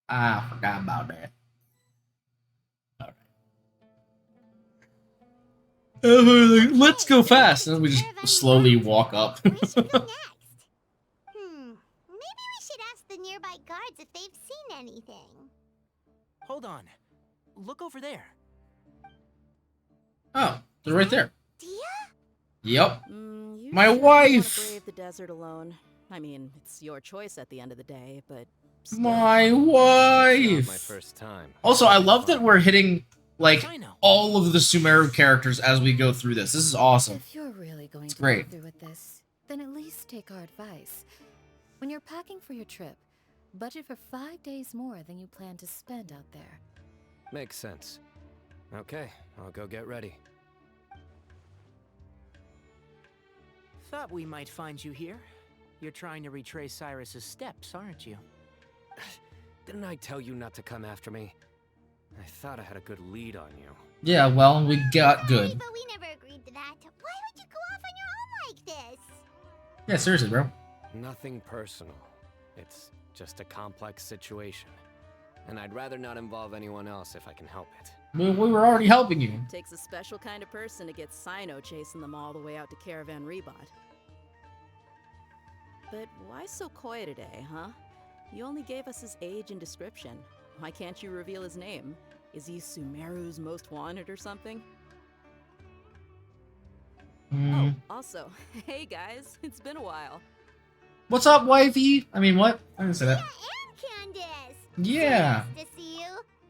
Alright. Let's go fast. And then we just slowly walk up. Where should we go next? Maybe we should ask the nearby guards if they've seen anything. Hold on. Look over there. Oh, they're right there. Dia? Yep. You My sure wife. wanna brave the desert alone. I mean, it's your choice at the end of the day, but still. My It's not wife. my first time. Also, I love that we're hitting, like, Cyno. all of the Sumeru characters as we go through this. This is awesome. If you're really going to great. go through with this, then at least take our advice. When you're packing for your trip, budget for 5 days more than you plan to spend out there. Makes sense. Okay, I'll go get ready. Thought we might find you here. You're trying to retrace Cyrus's steps, aren't you? Didn't I tell you not to come after me? I thought I had a good lead on you. Yeah, well, we got good. But we never agreed to that. Why would you go off on your own like this? Yeah, seriously, bro. Nothing personal. It's just a complex situation. And I'd rather not involve anyone else if I can help it. We were already helping you. Takes a special kind of person to get Cyno chasing them all the way out to Caravan Rebot. But why so coy today, huh? You only gave us his age and description. Why can't you reveal his name? Is he Sumeru's most wanted or something? Oh, also, hey guys, it's been a while. What's up, wifey? I mean, what? I didn't say that. And Candace. Yeah. So nice to see you.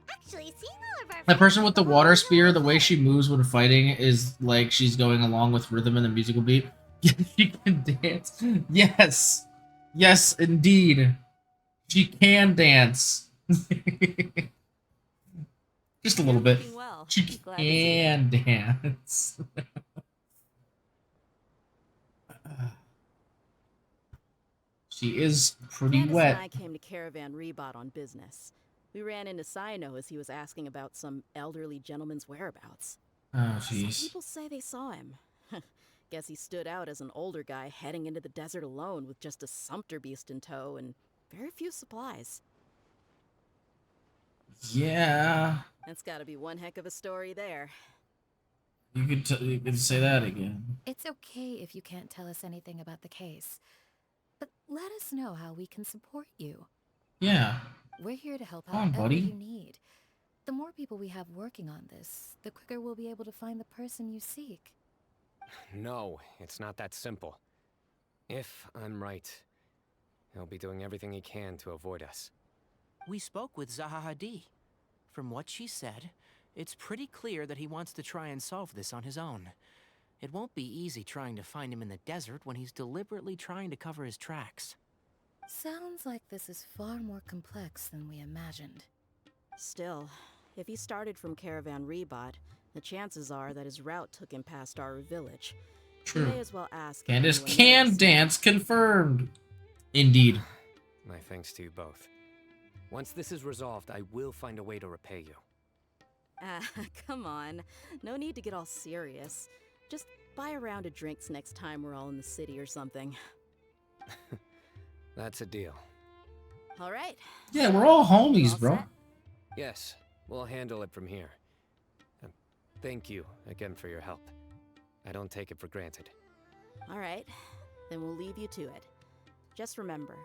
Actually, seeing all of our The person friends with the before water was spear, the way awesome. she moves when fighting is like she's going along with rhythm and the musical beat. She can dance. Yes. Yes, indeed. She can dance. Just a little bit. Looking well. She Glad to see it. can dance. She is pretty Candace wet. and I came to Caravan Rebot on business. We ran into Cyno as he was asking about some elderly gentleman's whereabouts. Oh, Some jeez. people say they saw him. Guess he stood out as an older guy heading into the desert alone with just a sumpter beast in tow and very few supplies. Yeah. That's gotta be one heck of a story there. You could say that again. It's okay if you can't tell us anything about the case, but let us know how we can support you. Yeah. We're here to help Come out on, whatever buddy. you need. The more people we have working on this, the quicker we'll be able to find the person you seek. No, it's not that simple. If I'm right, he'll be doing everything he can to avoid us. We spoke with Zaha Hadid. From what she said, it's pretty clear that he wants to try and solve this on his own. It won't be easy trying to find him in the desert when he's deliberately trying to cover his tracks. Sounds like this is far more complex than we imagined. Still, if he started from Caravan Rebot, the chances are that his route took him past our village. True. You may as well ask. if Candace anyone can knows. dance, confirmed. Indeed. My thanks to you both. Once this is resolved, I will find a way to repay you. Ah, come on. No need to get all serious. Just buy a round of drinks next time we're all in the city or something. That's a deal. All right. Yeah, we're all All homies, bro. set? Yes, we'll handle it from here. Thank you again for your help. I don't take it for granted. All right. Then we'll leave you to it. Just remember,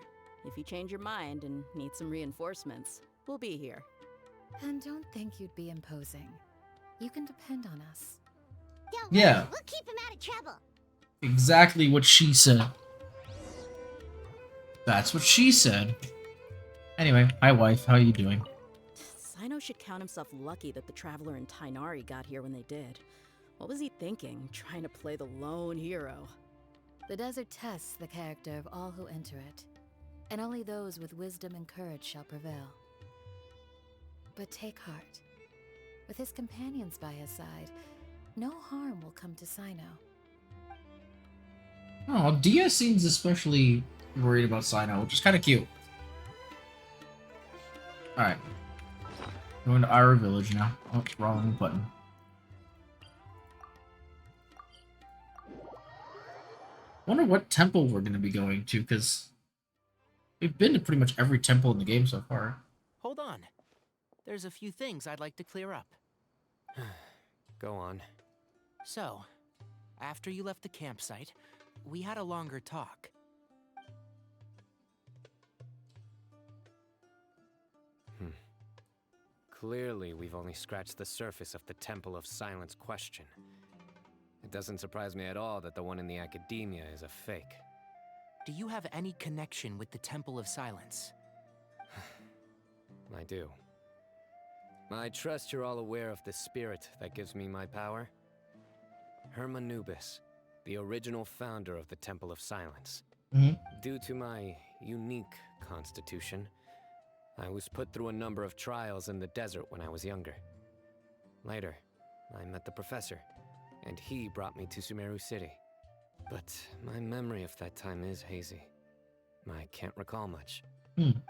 if you change your mind and need some reinforcements, we'll be here. And don't think you'd be imposing. You can depend on us. Don't Yeah. worry, we'll keep him out of trouble. Exactly what she said. That's what she said. Anyway, hi wife, how you doing? Cyno should count himself lucky that the Traveler and Tighnari got here when they did. What was he thinking, trying to play the lone hero? The desert tests the character of all who enter it, and only those with wisdom and courage shall prevail. But take heart. With his companions by his side, no harm will come to Cyno. Oh, Dia seems especially worried about Cyno, which is kind of cute. Alright. Going to our village now. Oh, wrong button. Wonder what temple we're going to be going to, because we've been to pretty much every temple in the game so far. Hold on. There's a few things I'd like to clear up. Go on. So, after you left the campsite, we had a longer talk. Clearly, we've only scratched the surface of the Temple of Silence question. It doesn't surprise me at all that the one in the academia is a fake. Do you have any connection with the Temple of Silence? I do. I trust you're all aware of the spirit that gives me my power. Hermanubis, the original founder of the Temple of Silence. Due to my unique constitution, I was put through a number of trials in the desert when I was younger. Later, I met the professor, and he brought me to Sumeru City. But my memory of that time is hazy. I can't recall much.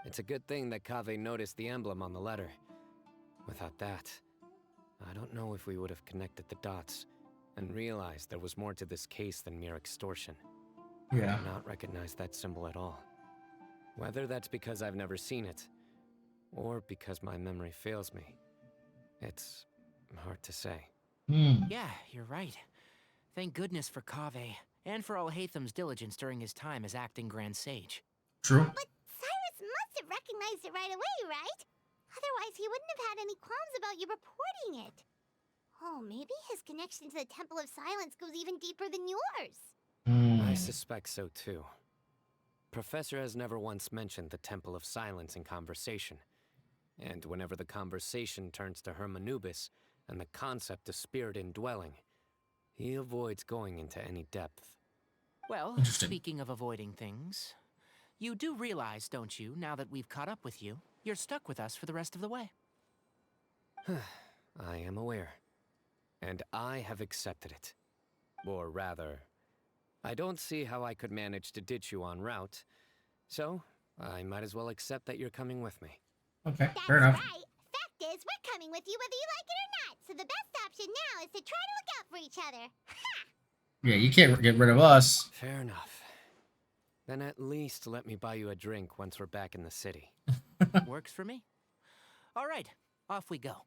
It's a good thing that Kaveh noticed the emblem on the letter. Without that, I don't know if we would have connected the dots and realized there was more to this case than mere extortion. Yeah. I do not recognize that symbol at all. Whether that's because I've never seen it, or because my memory fails me, it's hard to say. Yeah, you're right. Thank goodness for Kaveh, and for Alhaitham's diligence during his time as acting Grand Sage. True. But Cyrus must have recognized it right away, right? Otherwise, he wouldn't have had any qualms about you reporting it. Oh, maybe his connection to the Temple of Silence goes even deeper than yours. I suspect so too. Professor has never once mentioned the Temple of Silence in conversation. And whenever the conversation turns to Hermanubis and the concept of spirit indwelling, he avoids going into any depth. Well, speaking of avoiding things, you do realize, don't you, now that we've caught up with you, you're stuck with us for the rest of the way. I am aware. And I have accepted it. Or rather, I don't see how I could manage to ditch you en route, so I might as well accept that you're coming with me. Okay, That's fair enough. right. Fact is, we're coming with you whether you like it or not, so the best option now is to try to look out for each other. Ha! Yeah, you can't get rid of us. Fair enough. Then at least let me buy you a drink once we're back in the city. Works for me. All right, off we go.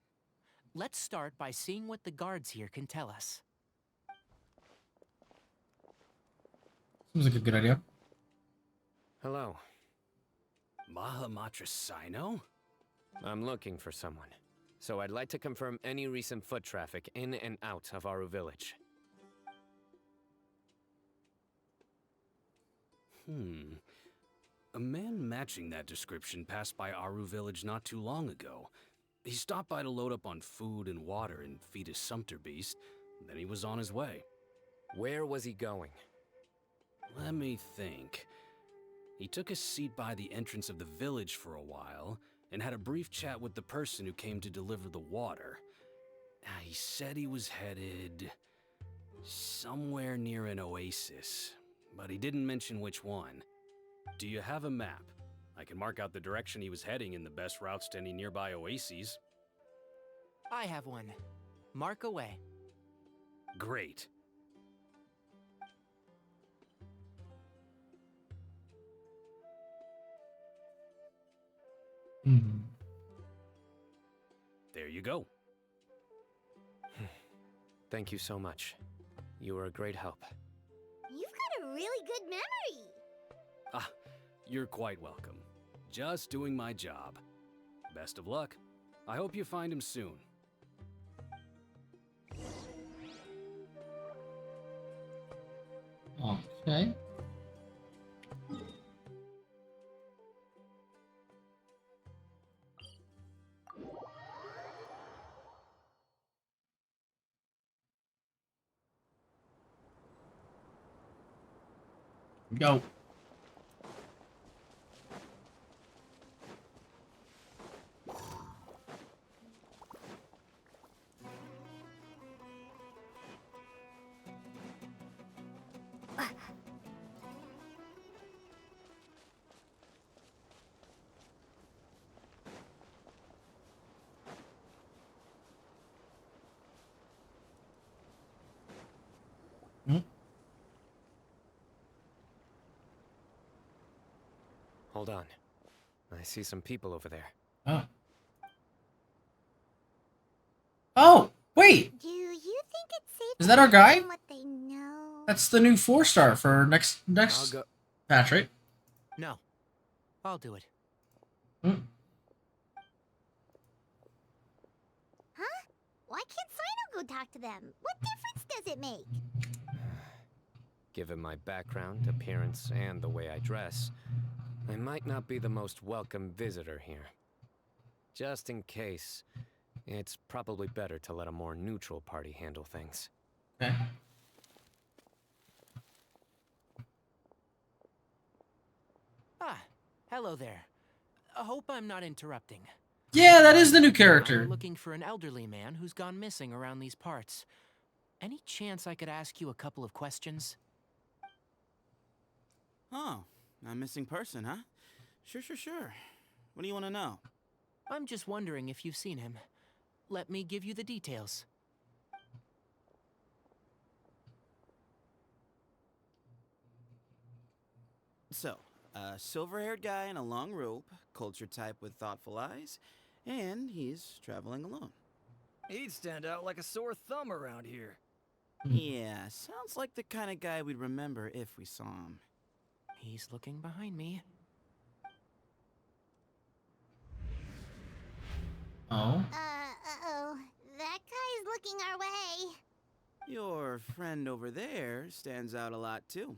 Let's start by seeing what the guards here can tell us. Seems like a good idea. Hello. Mahamatra Cyno? I'm looking for someone, so I'd like to confirm any recent foot traffic in and out of Aru Village. A man matching that description passed by Aru Village not too long ago. He stopped by to load up on food and water and feed his sumpter beast, then he was on his way. Where was he going? Let me think. He took a seat by the entrance of the village for a while, and had a brief chat with the person who came to deliver the water. He said he was headed somewhere near an oasis, but he didn't mention which one. Do you have a map? I can mark out the direction he was heading and the best routes to any nearby oases. I have one. Mark away. Great. There you go. Thank you so much. You were a great help. You've got a really good memory. Ah, you're quite welcome. Just doing my job. Best of luck. I hope you find him soon. Okay. Go. Hold on. I see some people over there. Oh. Oh, wait! Do you think it's safe Is to that our tell guy? them what they know? That's the new 4-star for next I'll go. patch, right? No. I'll do it. Hmm. Huh? Why can't Cyno go talk to them? What difference does it make? Given my background, appearance, and the way I dress, I might not be the most welcome visitor here. Just in case, it's probably better to let a more neutral party handle things. Okay. Ah, hello there. I hope I'm not interrupting. Yeah, that is the new We're character. looking for an elderly man who's gone missing around these parts. Any chance I could ask you a couple of questions? Oh, a missing person, huh? Sure. What do you want to know? I'm just wondering if you've seen him. Let me give you the details. So, a silver-haired guy in a long robe, culture type with thoughtful eyes, and he's traveling alone. He'd stand out like a sore thumb around here. Yeah, sounds like the kind of guy we'd remember if we saw him. He's looking behind me. Oh. Uh-oh. That guy's looking our way. Your friend over there stands out a lot, too.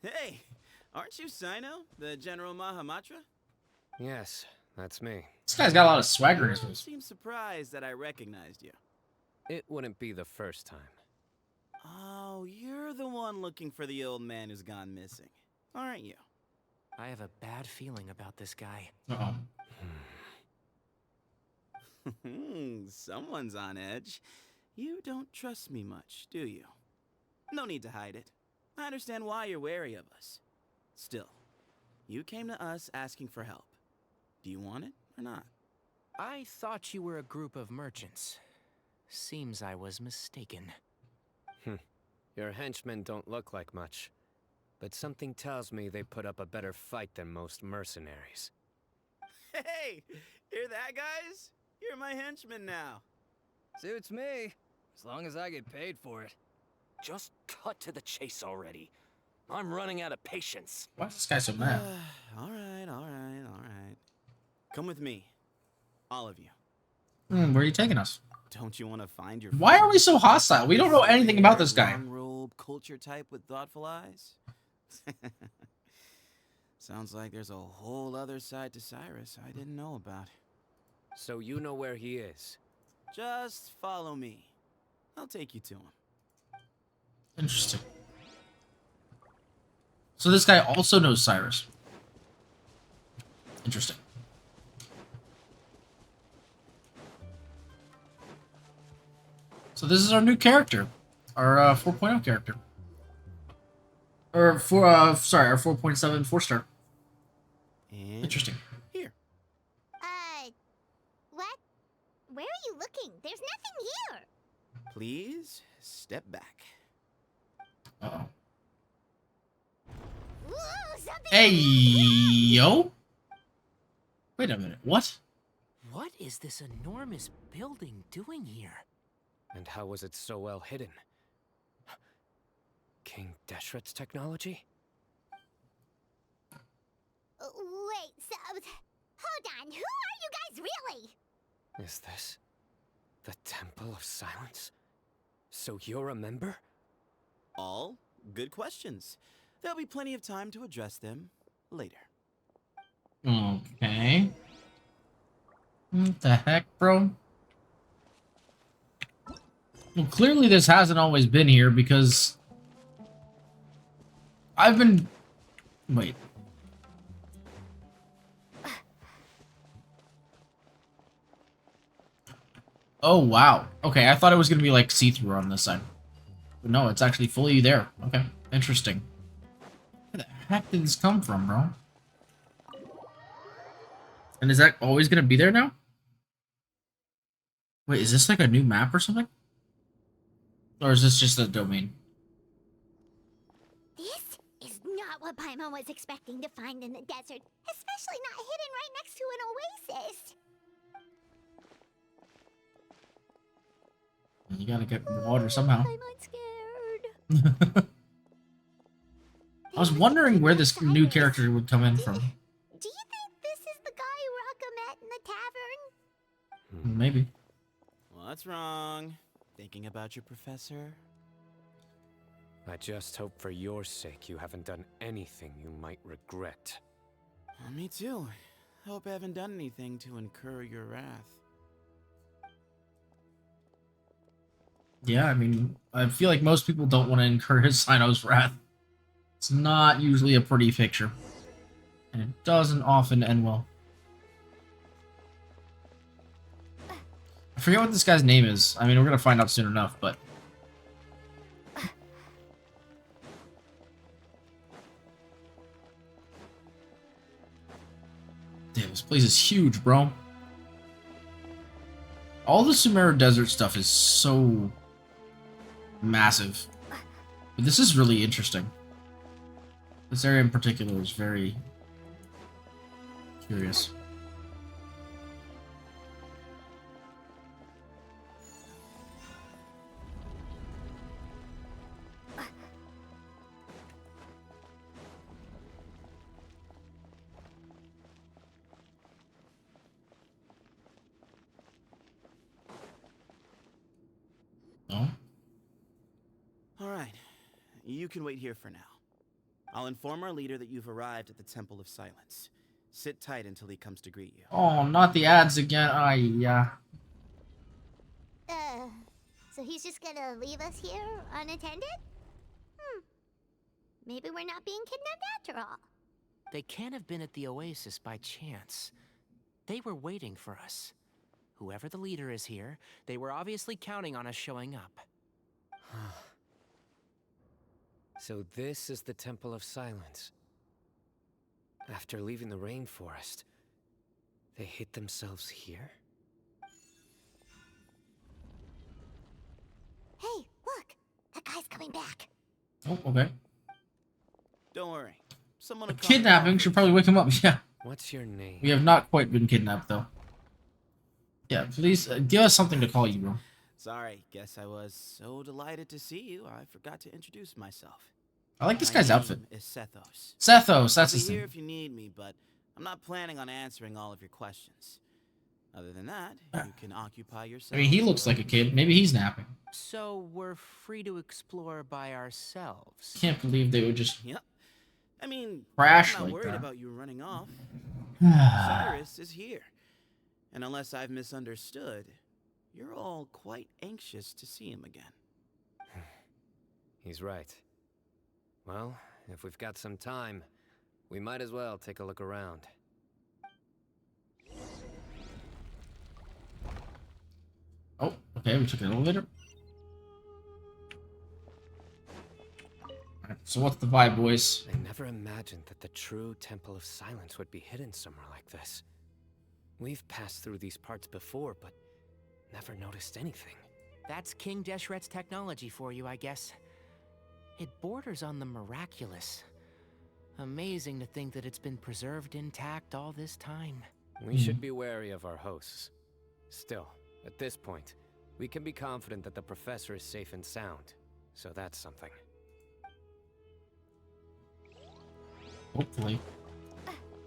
Hey, aren't you Cyno, the General Mahamatra? Yes, that's me. This guy's got a lot of swagger in his You face. seem surprised that I recognized you. It wouldn't be the first time. Oh, you're the one looking for the old man who's gone missing, aren't you? I have a bad feeling about this guy. Uh-oh. Someone's on edge. You don't trust me much, do you? No need to hide it. I understand why you're wary of us. Still, you came to us asking for help. Do you want it or not? I thought you were a group of merchants. Seems I was mistaken. Your henchmen don't look like much, but something tells me they put up a better fight than most mercenaries. Hey, hear that, guys? You're my henchman now. Suits me, as long as I get paid for it. Just cut to the chase already. I'm running out of patience. Why is this guy so mad? All right. Come with me. All of you. Where are you taking us? Don't you want to find your Why are we so hostile? We don't know anything about this guy. long robe culture type with thoughtful eyes? Sounds like there's a whole other side to Cyrus I didn't know about. So you know where he is? Just follow me. I'll take you to him. Interesting. So this guy also knows Cyrus. Interesting. So this is our new character. Our 4.0 character. Or our 4.7 4-star. And Interesting. Here. What? Where are you looking? There's nothing here. Please step back. Uh-oh. Ooh, something. Hey, yo. Wait a minute. What? What is this enormous building doing here? And how was it so well hidden? King Deshret's technology? Wait, so... Hold on, who are you guys really? Is this the Temple of Silence? So you're a member? All good questions. There'll be plenty of time to address them later. Okay. What the heck, bro? Well, clearly this hasn't always been here because I've been... Wait. Oh, wow. Okay, I thought it was going to be like see-through on this side. But no, it's actually fully there. Okay, interesting. Where the heck did this come from, bro? And is that always going to be there now? Wait, is this like a new map or something? Or is this just a domain? not what Paimon was expecting to find in the desert, especially not hidden right next to an oasis. You gotta get water somehow. I'm scared. I was wondering where this new character would come in from. Do you think this is the guy Raka met in the tavern? Maybe. What's wrong? Thinking about your professor? I just hope for your sake you haven't done anything you might regret. Me too. Hope I haven't done anything to incur your wrath. Yeah, I mean, I feel like most people don't want to incur his CYNO'S wrath. It's not usually a pretty picture. And it doesn't often end well. I forget what this guy's name is. I mean, we're gonna find out soon enough, but... Damn, this place is huge, bro. All the Sumeru Desert stuff is so... massive. But this is really interesting. This area in particular is very... curious. No? Alright, you can wait here for now. I'll inform our leader that you've arrived at the Temple of Silence. Sit tight until he comes to greet you. Oh, not the ads again. Yeah. So he's just gonna leave us here unattended? Maybe we're not being kidnapped after all. They can't have been at the oasis by chance. They were waiting for us. Whoever the leader is here, they were obviously counting on us showing up. So this is the Temple of Silence. After leaving the rainforest, they hid themselves here? Hey, look! That guy's coming back. Oh, okay. Don't worry. Someone will come Kidnapping should probably wake him up. Yeah. What's your name? We have not quite been kidnapped, though. Yeah, please give us something to call you, bro. Sorry, guess I was so delighted to see you, I forgot to introduce myself. I like this My guy's name outfit. is Sethos. Sethos, that's I'll his be here name. if you need me, but I'm not planning on answering all of your questions. Other than that, you can occupy yourself. I mean, he looks like a kid. Maybe he's napping. So we're free to explore by ourselves. Can't believe they would just... Yep. I mean, Crash I'm not like worried that. about you running off. Cyrus is here. And unless I've misunderstood, you're all quite anxious to see him again. He's right. Well, if we've got some time, we might as well take a look around. Oh, okay, we took an elevator. Alright, so what's the vibe, boys? I never imagined that the true Temple of Silence would be hidden somewhere like this. We've passed through these parts before, but never noticed anything. That's King Deshret's technology for you, I guess. It borders on the miraculous. Amazing to think that it's been preserved intact all this time. We should be wary of our hosts. Still, at this point, we can be confident that the professor is safe and sound. So that's something. Hopefully.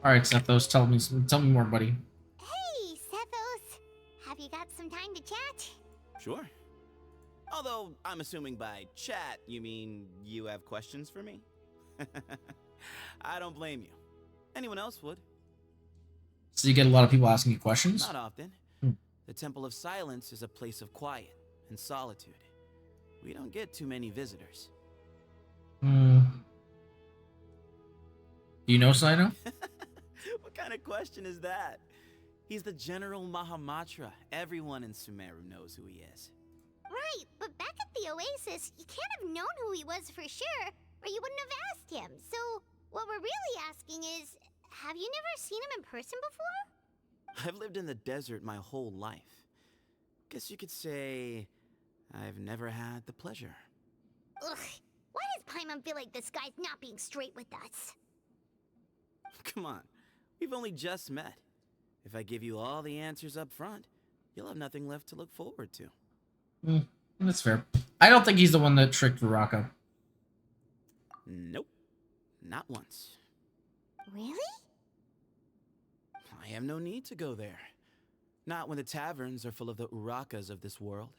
Alright, Sethos, tell me more, buddy. Hey, Sethos! Have you got some time to chat? Sure. Although, I'm assuming by chat, you mean you have questions for me? I don't blame you. Anyone else would. So you get a lot of people asking you questions? Not often. The Temple of Silence is a place of quiet and solitude. We don't get too many visitors. Do you know Cyno? What kind of question is that? He's the General Mahamatra. Everyone in Sumeru knows who he is. Right, but back at the oasis, you can't have known who he was for sure, or you wouldn't have asked him. So, what we're really asking is, have you never seen him in person before? I've lived in the desert my whole life. Guess you could say I've never had the pleasure. Ugh, why does Paimon feel like this guy's not being straight with us. Come on, we've only just met. If I give you all the answers up front, you'll have nothing left to look forward to. That's fair. I don't think he's the one that tricked Uraka. Nope. Not once. Really? I have no need to go there. Not when the taverns are full of the Urakas of this world.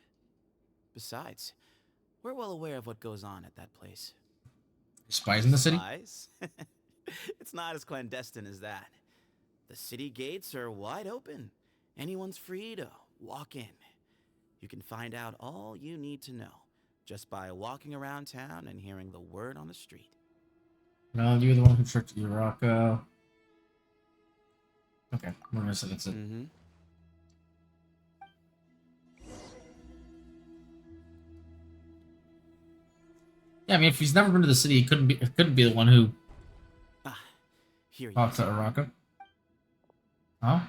Besides, we're well aware of what goes on at that place. Spies in the city? Spies? It's not as clandestine as that. The city gates are wide open. Anyone's free to walk in. You can find out all you need to know just by walking around town and hearing the word on the street. No, you're the one who tricked Uraka. Okay, we're gonna say that's it. Yeah, I mean, if he's never been to the city, he couldn't be the one who talked to Uraka. Huh?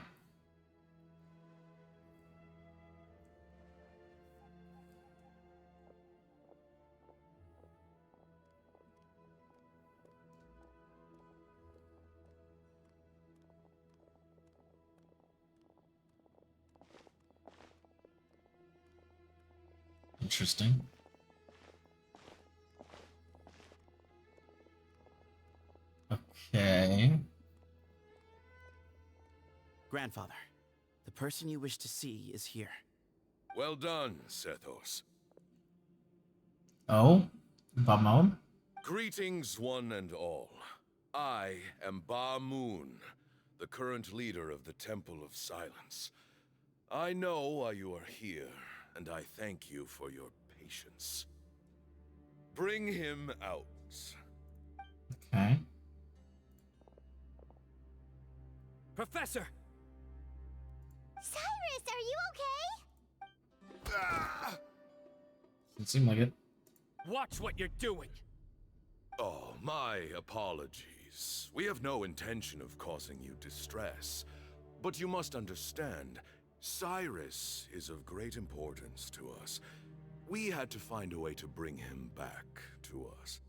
Interesting. Okay. Grandfather, the person you wish to see is here. Well done, Sethos. Oh? Bamon? Greetings, one and all. I am Ba Moon, the current leader of the Temple of Silence. I know why you are here, and I thank you for your patience. Bring him out. Okay. Professor! Cyrus, are you okay? Doesn't seem like it. Watch what you're doing! Oh, my apologies. We have no intention of causing you distress. But you must understand, Cyrus is of great importance to us. We had to find a way to bring him back to us.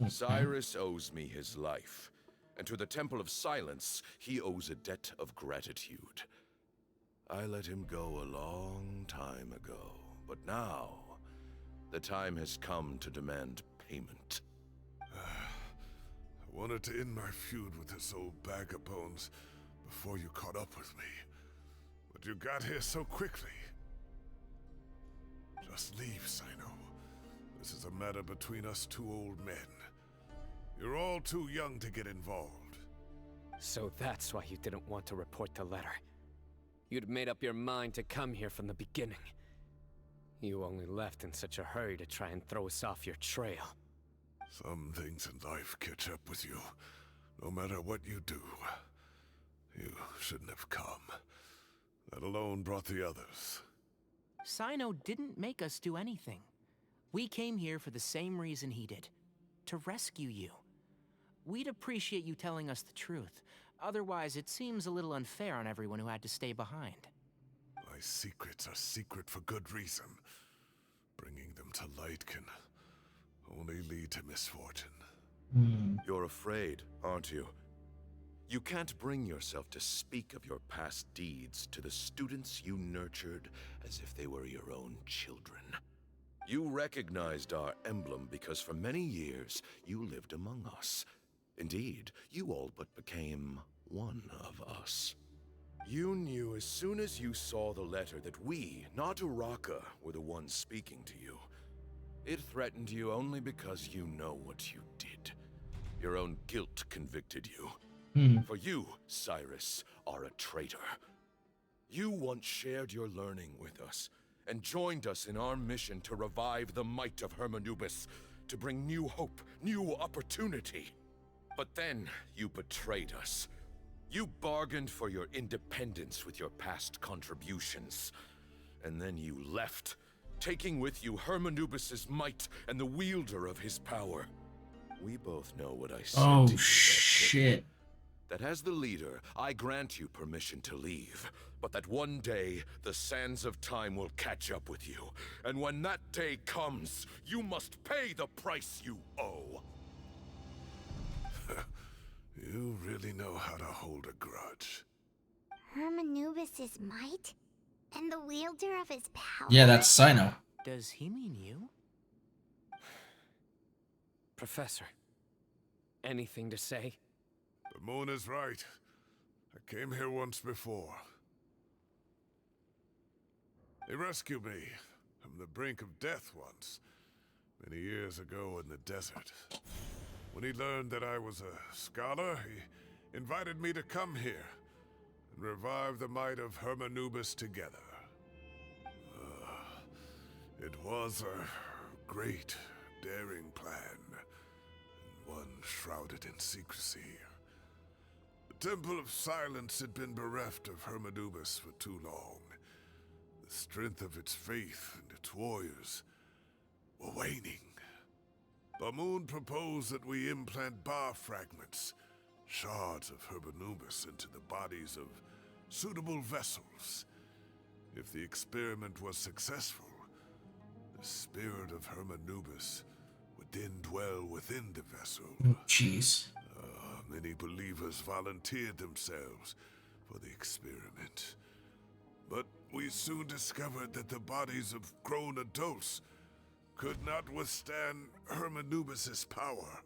Okay. Cyrus owes me his life, and to the Temple of Silence, he owes a debt of gratitude. I let him go a long time ago, but now, the time has come to demand payment. I wanted to end my feud with this old bag of bones before you caught up with me. But you got here so quickly. Just leave, Cyno. This is a matter between us two old men. You're all too young to get involved. So that's why you didn't want to report the letter. You'd made up your mind to come here from the beginning. You only left in such a hurry to try and throw us off your trail. Some things in life catch up with you, no matter what you do. You shouldn't have come. That alone brought the others. Cyno didn't make us do anything. We came here for the same reason he did. To rescue you. We'd appreciate you telling us the truth. Otherwise, it seems a little unfair on everyone who had to stay behind. My secrets are secret for good reason. Bringing them to light can only lead to misfortune. You're afraid, aren't you? You can't bring yourself to speak of your past deeds to the students you nurtured as if they were your own children. You recognized our emblem because for many years you lived among us. Indeed, you all but became one of us. You knew as soon as you saw the letter that we, not Uraka, were the ones speaking to you. It threatened you only because you know what you did. Your own guilt convicted you. For you, Cyrus, are a traitor. You once shared your learning with us, and joined us in our mission to revive the might of Hermanubis, to bring new hope, new opportunity. But then, you betrayed us. You bargained for your independence with your past contributions. And then you left, taking with you Hermanubis' might and the wielder of his power. We both know what I said to you. Oh, shit. that as the leader, I grant you permission to leave, but that one day, the sands of time will catch up with you. And when that day comes, you must pay the price you owe. You really know how to hold a grudge. Hermanubis' might? And the wielder of his power? Yeah, that's Cyno. Does he mean you? Professor, anything to say? The moon is right. I came here once before. He rescued me from the brink of death once, many years ago in the desert. When he learned that I was a scholar, he invited me to come here and revive the might of Hermanubis together. It was a great, daring plan, and one shrouded in secrecy. The Temple of Silence had been bereft of Hermanubis for too long. The strength of its faith and its warriors were waning. Bamoon proposed that we implant bar fragments, shards of Hermanubis, into the bodies of suitable vessels. If the experiment was successful, the spirit of Hermanubis would then dwell within the vessel. Oh, jeez. Many believers volunteered themselves for the experiment. But we soon discovered that the bodies of grown adults could not withstand Hermanubis' power.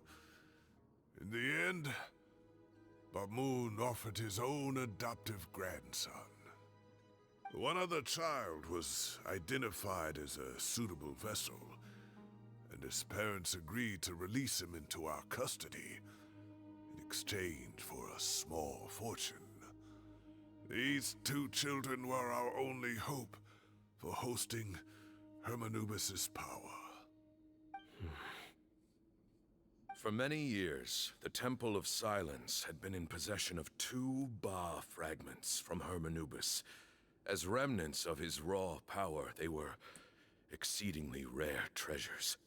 In the end, Bamoon offered his own adoptive grandson. One other child was identified as a suitable vessel, and his parents agreed to release him into our custody in exchange for a small fortune. These two children were our only hope for hosting Hermanubis' power. For many years, the Temple of Silence had been in possession of 2 Ba fragments from Hermanubis. As remnants of his raw power, they were exceedingly rare treasures.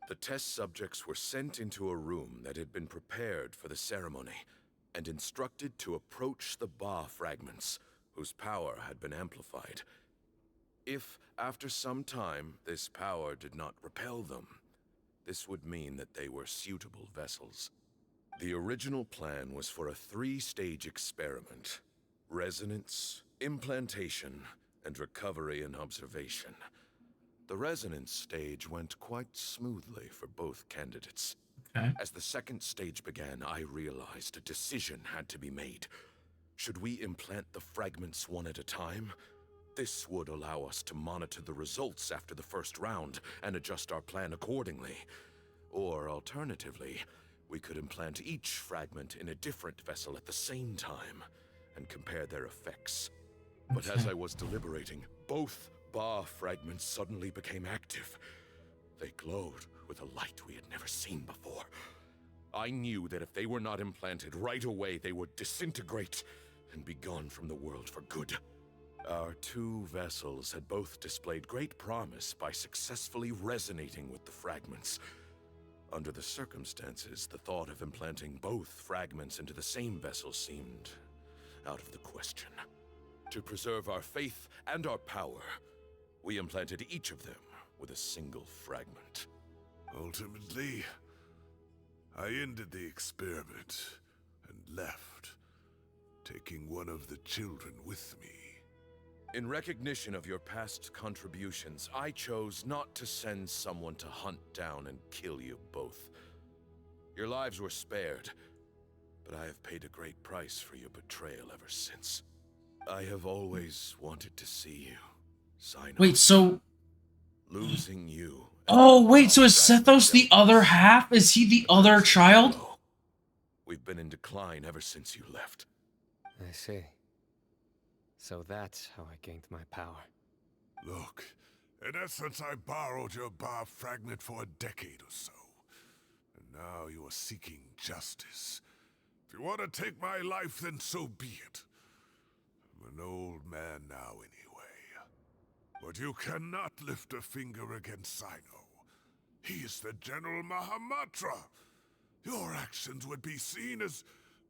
The test subjects were sent into a room that had been prepared for the ceremony, and instructed to approach the Ba fragments, whose power had been amplified. If, after some time, this power did not repel them, this would mean that they were suitable vessels. The original plan was for a 3-stage experiment: resonance, implantation, and recovery and observation. The resonance stage went quite smoothly for both candidates. Okay. As the second stage began, I realized a decision had to be made. Should we implant the fragments one at a time? This would allow us to monitor the results after the first round and adjust our plan accordingly. Or alternatively, we could implant each fragment in a different vessel at the same time and compare their effects. But as I was deliberating, both Ba fragments suddenly became active. They glowed with a light we had never seen before. I knew that if they were not implanted right away, they would disintegrate and be gone from the world for good. Our 2 vessels had both displayed great promise by successfully resonating with the fragments. Under the circumstances, the thought of implanting both fragments into the same vessel seemed out of the question. To preserve our faith and our power, we implanted each of them with a single fragment. Ultimately, I ended the experiment and left, taking one of the children with me. In recognition of your past contributions, I chose not to send someone to hunt down and kill you both. Your lives were spared, but I have paid a great price for your betrayal ever since. I have always wanted to see you, Cyno. Wait, so... Losing you... Oh, wait, so is Sethos the other half? Is he the other child? We've been in decline ever since you left. I see. So that's how I gained my power. Look, in essence, I borrowed your Ba fragment for a decade or so. And now you are seeking justice. If you want to take my life, then so be it. I'm an old man now anyway. But you cannot lift a finger against Cyno. He is the General Mahamatra. Your actions would be seen as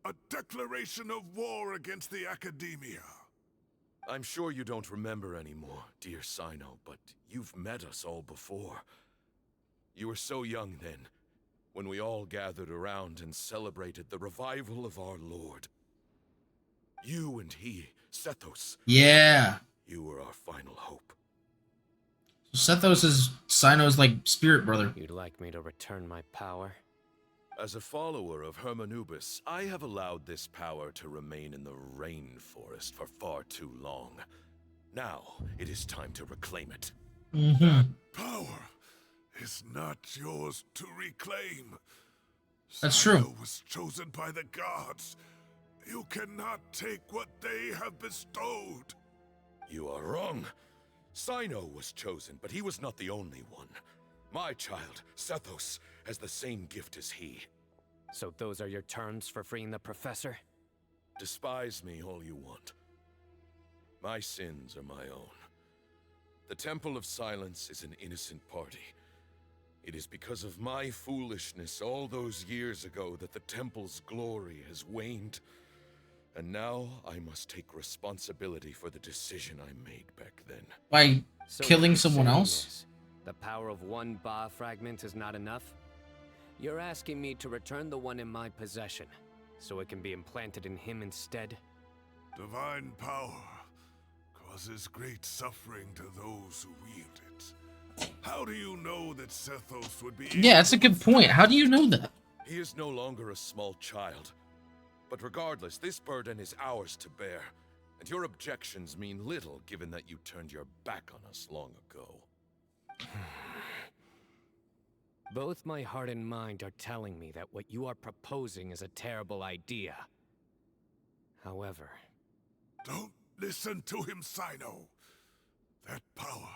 A declaration of war against the Academia. I'm sure you don't remember anymore, dear Cyno, but you've met us all before. You were so young then, when we all gathered around and celebrated the revival of our Lord. You and he, Sethos. Yeah. You were our final hope. Sethos is Cyno's, like, spirit brother. You'd like me to return my power? As a follower of Hermanubis, I have allowed this power to remain in the rainforest for far too long. Now, it is time to reclaim it. That power is not yours to reclaim. That's true. Cyno was chosen by the gods. You cannot take what they have bestowed. You are wrong. Cyno was chosen, but he was not the only one. My child, Sethos, has the same gift as he. So those are your terms for freeing the professor? Despise me all you want. My sins are my own. The Temple of Silence is an innocent party. It is because of my foolishness all those years ago that the Temple's glory has waned. And now I must take responsibility for the decision I made back then. By killing someone else? The power of one Ba fragment is not enough? You're asking me to return the one in my possession, so it can be implanted in him instead? Divine power causes great suffering to those who wield it. How do you know that Sethos would be... Yeah, that's a good point. How do you know that? He is no longer a small child. But regardless, this burden is ours to bear. And your objections mean little given that you turned your back on us long ago. Both my heart and mind are telling me that what you are proposing is a terrible idea. However... Don't listen to him, Cyno. That power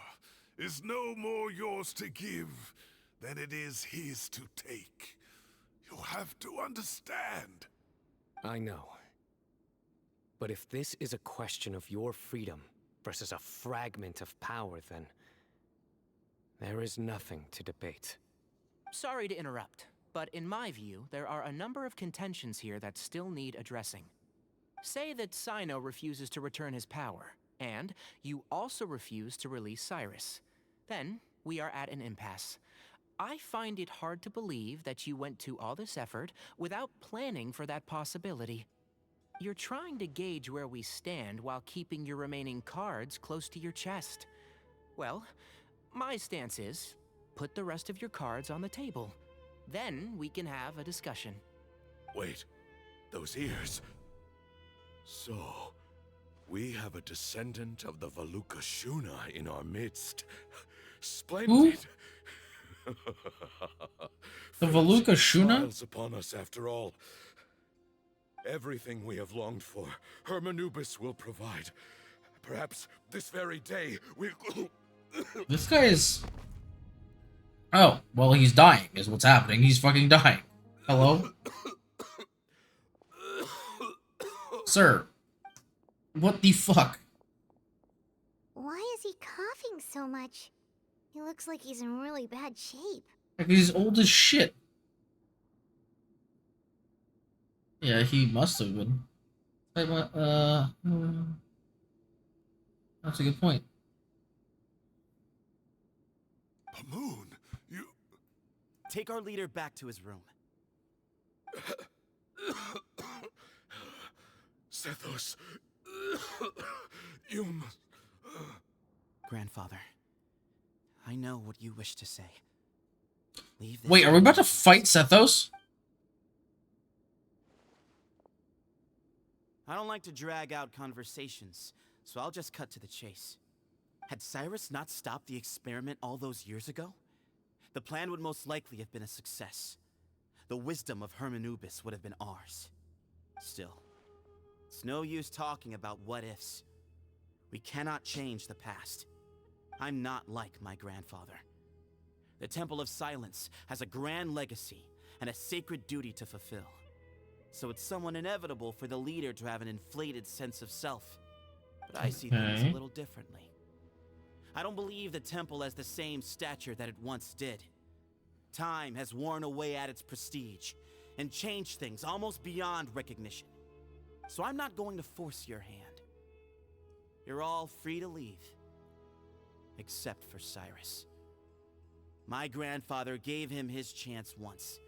is no more yours to give than it is his to take. You have to understand. I know. But if this is a question of your freedom versus a fragment of power, then... there is nothing to debate. Sorry to interrupt, but in my view, there are a number of contentions here that still need addressing. Say that Cyno refuses to return his power, and you also refuse to release Cyrus. Then, we are at an impasse. I find it hard to believe that you went to all this effort without planning for that possibility. You're trying to gauge where we stand while keeping your remaining cards close to your chest. Well, my stance is, put the rest of your cards on the table. Then we can have a discussion. Wait, those ears... So, we have a descendant of the Valukashuna in our midst. Splendid! The Valukashuna? Smiles upon us after all. Everything we have longed for, Hermanubis will provide. Perhaps this very day we... This guy is... Oh, well, he's dying, is what's happening. He's fucking dying. Hello? Sir. What the fuck? Why is he coughing so much? He looks like he's in really bad shape. Like, he's old as shit. Yeah, he must have been. That's a good point. Pamoon, you... Take our leader back to his room. Sethos, you must... Grandfather, I know what you wish to say. Leave this. Wait, are we about to fight Sethos? I don't like to drag out conversations, so I'll just cut to the chase. Had Cyrus not stopped the experiment all those years ago, the plan would most likely have been a success. The wisdom of Hermanubis would have been ours. Still, it's no use talking about what-ifs. We cannot change the past. I'm not like my grandfather. The Temple of Silence has a grand legacy and a sacred duty to fulfill. So it's somewhat inevitable for the leader to have an inflated sense of self. But I see things a little differently. I don't believe the temple has the same stature that it once did. Time has worn away at its prestige, and change things almost beyond recognition. So I'm not going to force your hand. You're all free to leave. Except for Cyrus. My grandfather gave him his chance once.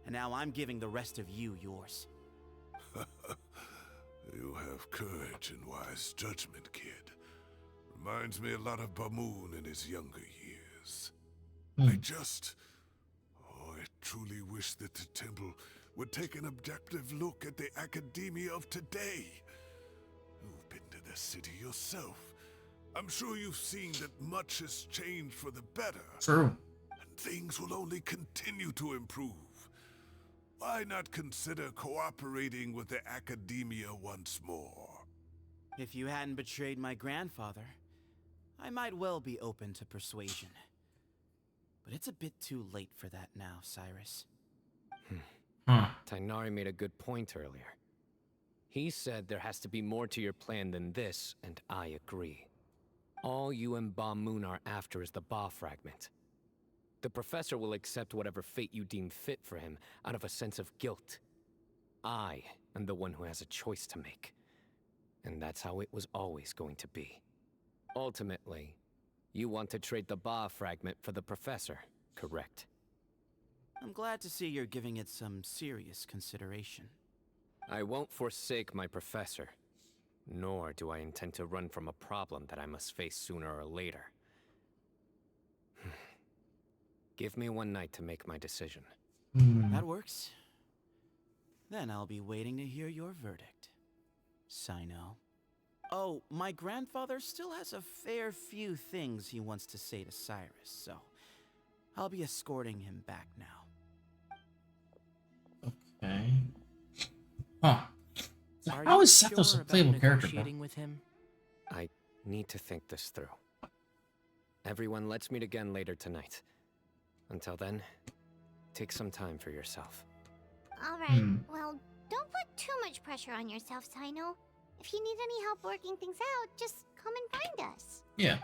And now I'm giving the rest of you yours. You have courage and wise judgment, kid. Reminds me a lot of Bamoon in his younger years. I truly wish that the temple would take an objective look at the academia of today. You've been to the city yourself. I'm sure you've seen that much has changed for the better. True. And things will only continue to improve. Why not consider cooperating with the academia once more? If you hadn't betrayed my grandfather, I might well be open to persuasion. But it's a bit too late for that now, Cyrus. Tainari made a good point earlier. He said there has to be more to your plan than this, and I agree. All you and Ba Moon are after is the Ba fragment. The professor will accept whatever fate you deem fit for him out of a sense of guilt. I am the one who has a choice to make. And that's how it was always going to be. Ultimately, you want to trade the Ba fragment for the professor, correct? I'm glad to see you're giving it some serious consideration. I won't forsake my professor, nor do I intend to run from a problem that I must face sooner or later. Give me one night to make my decision. That works. Then I'll be waiting to hear your verdict, Cyno. Oh, my grandfather still has a fair few things he wants to say to Cyrus, so I'll be escorting him back now. Okay. Huh. How is Sethos a playable character, bro? With him? I need to think this through. Everyone, let's meet again later tonight. Until then, take some time for yourself. Alright, well, don't put too much pressure on yourself, Cyno. If you need any help working things out, just come and find us. Yeah.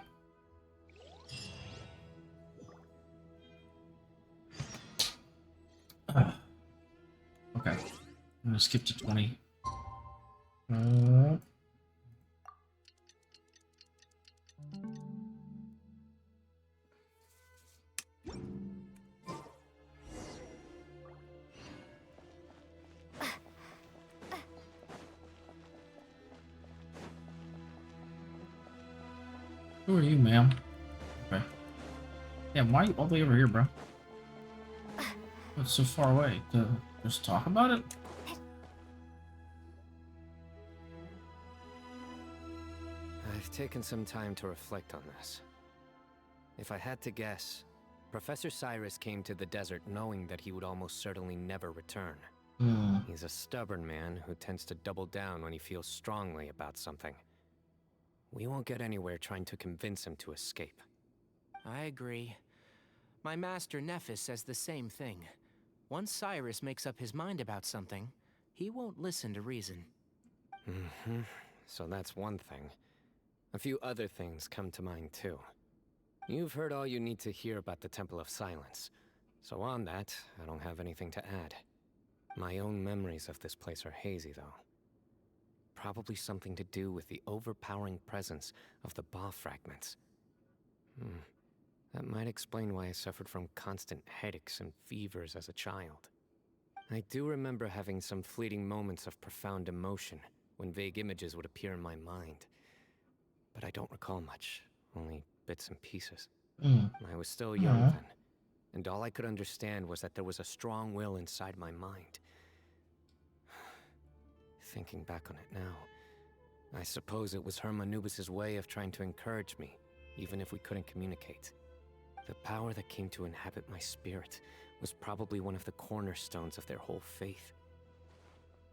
Okay. I'm gonna skip to 20. Who are you, ma'am? Okay. Yeah, why are you all the way over here, bro? What's so far away? To just talk about it? I've taken some time to reflect on this. If I had to guess, Professor Cyrus came to the desert knowing that he would almost certainly never return. He's a stubborn man who tends to double down when he feels strongly about something. We won't get anywhere trying to convince him to escape. I agree. My master Nephis says the same thing. Once Cyrus makes up his mind about something, he won't listen to reason. So that's one thing. A few other things come to mind too. You've heard all you need to hear about the Temple of Silence. So on that, I don't have anything to add. My own memories of this place are hazy though. Probably something to do with the overpowering presence of the Ba fragments. That might explain why I suffered from constant headaches and fevers as a child. I do remember having some fleeting moments of profound emotion when vague images would appear in my mind. But I don't recall much, only bits and pieces. I was still young then, and all I could understand was that there was a strong will inside my mind. Thinking back on it now, I suppose it was Hermanubis' way of trying to encourage me, even if we couldn't communicate. The power that came to inhabit my spirit was probably one of the cornerstones of their whole faith.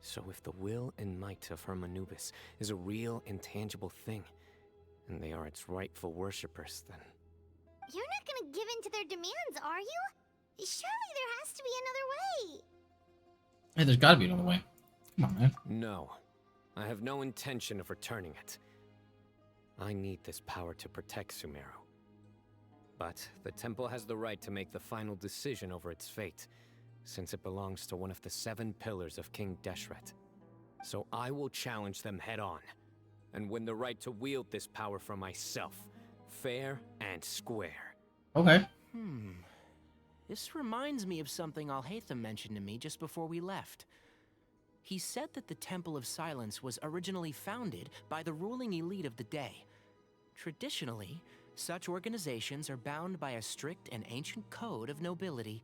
So if the will and might of Hermanubis is a real, intangible thing, and they are its rightful worshippers, then... You're not gonna give in to their demands, are you? Surely there has to be another way. Hey, there's gotta be another way. Come on, man. No. I have no intention of returning it. I need this power to protect Sumeru. But the temple has the right to make the final decision over its fate, since it belongs to one of the 7 pillars of King Deshret. So I will challenge them head on, and win the right to wield this power for myself, fair and square. Okay. This reminds me of something Alhaitham mentioned to me just before we left. He said that the Temple of Silence was originally founded by the ruling elite of the day. Traditionally, such organizations are bound by a strict and ancient code of nobility.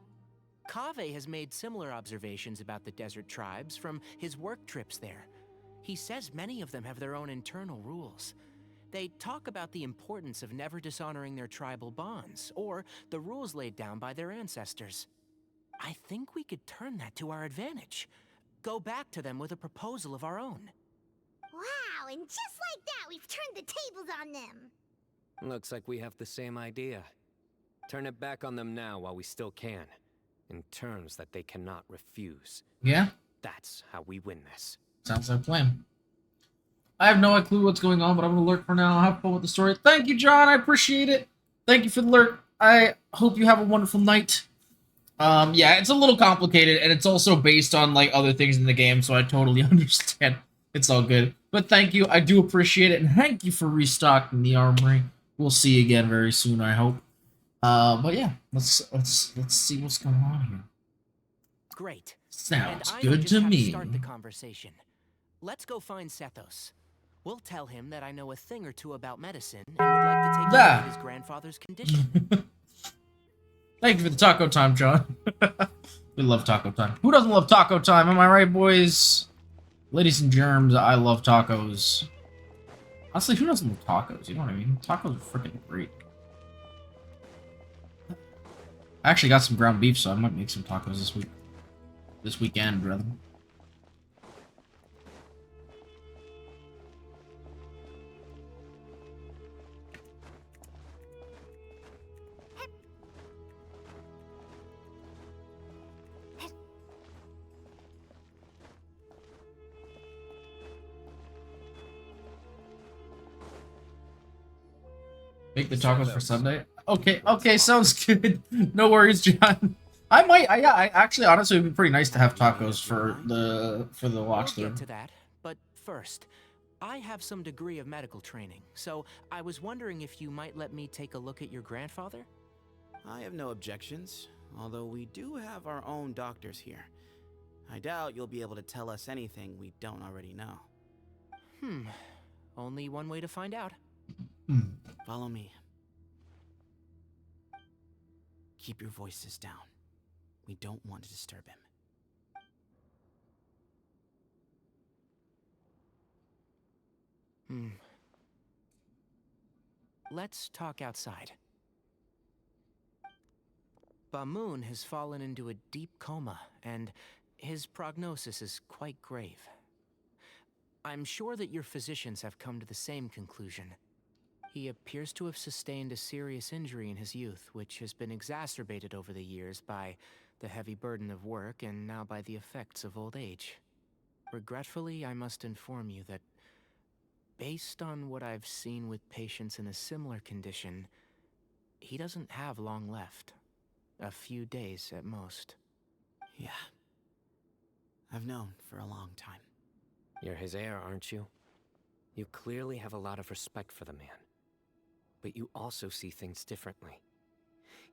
Kaveh has made similar observations about the desert tribes from his work trips there. He says many of them have their own internal rules. They talk about the importance of never dishonoring their tribal bonds, or the rules laid down by their ancestors. I think we could turn that to our advantage. Go back to them with a proposal of our own. Wow, and just like that, we've turned the tables on them. Looks like we have the same idea. Turn it back on them now while we still can, in terms that they cannot refuse. Yeah? That's how we win this. Sounds like a plan. I have no clue what's going on, but I'm going to lurk for now. Have fun with the story. Thank you, John. I appreciate it. Thank you for the lurk. I hope you have a wonderful night. Yeah, it's a little complicated, and it's also based on, like, other things in the game, so I totally understand. It's all good. But thank you. I do appreciate it, and thank you for restocking the armory. We'll see you again very soon, I hope. But yeah, let's see what's going on here. Great. Sounds and I good just to have me. Start the conversation. Let's go find Sethos. We'll tell him that I know a thing or two about medicine and would like to take care of his grandfather's condition. Thank you for the taco time, John. We love taco time. Who doesn't love taco time? Am I right, boys? Ladies and germs, I love tacos. Honestly, who doesn't love tacos? You know what I mean? Tacos are freaking great. I actually got some ground beef, so I might make some tacos this week. This weekend, rather. Make the tacos for Sunday. Okay, sounds good. No worries, John. I actually, honestly, it'd be pretty nice to have tacos for the watch We'll through. get to that, but first, I have some degree of medical training, so I was wondering if you might let me take a look at your grandfather? I have no objections, although we do have our own doctors here. I doubt you'll be able to tell us anything we don't already know. Only one way to find out. Follow me. Keep your voices down. We don't want to disturb him. Let's talk outside. Bamoon has fallen into a deep coma, and his prognosis is quite grave. I'm sure that your physicians have come to the same conclusion. He appears to have sustained a serious injury in his youth, which has been exacerbated over the years by the heavy burden of work and now by the effects of old age. Regretfully, I must inform you that, based on what I've seen with patients in a similar condition, he doesn't have long left. A few days at most. Yeah. I've known for a long time. You're his heir, aren't you? You clearly have a lot of respect for the man. But you also see things differently.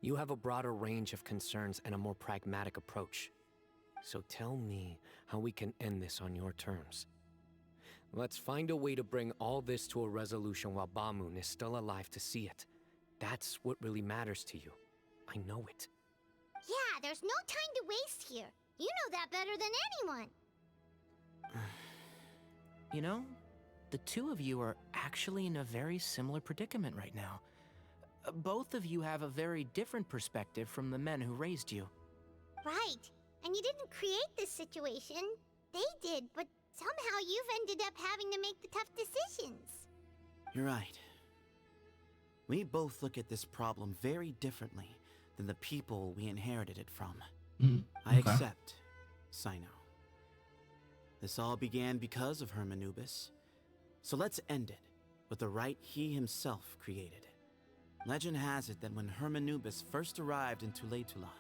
You have a broader range of concerns and a more pragmatic approach. So tell me how we can end this on your terms. Let's find a way to bring all this to a resolution while Bamoon is still alive to see it. That's what really matters to you. I know it. Yeah, there's no time to waste here. You know that better than anyone. You know, the two of you are actually in a very similar predicament right now. Both of you have a very different perspective from the men who raised you. Right. And you didn't create this situation. They did, but somehow you've ended up having to make the tough decisions. You're right. We both look at this problem very differently than the people we inherited it from. I accept, Cyno. This all began because of Hermanubis. So let's end it with the rite he himself created. Legend has it that when Hermanubis first arrived in Tuletula,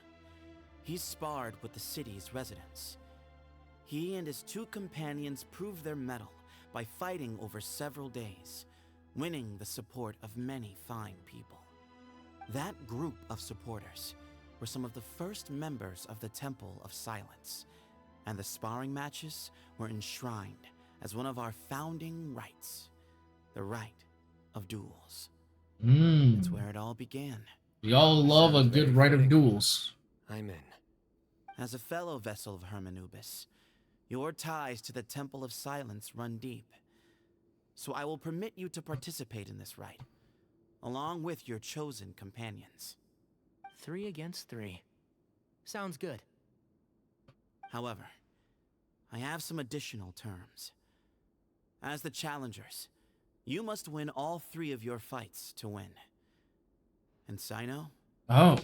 He sparred with the city's residents. He and his 2 companions proved their mettle by fighting over several days, winning the support of many fine people. That group of supporters were some of the first members of the Temple of Silence, and the sparring matches were enshrined as one of our founding rights, the right of duels. It's where it all began. We all love a good right of duels. I'm in. As a fellow vessel of Hermanubis, your ties to the Temple of Silence run deep. So I will permit you to participate in this rite, along with your chosen companions. 3 against 3. Sounds good. However, I have some additional terms. As the challengers, you must win all 3 of your fights to win. And Cyno? Oh.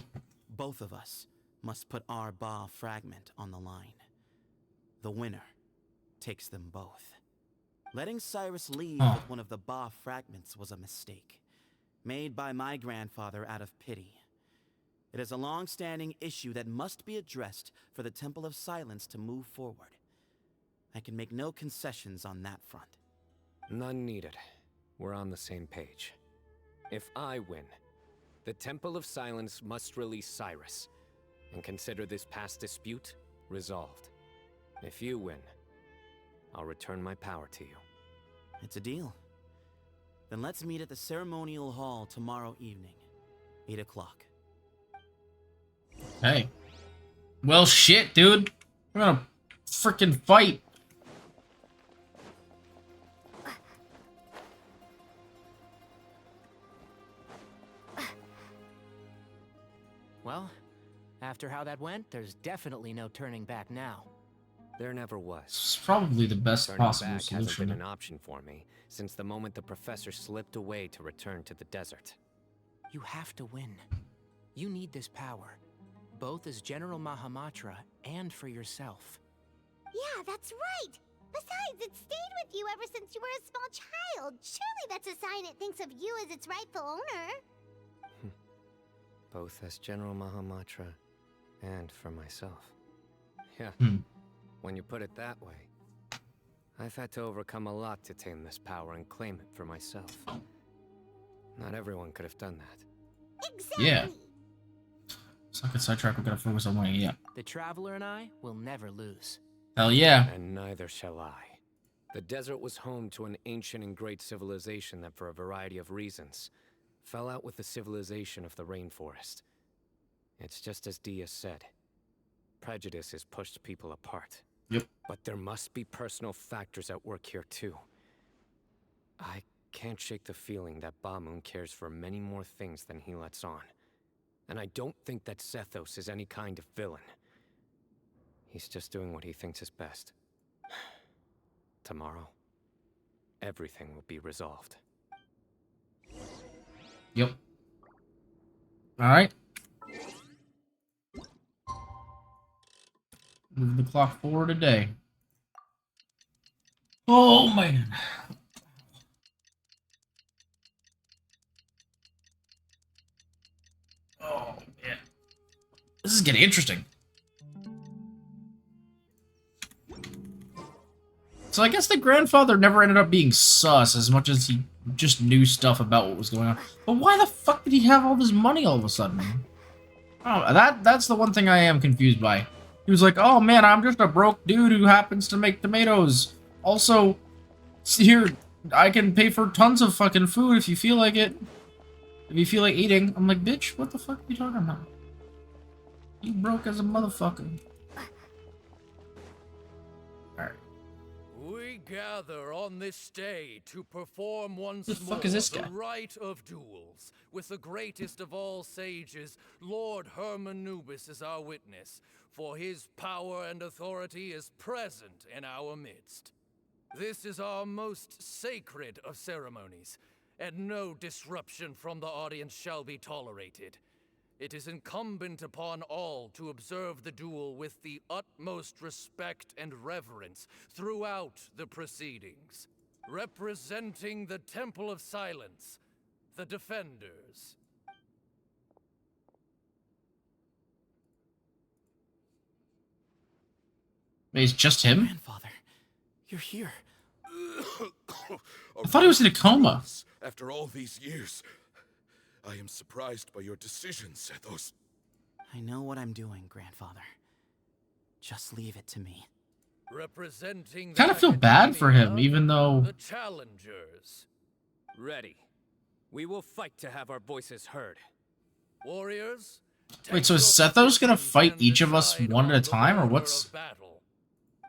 Both of us must put our Ba fragment on the line. The winner takes them both. Letting Cyrus leave with one of the Ba fragments was a mistake, made by my grandfather out of pity. It is a long-standing issue that must be addressed for the Temple of Silence to move forward. I can make no concessions on that front. None needed. We're on the same page. If I win, the Temple of Silence must release Cyrus, and consider this past dispute resolved. If you win, I'll return my power to you. It's a deal. Then let's meet at the ceremonial hall tomorrow evening, 8 o'clock. Hey. Well, shit, dude. We're gonna freaking fight. Well, after how that went, there's definitely no turning back now. There never was. It's probably the best Turning possible back hasn't solution. been an option for me since the moment the professor slipped away to return to the desert. You have to win. You need this power, both as General Mahamatra and for yourself. Yeah, that's right. Besides, it stayed with you ever since you were a small child. Surely that's a sign it thinks of you as its rightful owner. Both as General Mahamatra and for myself. Yeah, when you put it that way, I've had to overcome a lot to tame this power and claim it for myself. Not everyone could have done that. Exactly. Yeah. It's like a sidetrack. We're gonna focus on winning. Yeah. The Traveler and I will never lose. Hell yeah. And neither shall I. The desert was home to an ancient and great civilization that, for a variety of reasons, fell out with the civilization of the rainforest. It's just as Dia said. Prejudice has pushed people apart. Yep. But there must be personal factors at work here too. I can't shake the feeling that Bamoon cares for many more things than he lets on. And I don't think that Zethos is any kind of villain. He's just doing what he thinks is best. Tomorrow, everything will be resolved. Yep. Alright. Move the clock forward a day. Oh, man. Oh, man. This is getting interesting. So I guess the grandfather never ended up being sus as much as he just knew stuff about what was going on. But why the fuck did he have all this money all of a sudden? Oh, that's the one thing I am confused by. He was like, oh man, I'm just a broke dude who happens to make tomatoes. Also, here, I can pay for tons of fucking food if you feel like it. If you feel like eating. I'm like, bitch, what the fuck are you talking about? You broke as a motherfucker. We gather on this day to perform once The fuck more is this guy? the rite of duels, with the greatest of all sages, Lord Hermanubis, as our witness, for his power and authority is present in our midst. This is our most sacred of ceremonies, and no disruption from the audience shall be tolerated. It is incumbent upon all to observe the duel with the utmost respect and reverence throughout the proceedings. Representing the Temple of Silence, the Defenders. Wait, it's just him? Grandfather, you're here. I thought he was in a coma. After all these years, I am surprised by your decision, Sethos. I know what I'm doing, Grandfather. Just leave it to me. Representing Kind of feel bad for him, even though... the challengers. Ready. We will fight to have our voices heard. Warriors, Wait, so is Sethos gonna fight each of us one at a time, or what's...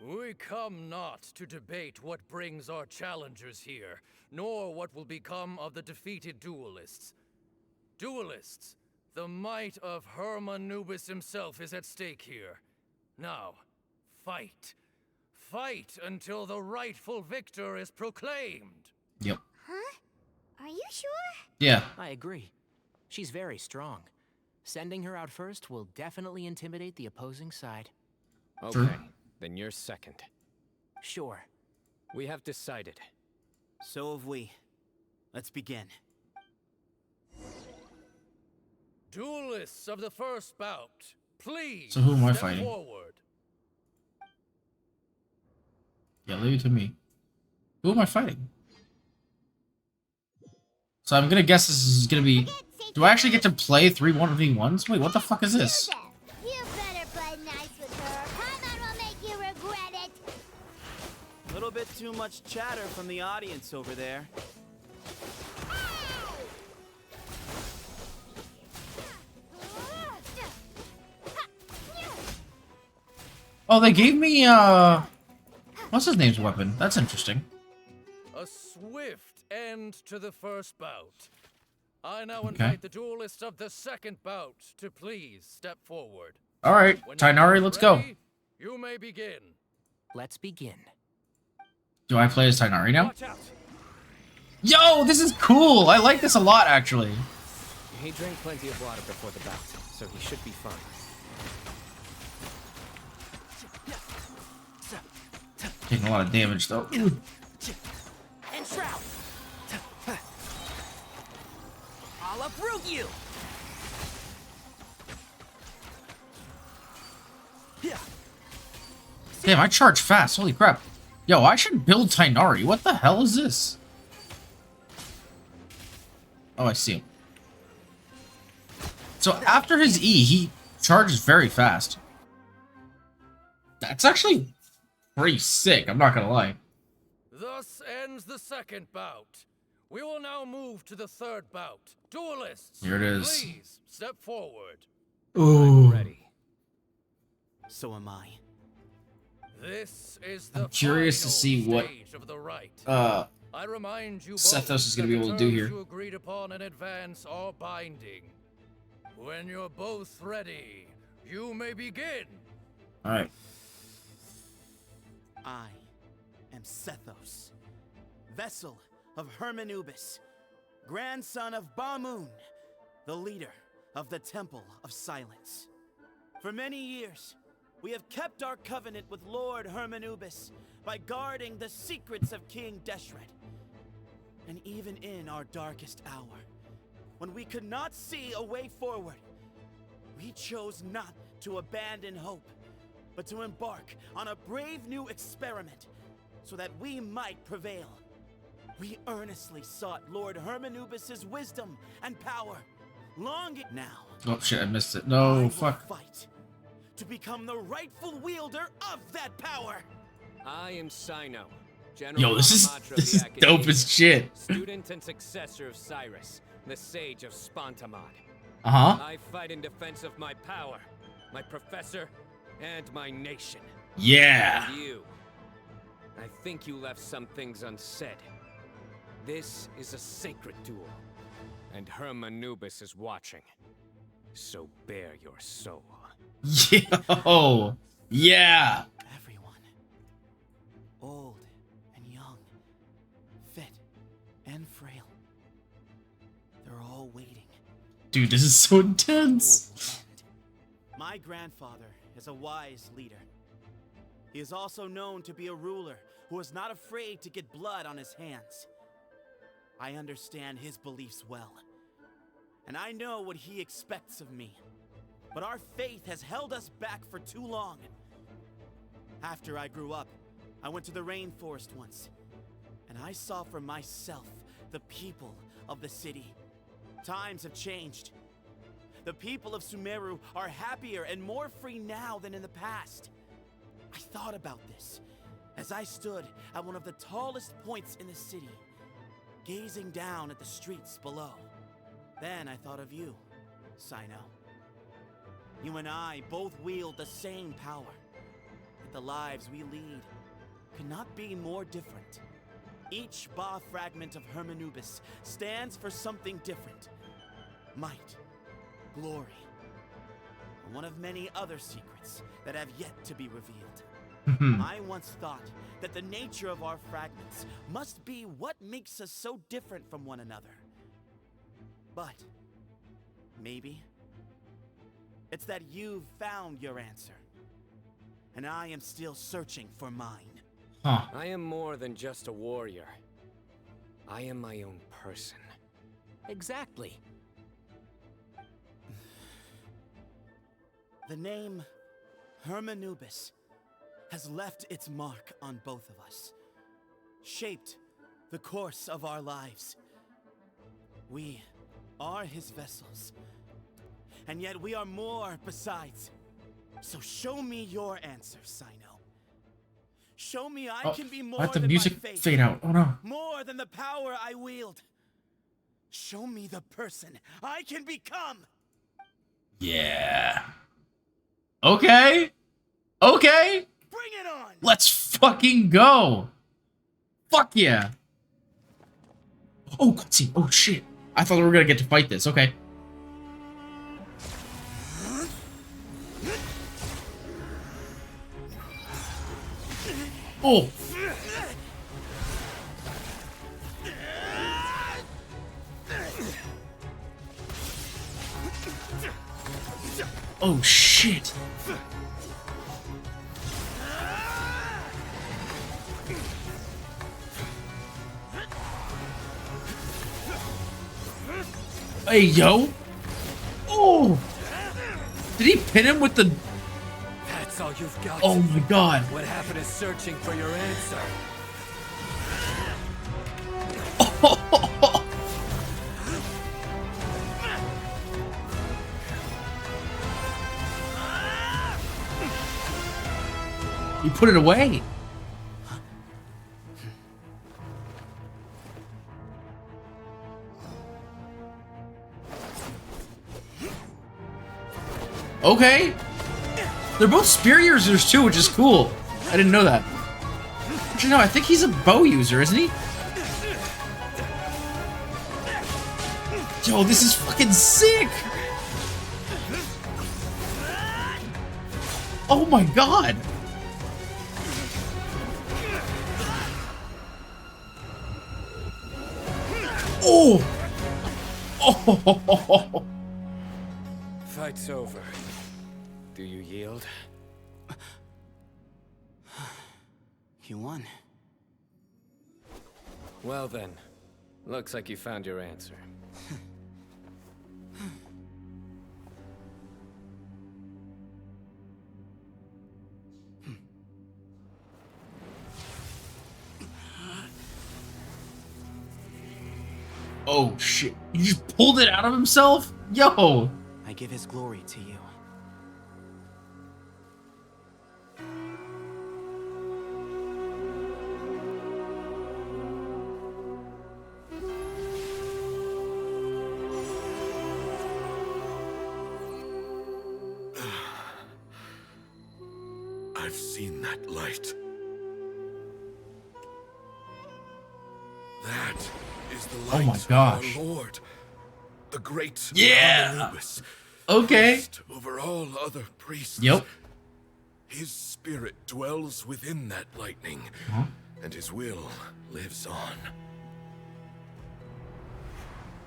we come not to debate what brings our challengers here, nor what will become of the defeated duelists. Duelists, the might of Hermanubis himself is at stake here. Now, fight. Fight until the rightful victor is proclaimed. Yep. Huh? Are you sure? Yeah. I agree. She's very strong. Sending her out first will definitely intimidate the opposing side. Okay, then you're second. Sure. We have decided. So have we. Let's begin. Duelists of the first bout, please. So who am I step fighting? Forward. Yeah, leave it to me. Who am I fighting? So I'm gonna guess this is gonna be... Do I actually get to play 3 1v1s? Wait, what the fuck is this? You better play nice with her. Paimon will make you regret it. A little bit too much chatter from the audience over there. Oh, they gave me, what's his name's weapon? That's interesting. A swift end to the first bout. I now invite the duelists of the second bout to please step forward. Alright, Tainari, let's go. You may begin. Let's begin. Do I play as Tainari now? Yo, this is cool! I like this a lot, actually. He drank plenty of water before the bout, so he should be fine. Taking a lot of damage, though. And shroud. I'll uproot you. Damn, I charge fast. Holy crap. Yo, I should build Tainari. What the hell is this? Oh, I see him. So after his E, he charges very fast. That's actually pretty sick, I'm not gonna lie. Thus ends the second bout. We will now move to the third bout. Duelists, Here it is. please step forward. Ooh. Ready. So am I. This is the I'm curious to see what stage of the right. I remind you Sethos is gonna that be able to do the here. terms you agreed upon in advance are binding. When you're both ready, you may begin. Alright. I am Sethos, vessel of Hermanubis, grandson of Bamoon, the leader of the Temple of Silence. For many years, we have kept our covenant with Lord Hermanubis by guarding the secrets of King Deshret. And even in our darkest hour, when we could not see a way forward, we chose not to abandon hope, but to embark on a brave new experiment so that we might prevail. We earnestly sought Lord Hermanubis' wisdom and power. Long now. Oh shit, I missed it. No, fuck. Fight to become the rightful wielder of that power. I am Cyno, General Yo, this is dope as shit. Student and successor of Cyrus, the Sage of Spontamod. Uh-huh. I fight in defense of my power, my professor, and my nation. Yeah. And you. I think you left some things unsaid. This is a sacred duel, and Hermanubis is watching. So bare your soul. Yo. Yeah. Everyone, old and young, fit and frail, they're all waiting. Dude, this is so intense. My grandfather is a wise leader. He is also known to be a ruler who is not afraid to get blood on his hands. I understand his beliefs well, and I know what he expects of me. But our faith has held us back for too long. After I grew up, I went to the rainforest once, and I saw for myself the people of the city. Times have changed. The people of Sumeru are happier and more free now than in the past. I thought about this as I stood at one of the tallest points in the city, gazing down at the streets below. Then I thought of you, Cyno. You and I both wield the same power, yet the lives we lead could not be more different. Each Ba fragment of Hermanubis stands for something different. Might, glory, and one of many other secrets that have yet to be revealed. I once thought that the nature of our fragments must be what makes us so different from one another. But maybe it's that you've found your answer, and I am still searching for mine. I am more than just a warrior. I am my own person. Exactly. The name Hermanubis has left its mark on both of us, shaped the course of our lives. We are his vessels, and yet we are more besides. So show me your answer, Cyno. Show me I can be more let the than music my faith, fade out. Oh no. more than the power I wield. Show me the person I can become. Yeah. Okay. Okay. Bring it on. Let's fucking go. Fuck yeah. Oh, cutscene. Oh shit. I thought we were gonna get to fight this. Okay. Oh. Oh shit. Hey, yo. Oh. Did he pin him with the... That's all you've got. Oh my god. What happened is searching for your answer. You put it away. Okay. They're both spear users too, which is cool. I didn't know that. Actually, no, I think he's a bow user, isn't he? Yo, this is fucking sick. Oh my god. Oh. Oh. Fight's over. Do you yield? You won. Well then, looks like you found your answer. Oh shit. He just pulled it out of himself? Yo. I give his glory to you. I've seen that light. That is the light Oh my gosh. of our Lord, the great Yeah. Anubis, Okay. priest over all other priests. Yep. His spirit dwells within that lightning, and his will lives on.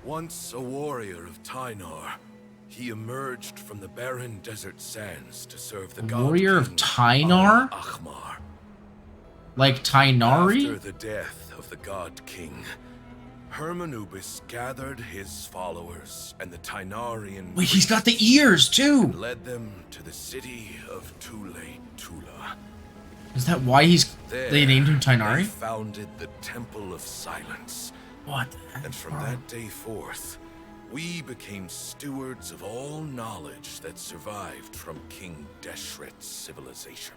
Once a warrior of Tynar, he emerged from the barren desert sands to serve the god Warrior of king Tynar? Akhmar. Like Tainari? After the death of the god king, Hermanubis gathered his followers and the Tainarian Wait, he's got the ears too. and led them to the city of Tule Tula. Is that why they named him They Tainari? founded the Temple of Silence. What the heck, And from bro? that day forth, we became stewards of all knowledge that survived from King Deshret's civilization.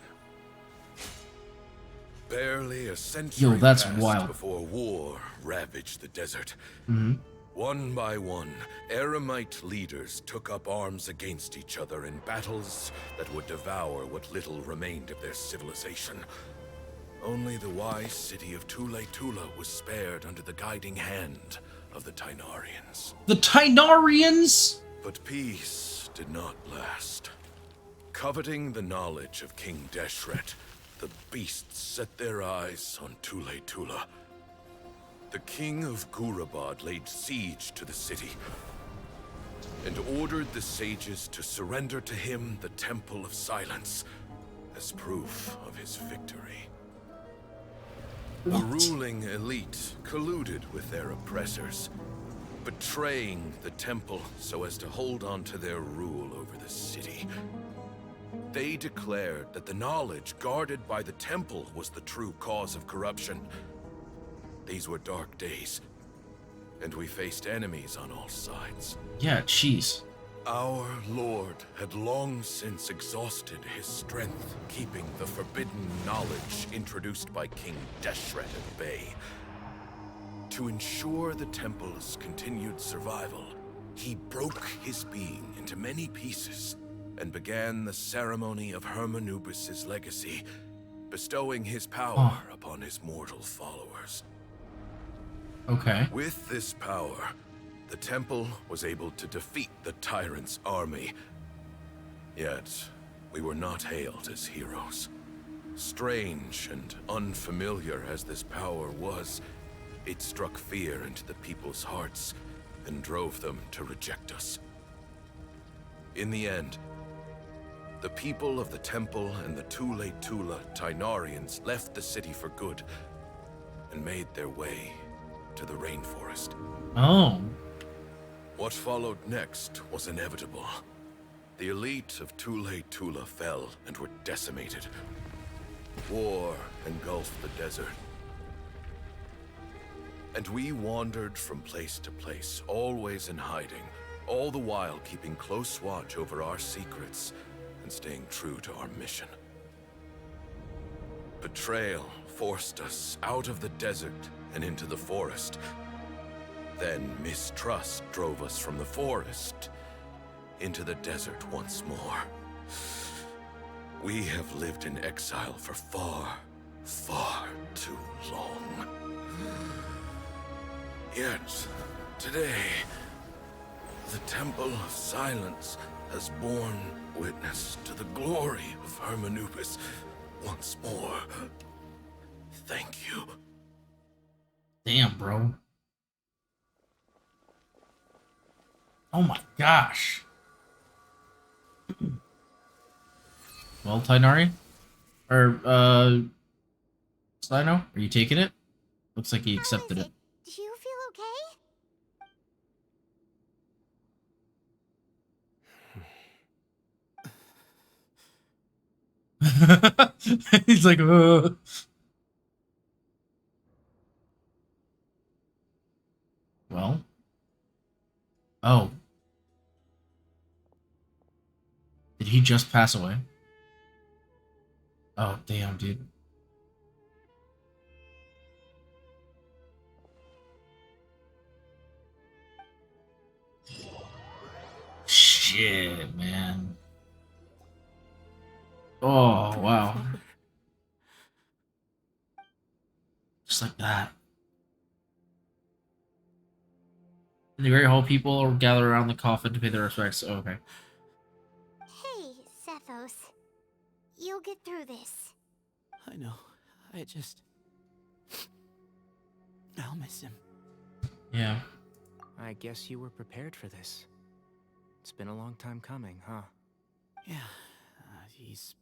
Barely a century that's passed wild. before war ravaged the desert. Mhm. One by one, Eremite leaders took up arms against each other in battles that would devour what little remained of their civilization. Only the wise city of Tula was spared under the guiding hand of the Tainarians. The Tainarians? But peace did not last. Coveting the knowledge of King Deshret, the beasts set their eyes on Tula. The king of Gurabad laid siege to the city and ordered the sages to surrender to him the Temple of Silence as proof of his victory. The ruling elite colluded with their oppressors, betraying the temple so as to hold on to their rule over the city. They declared that the knowledge guarded by the temple was the true cause of corruption. These were dark days, and we faced enemies on all sides. Yeah, jeez. Our lord had long since exhausted his strength, keeping the forbidden knowledge introduced by King Deshret at bay. To ensure the temple's continued survival, he broke his being into many pieces and began the ceremony of Hermanubis' legacy, bestowing his power upon his mortal followers. Okay. With this power, the temple was able to defeat the tyrant's army. Yet, we were not hailed as heroes. Strange and unfamiliar as this power was, it struck fear into the people's hearts and drove them to reject us. In the end, the people of the temple and the Tula Tainarians left the city for good and made their way to the rainforest. Oh. What followed next was inevitable. The elite of Tula fell and were decimated. War engulfed the desert. And we wandered from place to place, always in hiding, all the while keeping close watch over our secrets and staying true to our mission. Betrayal forced us out of the desert and into the forest. Then mistrust drove us from the forest into the desert once more. We have lived in exile for far, far too long. Yet, today, the Temple of Silence has borne witness to the glory of Hermanubis once more. Thank you. Damn, bro. Oh my gosh. Well, Tainari? Or, Cyno? Are you taking it? Looks like he accepted it. Do you feel okay? He's like, ugh. Well. Oh. Did he just pass away? Oh, damn, dude. Shit, man. Oh, wow. Just like that. In the Great Hall, people gather around the coffin to pay their respects. Oh, okay. Hey, Sethos. You'll get through this. I know. I'll miss him. Yeah. I guess you were prepared for this. It's been a long time coming, huh? Yeah, he's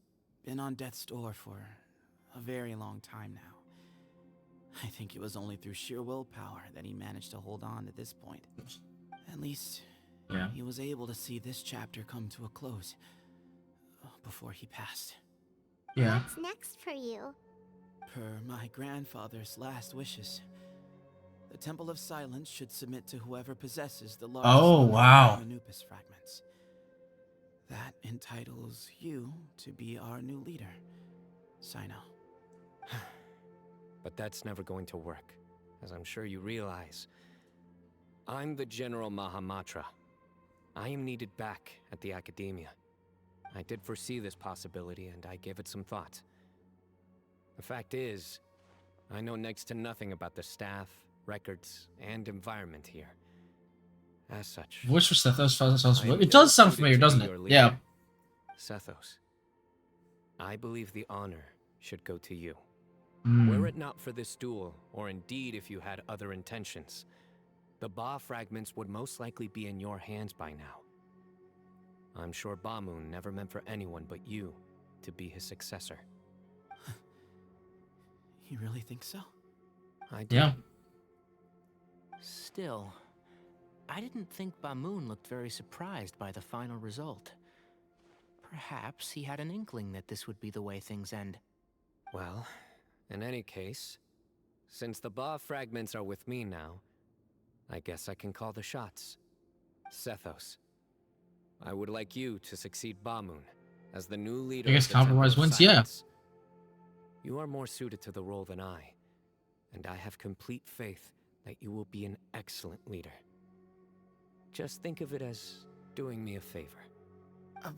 been on death's door for a very long time now. I think it was only through sheer willpower that he managed to hold on to this point. At least, he was able to see this chapter come to a close before he passed. Yeah. What's next for you? Per my grandfather's last wishes, the Temple of Silence should submit to whoever possesses the largest Oh, number wow. of Hermanupis fragments. That entitles you to be our new leader, Cyno. But that's never going to work, as I'm sure you realize. I'm the General Mahamatra. I am needed back at the Academia. I did foresee this possibility, and I gave it some thought. The fact is, I know next to nothing about the staff, records, and environment here. As such, Voice for Sethos sounds I am familiar. It ill does sound suited familiar, to be doesn't it? your leader. Yeah. Sethos, I believe the honor should go to you. Mm. Were it not for this duel, or indeed if you had other intentions, the Ba fragments would most likely be in your hands by now. I'm sure Bamoon never meant for anyone but you to be his successor. You really think so? I do. Yeah. Still, I didn't think Bamoon looked very surprised by the final result. Perhaps he had an inkling that this would be the way things end. Well, in any case, since the Ba fragments are with me now, I guess I can call the shots. Sethos, I would like you to succeed Bamoon as the new leader Biggest of the Temple compromise of wins, yeah. Silence. You are more suited to the role than I, and I have complete faith that you will be an excellent leader. Just think of it as doing me a favor.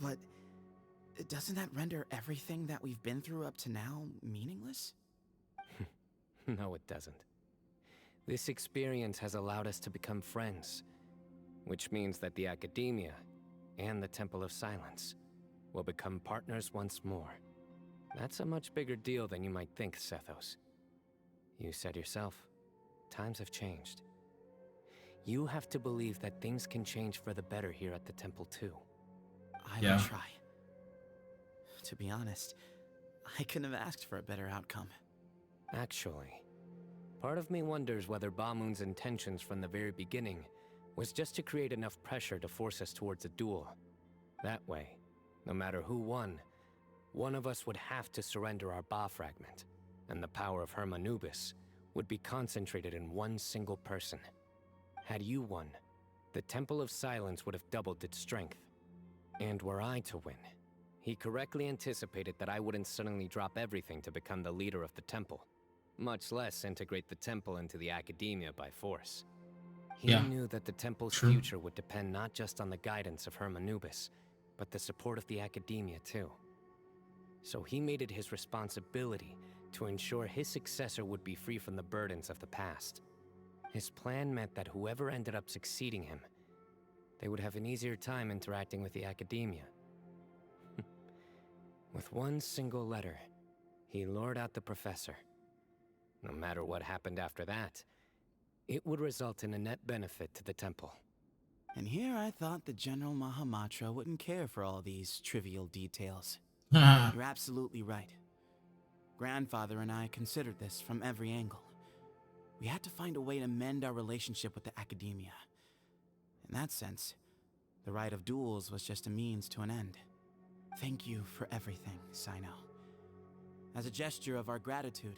But doesn't that render everything that we've been through up to now meaningless? No, it doesn't. This experience has allowed us to become friends, which means that the Academia and the Temple of Silence will become partners once more. That's a much bigger deal than you might think, Sethos. You said yourself, times have changed. You have to believe that things can change for the better here at the Temple too. I will try. To be honest, I couldn't have asked for a better outcome. Actually, part of me wonders whether Bamoon's intentions from the very beginning was just to create enough pressure to force us towards a duel. That way, no matter who won, one of us would have to surrender our Ba fragment, and the power of Hermanubis would be concentrated in one single person. Had you won, the Temple of Silence would have doubled its strength. And were I to win, he correctly anticipated that I wouldn't suddenly drop everything to become the leader of the temple, much less integrate the temple into the Academia by force. He knew that the temple's future would depend not just on the guidance of Hermanubis, but the support of the Academia too. So he made it his responsibility to ensure his successor would be free from the burdens of the past. His plan meant that whoever ended up succeeding him, they would have an easier time interacting with the Academia. With one single letter, he lured out the professor. No matter what happened after that, it would result in a net benefit to the temple. And here I thought the General Mahamatra wouldn't care for all these trivial details. You're absolutely right. Grandfather and I considered this from every angle. We had to find a way to mend our relationship with the Academia. In that sense, the right of duels was just a means to an end. Thank you for everything, Cyno. As a gesture of our gratitude,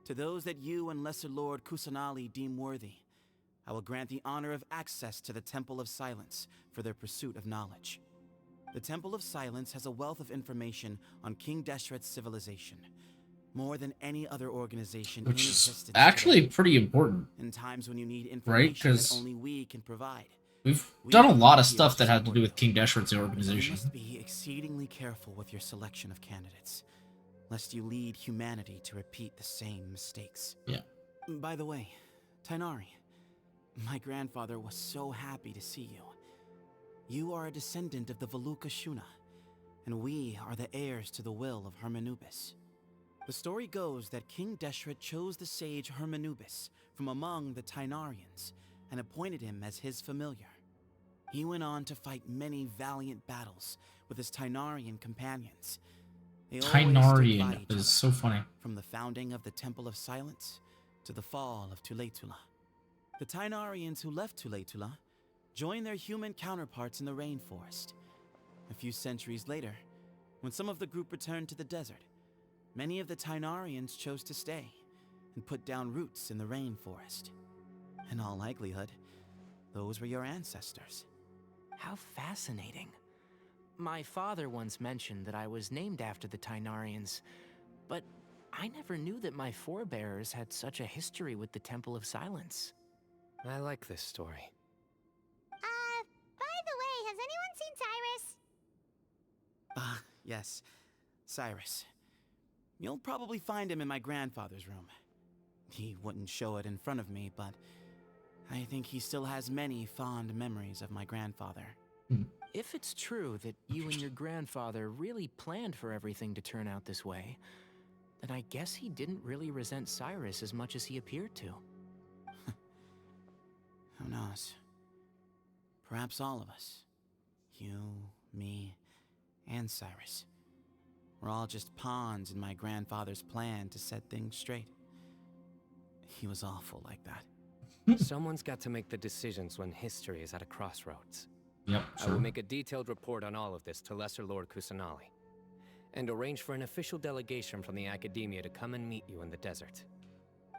to those that you and Lesser Lord Kusanali deem worthy, I will grant the honor of access to the Temple of Silence for their pursuit of knowledge. The Temple of Silence has a wealth of information on King Deshret's civilization, more than any other organization in Which is existence actually today. pretty important. In times when you need Right? information that 'Cause only we can provide. we've We done a lot of here stuff that had to support do with you. King Deshret's You organization. must be exceedingly careful with your selection of candidates, lest you lead humanity to repeat the same mistakes. Yeah. By the way, Tainari, my grandfather was so happy to see you. You are a descendant of the Veluka Shuna, and we are the heirs to the will of Hermanubis. The story goes that King Deshret chose the sage Hermanubis from among the Tainarians and appointed him as his familiar. He went on to fight many valiant battles with his Tainarian companions. They always stood by Tainarian each is other, so funny. from the founding of the Temple of Silence to the fall of Tuletula. The Tainarians who left Tuletula joined their human counterparts in the rainforest. A few centuries later, when some of the group returned to the desert, Many of the Tynarians chose to stay and put down roots in the rainforest. In all likelihood, those were your ancestors. How fascinating. My father once mentioned that I was named after the Tynarians, but I never knew that my forebears had such a history with the Temple of Silence. I like this story. By the way, has anyone seen Cyrus? Yes, Cyrus. You'll probably find him in my grandfather's room. He wouldn't show it in front of me, but I think he still has many fond memories of my grandfather. If it's true that you and your grandfather really planned for everything to turn out this way, then I guess he didn't really resent Cyrus as much as he appeared to. Who knows? Perhaps all of us. You, me, and Cyrus. We're all just pawns in my grandfather's plan to set things straight. He was awful like that. Someone's got to make the decisions when history is at a crossroads. Yep, I will make a detailed report on all of this to Lesser Lord Kusanali, and arrange for an official delegation from the Academia to come and meet you in the desert.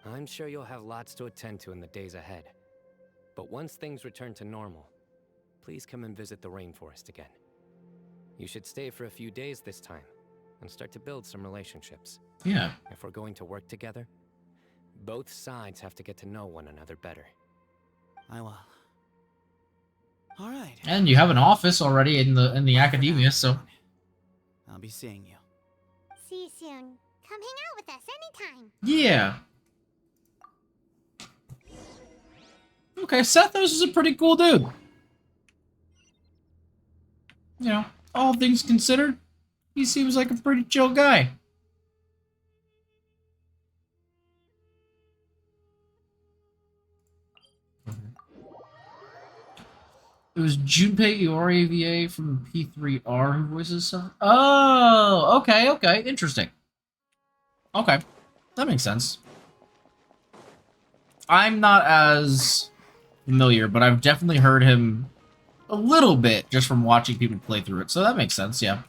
I'm sure you'll have lots to attend to in the days ahead. But once things return to normal, please come and visit the rainforest again. You should stay for a few days this time, and start to build some relationships. Yeah. If we're going to work together, both sides have to get to know one another better. I will. All right. And you have an office already in the academia, so I'll be seeing you. See you soon. Come hang out with us anytime. yeah. Okay, Sethos is a pretty cool dude. You know, all things considered, he seems like a pretty chill guy. It was Junpei Iori from P3R who voices some. Oh, okay, interesting. Okay, that makes sense. I'm not as familiar, but I've definitely heard him a little bit just from watching people play through it, so that makes sense, yeah.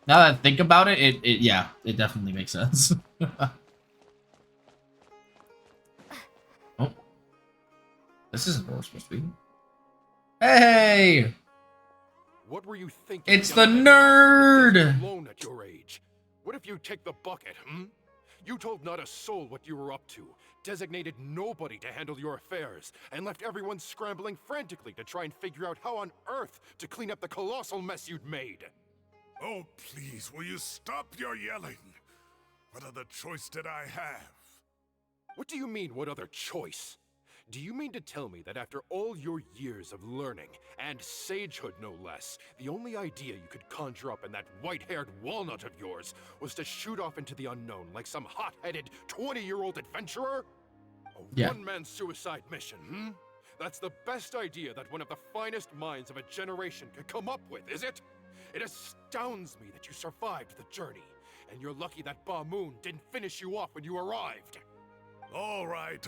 Now that I think about it, it definitely makes sense. Oh. This isn't where we're supposed to be. Hey! What were you thinking? It's the nerd! Alone at your age. What if you take the bucket, You told not a soul what you were up to, designated nobody to handle your affairs, and left everyone scrambling frantically to try and figure out how on earth to clean up the colossal mess you'd made. Oh, please, will you stop your yelling? What other choice did I have? What do you mean, what other choice? Do you mean to tell me that after all your years of learning, and sagehood no less, the only idea you could conjure up in that white-haired walnut of yours was to shoot off into the unknown like some hot-headed 20-year-old adventurer? A one-man suicide mission, That's the best idea that one of the finest minds of a generation could come up with, is it? It astounds me that you survived the journey, and you're lucky that Ba Moon didn't finish you off when you arrived. All right.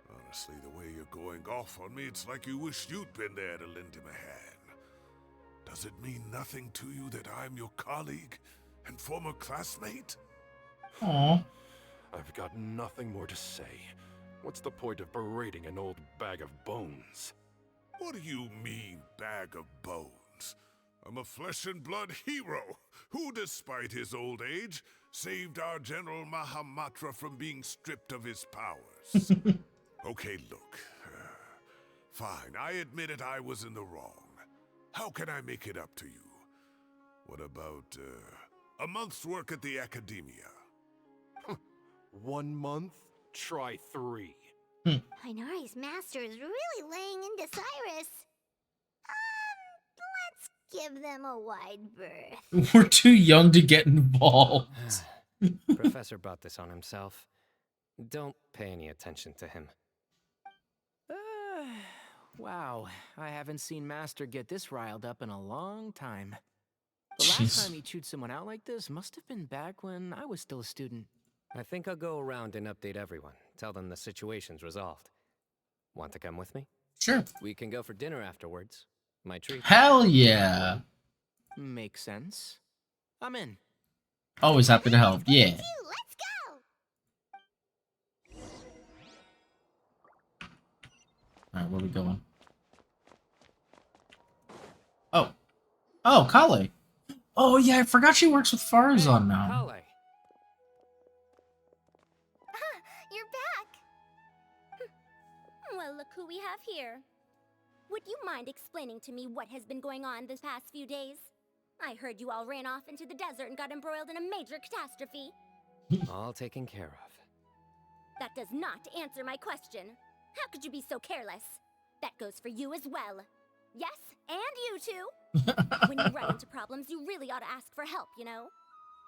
Honestly, the way you're going off on me, it's like you wish you'd been there to lend him a hand. Does it mean nothing to you that I'm your colleague and former classmate? Aww. I've got nothing more to say. What's the point of berating an old bag of bones? What do you mean, bag of bones? I'm a flesh and blood hero who, despite his old age, saved our General Mahamatra from being stripped of his powers. Okay, look. Fine, I admit it, I was in the wrong. How can I make it up to you? What about, a month's work at the Academia? 1 month? Try 3. Inari's master is really laying into Cyrus. Let's give them a wide berth. We're too young to get involved. Professor brought this on himself. Don't pay any attention to him. Wow, I haven't seen Master get this riled up in a long time. The last time he chewed someone out like this must have been back when I was still a student. I think I'll go around and update everyone. Tell them the situation's resolved. Want to come with me? Sure. We can go for dinner afterwards. My treat. Hell yeah. Makes sense. I'm in. Always happy to help. Yeah. Let's go! Alright, where are we going? Oh. Oh, Kale. Oh, yeah, I forgot she works with Farazan now. Kale. You're back! Well, look who we have here. Would you mind explaining to me what has been going on this past few days? I heard you all ran off into the desert and got embroiled in a major catastrophe. All taken care of. That does not answer my question. How could you be so careless? That goes for you as well. Yes, and you too. When you run into problems, you really ought to ask for help, you know?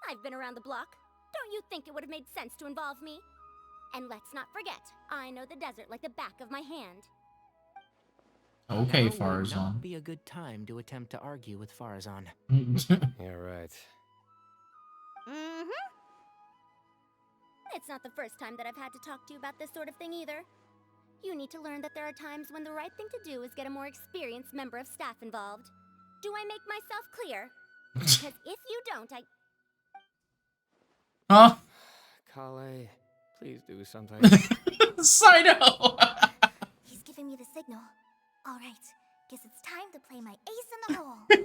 I've been around the block. Don't you think it would have made sense to involve me? And let's not forget, I know the desert like the back of my hand. Okay, Now would Farazan. not be a good time to attempt to argue with Farazan. You're right. Mm-hmm. It's not the first time that I've had to talk to you about this sort of thing either. You need to learn that there are times when the right thing to do is get a more experienced member of staff involved. Do I make myself clear? Because if you don't, Huh? Kale, please do something. Cyno! He's giving me the signal. All right, guess it's time to play my ace in the hole. Say,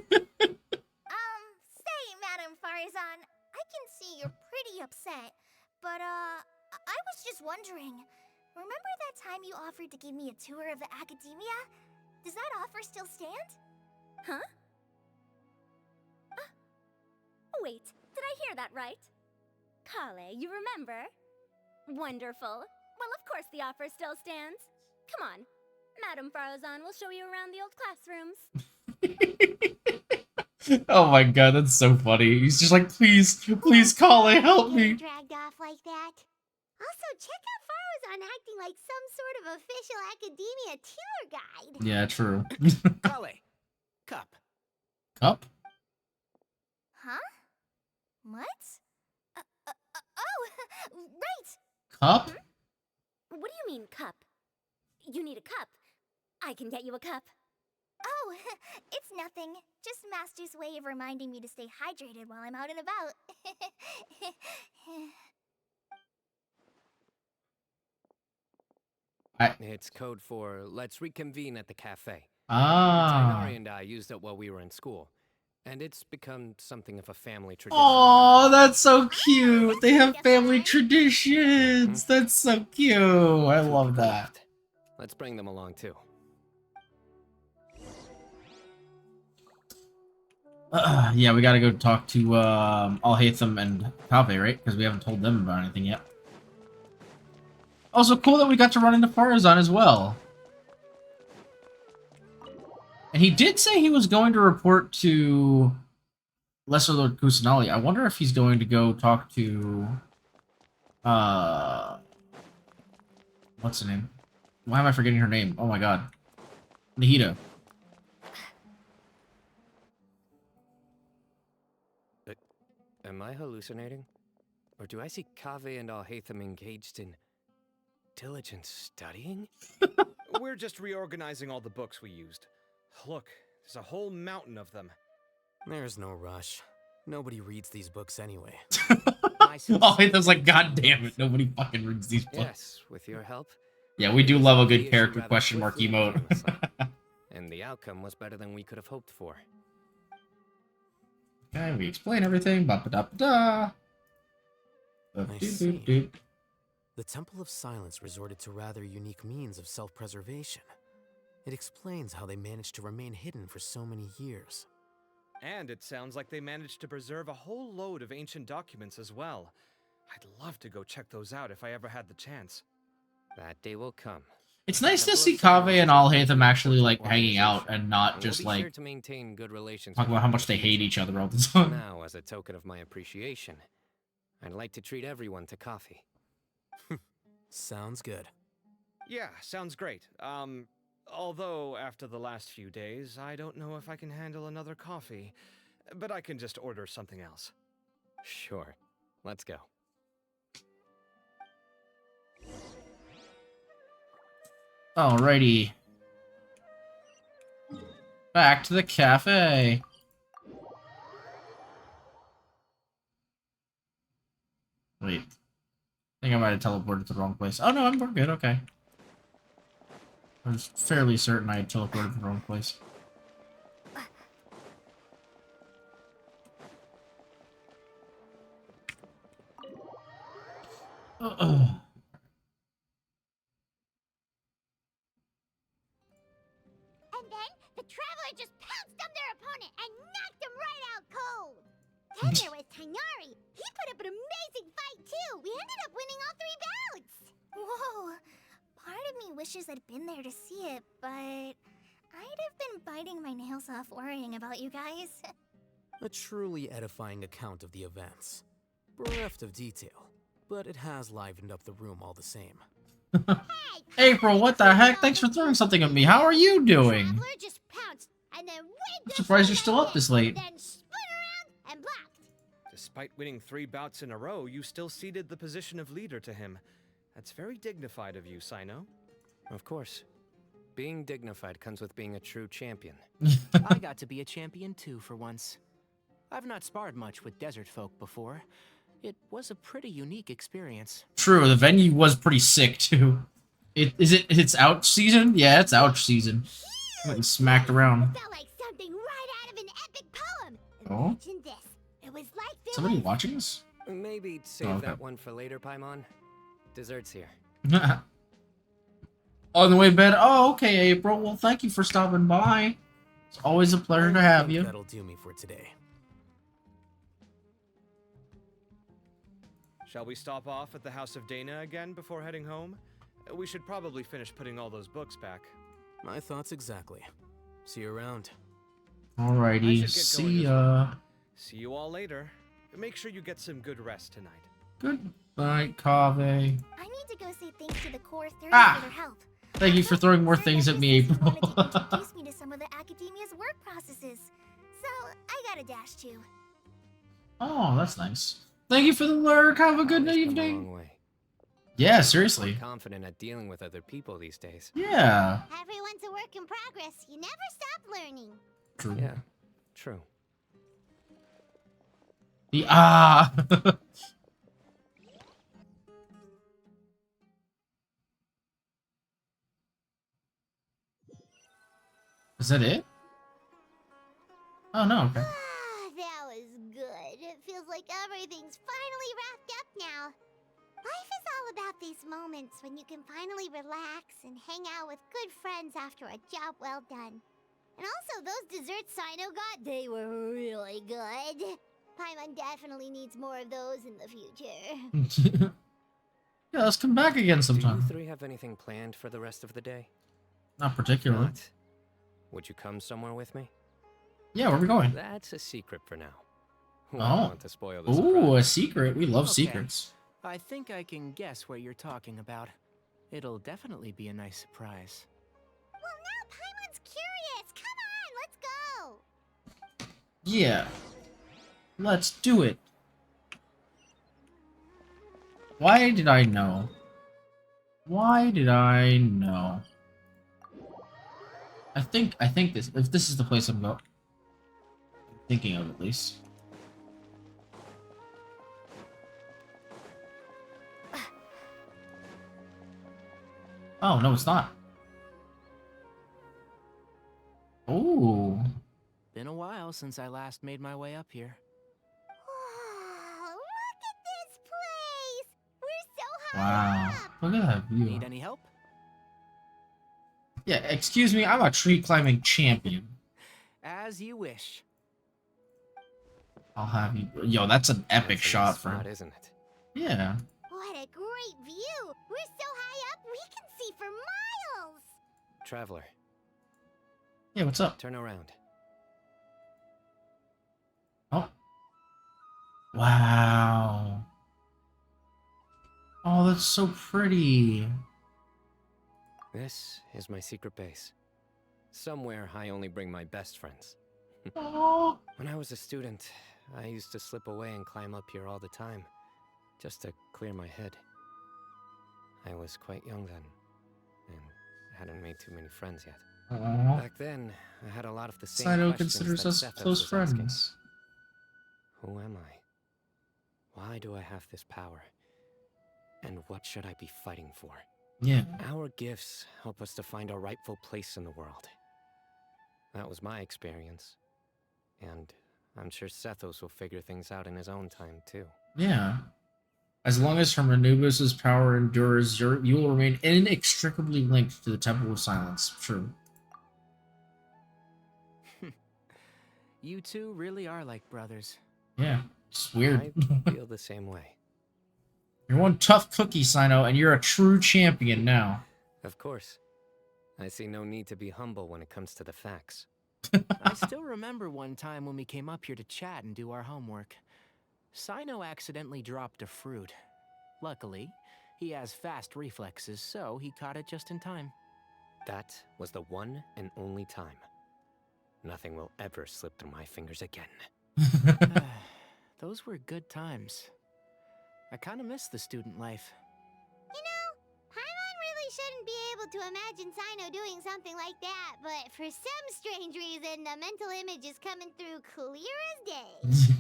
Madam Farazan, I can see you're pretty upset, but I was just wondering. Remember that time you offered to give me a tour of the academia? Does that offer still stand? Huh? Wait, did I hear that right? Kale, you remember? Wonderful. Well, of course the offer still stands. Come on. Madam Farazan will show you around the old classrooms. Oh my god, that's so funny. He's just like, please, Kale, help me. Dragged off like that. Also, check out Farazan acting like some sort of official academia tour guide. Yeah, true. Kale, cup. Cup? Huh? What? Oh, right. Cup? What do you mean, cup? You need a cup. I can get you a cup. Oh, it's nothing. Just Master's way of reminding me to stay hydrated while I'm out and about. It's code for let's reconvene at the cafe. Ah. Tainari and I used it while we were in school, and it's become something of a family tradition. Oh, that's so cute. They have family traditions. That's so cute. I love that. Let's bring them along too. Yeah, we gotta go talk to Alhaitham and Kaveh, right? Because we haven't told them about anything yet. Also, cool that we got to run into Farazan as well. And he did say he was going to report to Lesser Lord Kusanali. I wonder if he's going to go talk to... what's her name? Why am I forgetting her name? Oh my god. Nahida. Am I hallucinating? Or do I see Kaveh and Alhaitham engaged in diligent studying? We're just reorganizing all the books we used. Look, there's a whole mountain of them. There's no rush. Nobody reads these books anyway. Alhaitham's like, god damn it, nobody fucking reads these books. Yes, with your help. Yeah, we do love a good character question mark emote. And the outcome was better than we could have hoped for. Okay, we explain everything. Ba-ba-da-ba-da. I see. The Temple of Silence resorted to rather unique means of self-preservation. It explains how they managed to remain hidden for so many years. And it sounds like they managed to preserve a whole load of ancient documents as well. I'd love to go check those out if I ever had the chance. That day will come. It's nice to see Kaveh and Alhaitham actually like hanging out and not just We'll be like sure to maintain good relations talk with about how them. much they hate each other all the time. Now, as a token of my appreciation, I'd like to treat everyone to coffee. Sounds good. Yeah, sounds great. Although after the last few days, I don't know if I can handle another coffee. But I can just order something else. Sure. Let's go. Alrighty. Back to the cafe. Wait. I think I might have teleported to the wrong place. Oh no, we're good, okay. I was fairly certain I had teleported to the wrong place. And then the traveler just pounced on their opponent and knocked him right out cold. Then there was Tainari. He put up an amazing fight too. We ended up winning all 3 bouts. Whoa. Part of me wishes I'd been there to see it, but I'd have been biting my nails off worrying about you guys. A truly edifying account of the events. Bereft of detail, but it has livened up the room all the same. April, what the heck? Thanks for throwing something at me. How are you doing? Traveler just pounced and then I'm surprised you're still up this late. then spun around and blocked. Despite winning 3 bouts in a row, you still ceded the position of leader to him. That's very dignified of you, Cyno. Of course. Being dignified comes with being a true champion. I got to be a champion too for once. I've not sparred much with desert folk before. It was a pretty unique experience. True, the venue was pretty sick too. It's ouch season? Yeah, it's ouch season. Went and smacked around. Felt like something right out of an epic poem. Oh? Imagine this. It was like there Somebody was... watching us? Maybe save okay. that one for later, Paimon. Dessert's here. On the way to bed. Oh, okay, April. Well, thank you for stopping by. It's always a pleasure to have you. That'll do me for today. Shall we stop off at the House of Dana again before heading home? We should probably finish putting all those books back. My thoughts exactly. See you around. Alrighty, see ya. See you all later. Make sure you get some good rest tonight. Goodbye, Kave. I need to go say thanks to the Core 30 Ah! for their help. Thank you for throwing more things at me, April. Introduce me to some of the academia's work processes. So, I gotta dash too. Oh, that's nice. Thank you for the lurk. Have a good evening. Yeah, seriously. Confident at dealing with other people these days. Yeah. Everyone's a work in progress. You never stop learning. True. Yeah, true. The ah. Is that it? Oh no. Okay. That was good. It feels like everything's finally wrapped up now. Life is all about these moments when you can finally relax and hang out with good friends after a job well done. And also, those desserts Cyno got, they were really good. Paimon definitely needs more of those in the future. Yeah, let's come back again sometime. Do you 3 have anything planned for the rest of the day? Not particularly. Not. Would you come somewhere with me? Yeah, where are we going? That's a secret for now. I Oh. don't want to spoil the Ooh, surprise. a secret. We love Okay. secrets. I think I can guess what you're talking about. It'll definitely be a nice surprise. Well, now Paimon's curious. Come on, let's go. Yeah. Let's do it. Why did I know? Why did I know? I think if this is the place I'm thinking of, at least. Oh, no, it's not. Oh. Been a while since I last made my way up here. Oh, look at this place. We're so high Wow. up. Look at that view. Need any help? Yeah, excuse me, I'm a tree climbing champion. As you wish. I'll have you. Yo, that's an epic shot for him. Isn't it? Yeah. What a great view. We're so high up, we can see for miles. Traveler. Yeah, what's up? Turn around. Oh. Wow. Oh, that's so pretty. This is my secret base. Somewhere I only bring my best friends. Oh. When I was a student, I used to slip away and climb up here all the time, just to clear my head. I was quite young then, and hadn't made too many friends yet. Aw. Back then, I had a lot of the same Cyno questions considers that us Sethos close was asking. friends. Who am I? Why do I have this power? And what should I be fighting for? Yeah. Our gifts help us to find our rightful place in the world. That was my experience. And I'm sure Sethos will figure things out in his own time, too. Yeah. As long as Hermanubis' power endures, you will remain inextricably linked to the Temple of Silence. True. You two really are like brothers. Yeah. It's weird. I feel the same way. You're one tough cookie, Cyno, and you're a true champion now. Of course. I see no need to be humble when it comes to the facts. I still remember one time when we came up here to chat and do our homework. Cyno accidentally dropped a fruit. Luckily, he has fast reflexes, so he caught it just in time. That was the one and only time. Nothing will ever slip through my fingers again. Those were good times. I kind of miss the student life. You know, Paimon really shouldn't be able to imagine Cyno doing something like that, but for some strange reason, the mental image is coming through clear as day.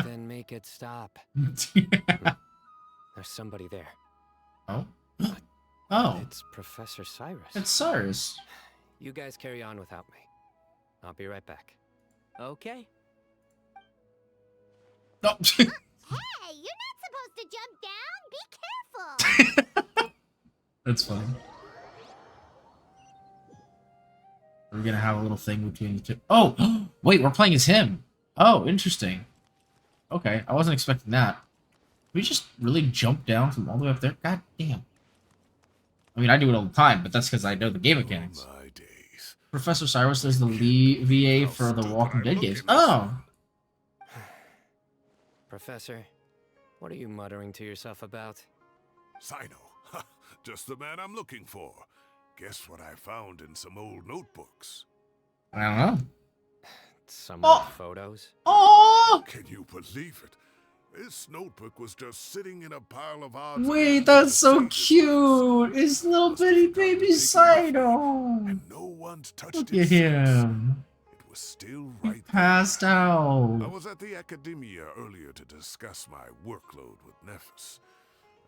Then make it stop. There's somebody there. Oh? Oh. It's Professor Cyrus. It's Cyrus. You guys carry on without me. I'll be right back. Okay. No. Hey, you're not supposed to jump down. Be careful. That's funny. We're gonna have a little thing between the two. Oh! Wait, we're playing as him. Oh, interesting. Okay, I wasn't expecting that. We just really jump down from all the way up there? God damn. I mean, I do it all the time, but that's because I know the game mechanics. My days. Professor Cyrus is the lead VA for the Walking Dead games. Oh! Professor, what are you muttering to yourself about? Cyno. Just the man I'm looking for. Guess what I found in some old notebooks? I don't know. Some old photos? Oh! Can you believe it? This notebook was just sitting in a pile of odds. Wait, that's so cute! It's little bitty baby Cyno! And no one's touched Look it at him. It was still right there. Passed out. I was at the academia earlier to discuss my workload with Nephis.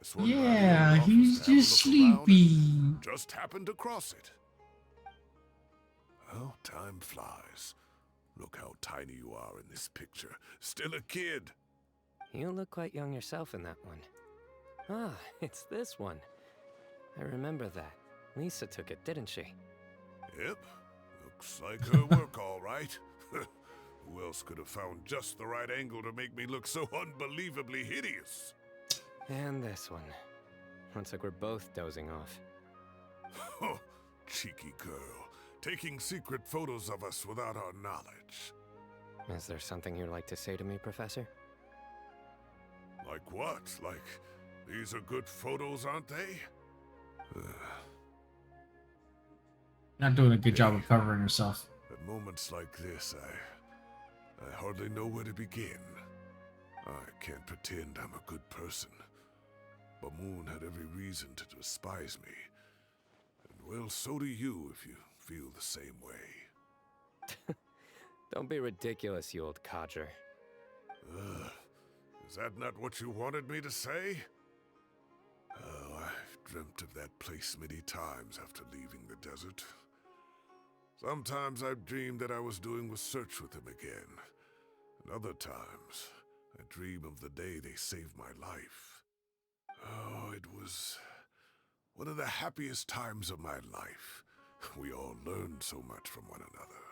I swung by the Yeah, old office he's to have a just look around sleepy. and just happened across it. Well, time flies. Look how tiny you are in this picture. Still a kid. You look quite young yourself in that one. Ah, it's this one. I remember that. Lisa took it, didn't she? Yep. Looks like her work, all right. Who else could have found just the right angle to make me look so unbelievably hideous? And this one. Looks like we're both dozing off. Oh, cheeky girl. Taking secret photos of us without our knowledge. Is there something you'd like to say to me, Professor? Like what? Like, these are good photos, aren't they? Not doing a good job of covering herself. At moments like this, I hardly know where to begin. I can't pretend I'm a good person. But Moon had every reason to despise me. And well, so do you if you feel the same way. Don't be ridiculous, you old codger. Is that not what you wanted me to say? Oh, I've dreamt of that place many times after leaving the desert. Sometimes I've dreamed that I was doing research with them again. And other times, I dream of the day they saved my life. Oh, it was one of the happiest times of my life. We all learned so much from one another.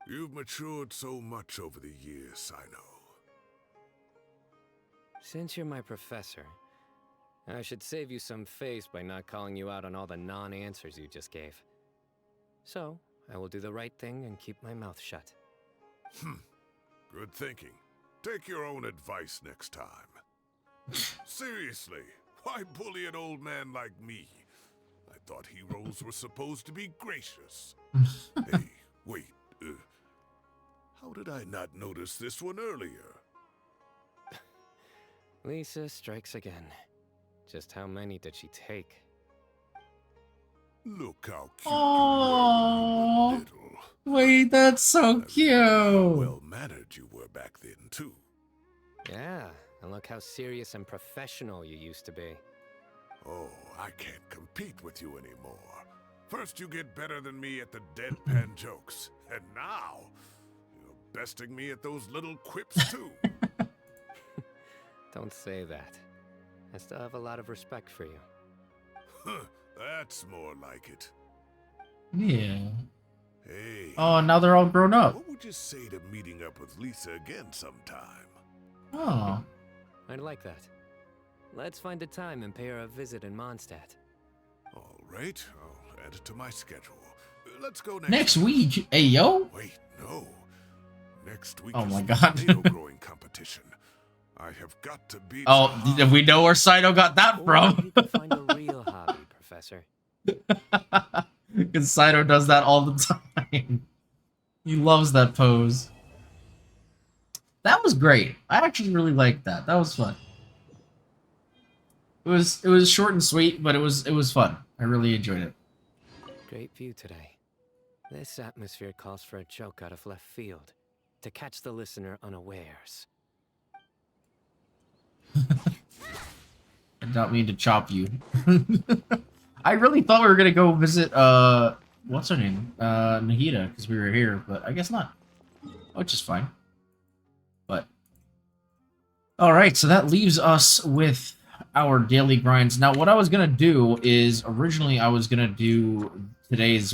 You've matured so much over the years, I know. Since you're my professor, I should save you some face by not calling you out on all the non-answers you just gave. So, I will do the right thing and keep my mouth shut. Good thinking. Take your own advice next time. Seriously, why bully an old man like me? I thought heroes were supposed to be gracious. Hey, wait. How did I not notice this one earlier? Lisa strikes again. Just how many did she take? Look how cute Oh, you were when you were little. wait, that's so cute. Well-mannered you were back then, too. Yeah, And look how serious and professional you used to be. Oh, I can't compete with you anymore. First you get better than me at the deadpan jokes, and now you're besting me at those little quips too. Don't say that. I still have a lot of respect for you. Huh, that's more like it. Yeah. Hey. Oh, now they're all grown up. What would you say to meeting up with Lisa again sometime? Oh. I'd like that. Let's find a time and pay her a visit in Mondstadt. All right, I'll add it to my schedule. Let's go Next week. Hey, yo. Wait, no. Next week Oh is my the God. tomato growing competition. I have got to beat. Oh, we know where Cyno got that from. You can find a real hobby, Professor. Because Cyno does that all the time. He loves that pose. That was great. I actually really liked that. That was fun. It was short and sweet, but it was fun. I really enjoyed it. Great view today. This atmosphere calls for a joke out of left field, to catch the listener unawares. I don't mean to chop you. I really thought we were gonna go visit what's her name? Nahida, because we were here, but I guess not. Which is fine. But alright, so that leaves us with our daily grinds. Now what I was gonna do is originally I was gonna do today's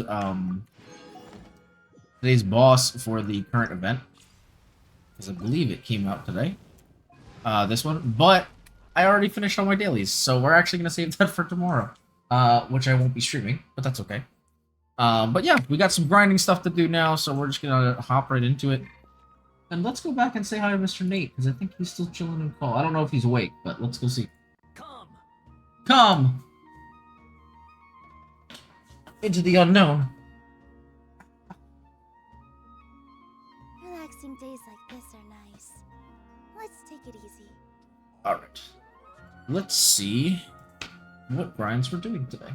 boss for the current event. Because I believe it came out today. This one. But I already finished all my dailies, so we're actually gonna save that for tomorrow. Which I won't be streaming, but that's okay. But yeah, we got some grinding stuff to do now, so we're just gonna hop right into it. And let's go back and say hi to Mr. Nate, because I think he's still chilling in call. I don't know if he's awake, but let's go see. Come! Into the unknown. Relaxing days like this are nice. Let's take it easy. Alright. Let's see what grinds we're doing today.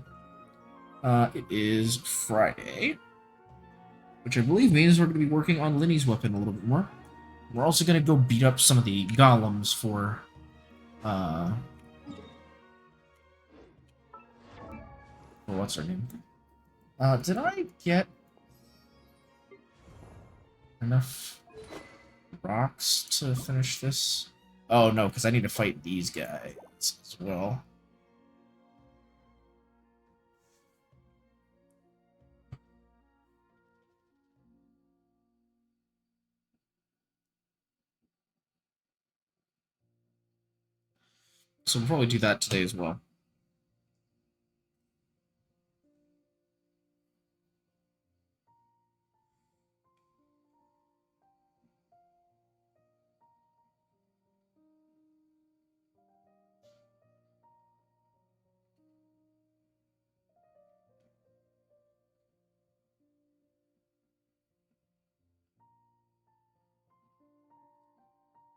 It is Friday, which I believe means we're going to be working on Linny's weapon a little bit more. We're also going to go beat up some of the golems for what's her name? Did I get enough rocks to finish this? Oh no, because I need to fight these guys as well. So we'll probably do that today as well.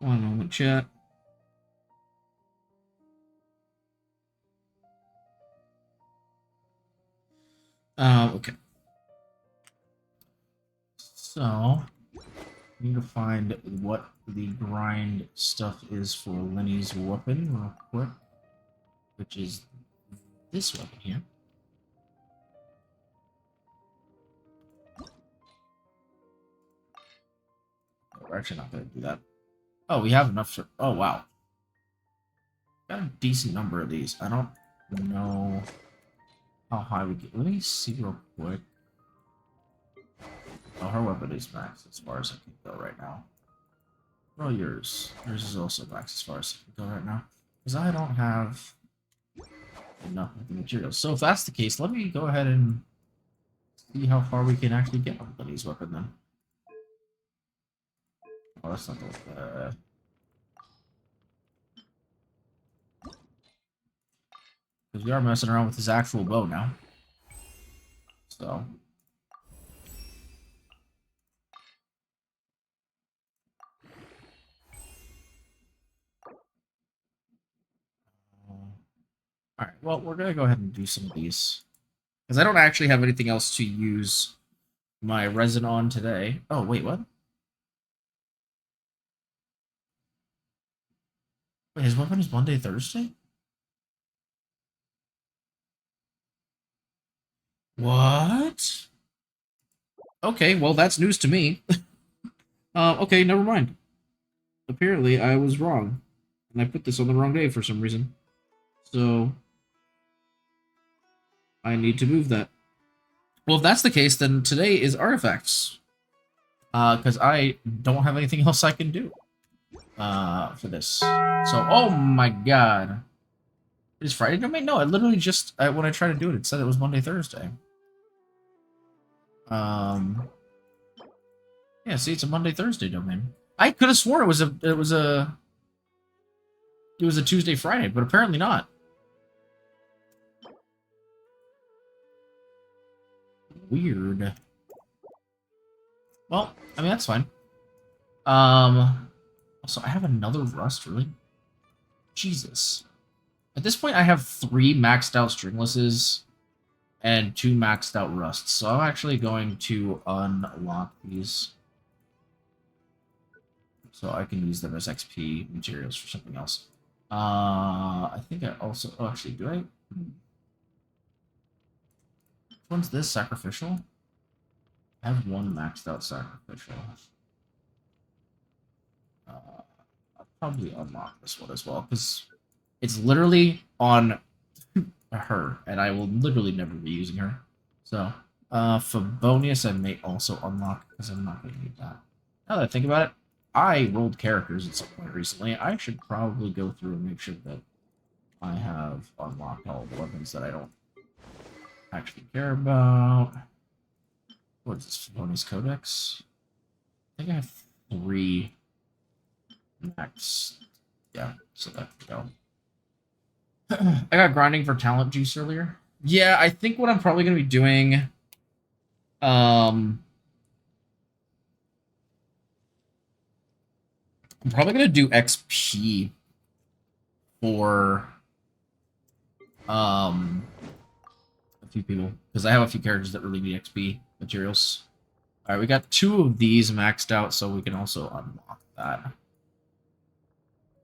One moment, chat. Okay. So, need to find what the grind stuff is for Lenny's weapon real quick, which is this weapon here. We're actually not going to do that. Oh, we have enough for... Oh, wow. Got a decent number of these. I don't know how high we get. Let me see real quick. Oh, her weapon is max as far as I can go right now. Oh, yours. Yours is also max as far as I can go right now. Because I don't have enough of the materials. So if that's the case, let me go ahead and see how far we can actually get on Lenny's weapon then. Oh, that's not the... Because we are messing around with his actual bow now. So... Alright, well, we're going to go ahead and do some of these. Because I don't actually have anything else to use my resin on today. Oh, wait, what? Wait, his weapon is Monday, Thursday? What? Okay, well, that's news to me. Okay, never mind. Apparently, I was wrong. And I put this on the wrong day for some reason. So, I need to move that. Well, if that's the case, then today is Artifacts. Because I don't have anything else I can do. For this. So, oh my god. Is Friday domain? No, I literally just, when I tried to do it, it said it was Monday, Thursday. Yeah, see, it's a Monday, Thursday domain. I could have sworn it was a Tuesday, Friday, but apparently not. Weird. Well, I mean, that's fine. Also, I have another Rust, really? Jesus. At this point, I have 3 maxed out Stringlesses and 2 maxed out Rusts, so I'm actually going to unlock these so I can use them as XP materials for something else. I think I also... Oh, actually, do I... Which one's this? Sacrificial? I have 1 maxed out Sacrificial. I'll probably unlock this one as well, because it's literally on her, and I will literally never be using her. So, Favonius I may also unlock, because I'm not going to need that. Now that I think about it, I rolled characters at some point recently. I should probably go through and make sure that I have unlocked all the weapons that I don't actually care about. What is this? Favonius Codex? I think I have 3 max. Yeah, so that can go. I got grinding for talent juice earlier. Yeah, I think what I'm probably going to be doing... I'm probably going to do XP for a few people, because I have a few characters that really need XP materials. Alright, we got 2 of these maxed out, so we can also unlock that.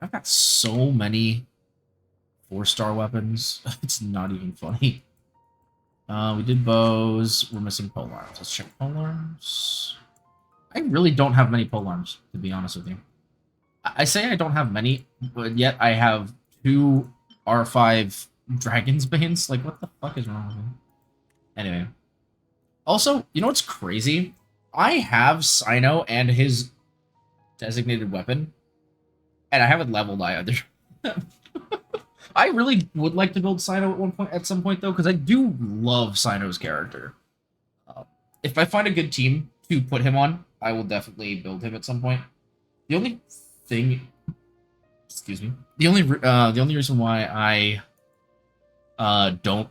I've got so many 4-star weapons. It's not even funny. We did bows. We're missing polearms. Let's check polearms. I really don't have many polearms, to be honest with you. I say I don't have many, but yet I have 2 R5 Dragon's Banes. Like, what the fuck is wrong with me? Anyway. Also, you know what's crazy? I have Cyno and his designated weapon, and I haven't leveled either. I really would like to build Cyno at some point, though, because I do love Cyno's character. If I find a good team to put him on, I will definitely build him at some point. The only thing, excuse me, the only reason why I don't